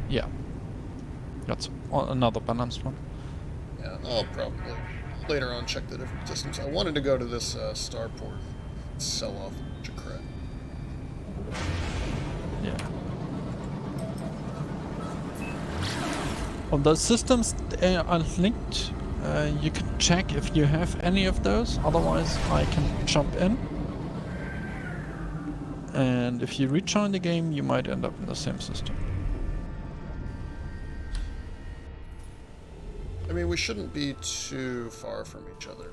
Yeah, that's another balanced one. Yeah, oh, probably. later on check the different systems. I wanted to go to this starport, sell off a bunch of crap. Yeah. On those systems they are linked. You can check if you have any of those. Otherwise, I can jump in. And if you rejoin the game, you might end up in the same system. I mean, we shouldn't be too far from each other.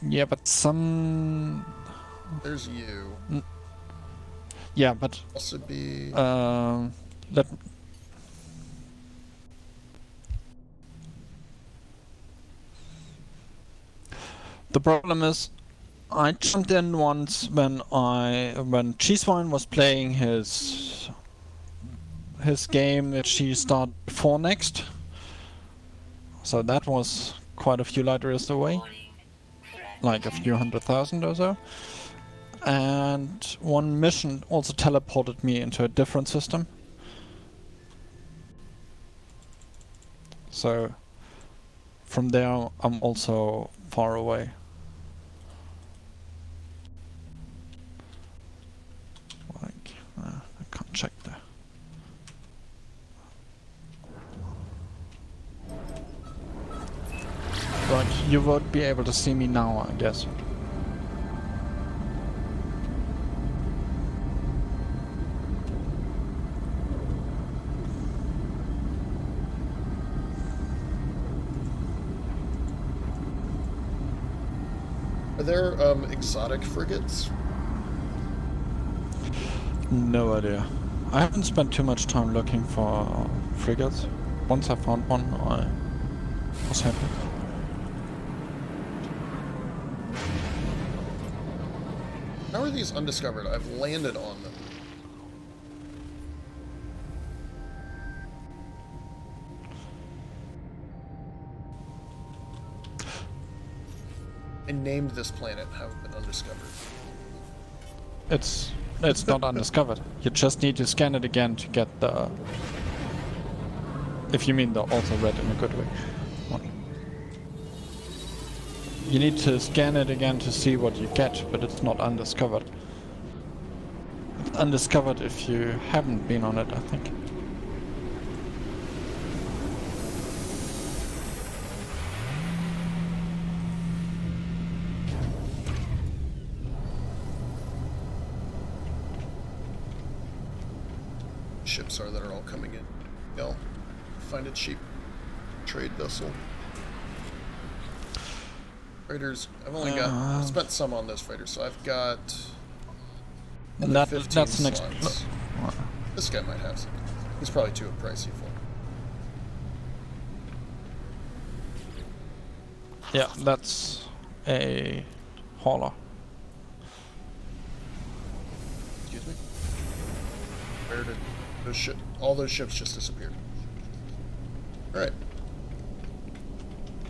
Yeah, but some... There's you. Yeah, but... Also be... let... The problem is, I jumped in once when Cheesewine was playing his game which he started before next. So that was quite a few light years away, like a few 100,000 or so. And one mission also teleported me into a different system. So from there I'm also far away. Like, I can't check there. But you won't be able to see me now, I guess. Are there exotic frigates? No idea. I haven't spent too much time looking for frigates. Once I found one, I was happy. How are these undiscovered? I've landed on them. I named this planet, how it's been undiscovered. It's not undiscovered. You just need to scan it again to get the... If you mean the also red in a good way. You need to scan it again to see what you get, but it's not undiscovered. It's undiscovered if you haven't been on it, I think. Ships are that are all coming in. They'll find a cheap trade vessel. Freighters, I've only got... I spent some on those freighters, so I've got... And another 15 that's next. slots. This guy might have some. He's probably too pricey for me. Yeah, that's a hauler. Excuse me? Where did those all those ships just disappeared? Alright.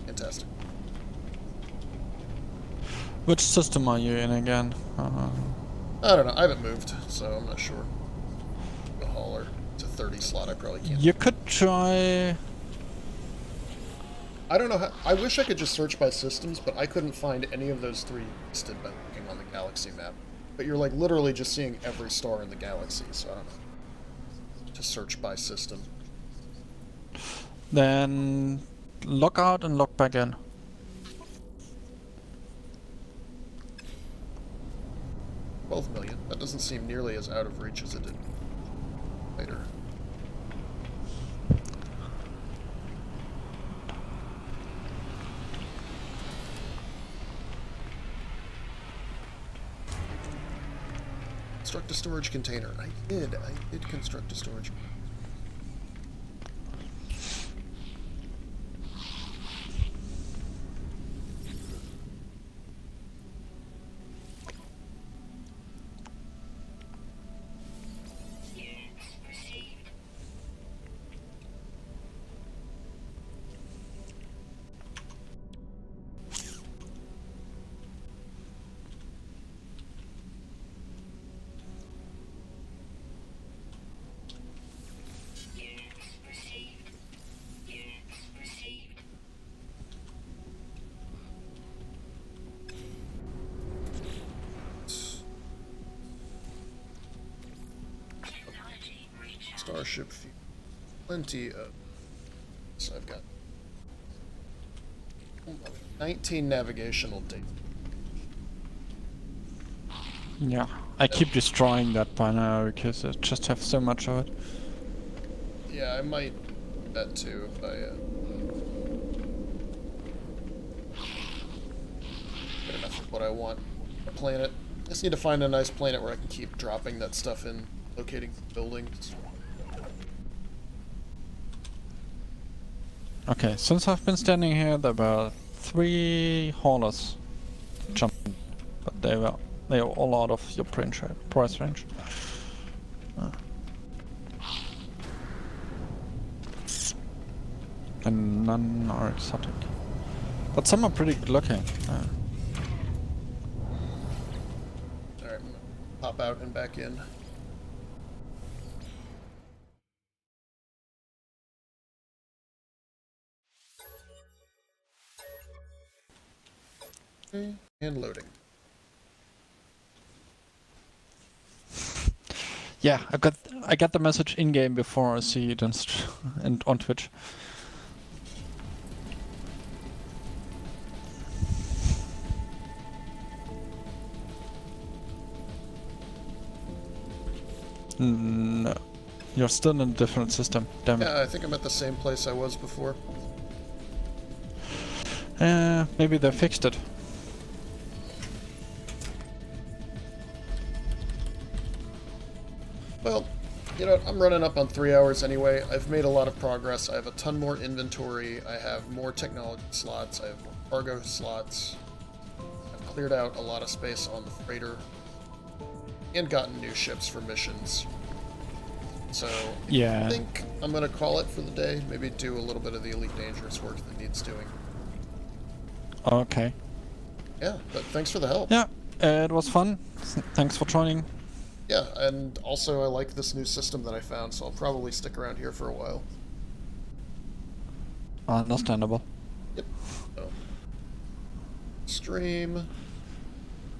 Fantastic. Which system are you in again? I don't know. I haven't moved, so I'm not sure. The hauler. It's a 30 slot. I probably can't. You could try... I don't know how... I wish I could just search by systems, but I couldn't find any of those three listed by looking on the galaxy map. But you're like literally just seeing every star in the galaxy, so I don't know. To search by system. Then log out and log back in. 12 million. That doesn't seem nearly as out of reach as it did later. Construct a storage container. I did construct a storage container. Starship fuel. Plenty of... So I've got 19 navigational data. Yeah, I keep destroying that by now because I just have so much of it. Yeah, I might do that too if I get enough of what I want. A planet. I just need to find a nice planet where I can keep dropping that stuff in, locating buildings. Okay, since I've been standing here, there were 3 haulers jumping, but they were all out of your price range. And none are exotic. But some are pretty good looking. Alright, I'm gonna pop out and back in. Okay, and loading. Yeah, I got the message in game before I see it and on Twitch. No, you're still in a different system. Damn it. Yeah, I think I'm at the same place I was before. Maybe they fixed it. Well, you know, I'm running up on 3 hours anyway. I've made a lot of progress. I have a ton more inventory. I have more technology slots. I have more cargo slots. I've cleared out a lot of space on the freighter. And gotten new ships for missions. So, Yeah. I think I'm going to call it for the day. Maybe do a little bit of the Elite Dangerous work that needs doing. Okay. Yeah, but thanks for the help. Yeah, it was fun. Thanks for joining. Yeah, and also I like this new system that I found, so I'll probably stick around here for a while. Understandable. Yep. So, stream.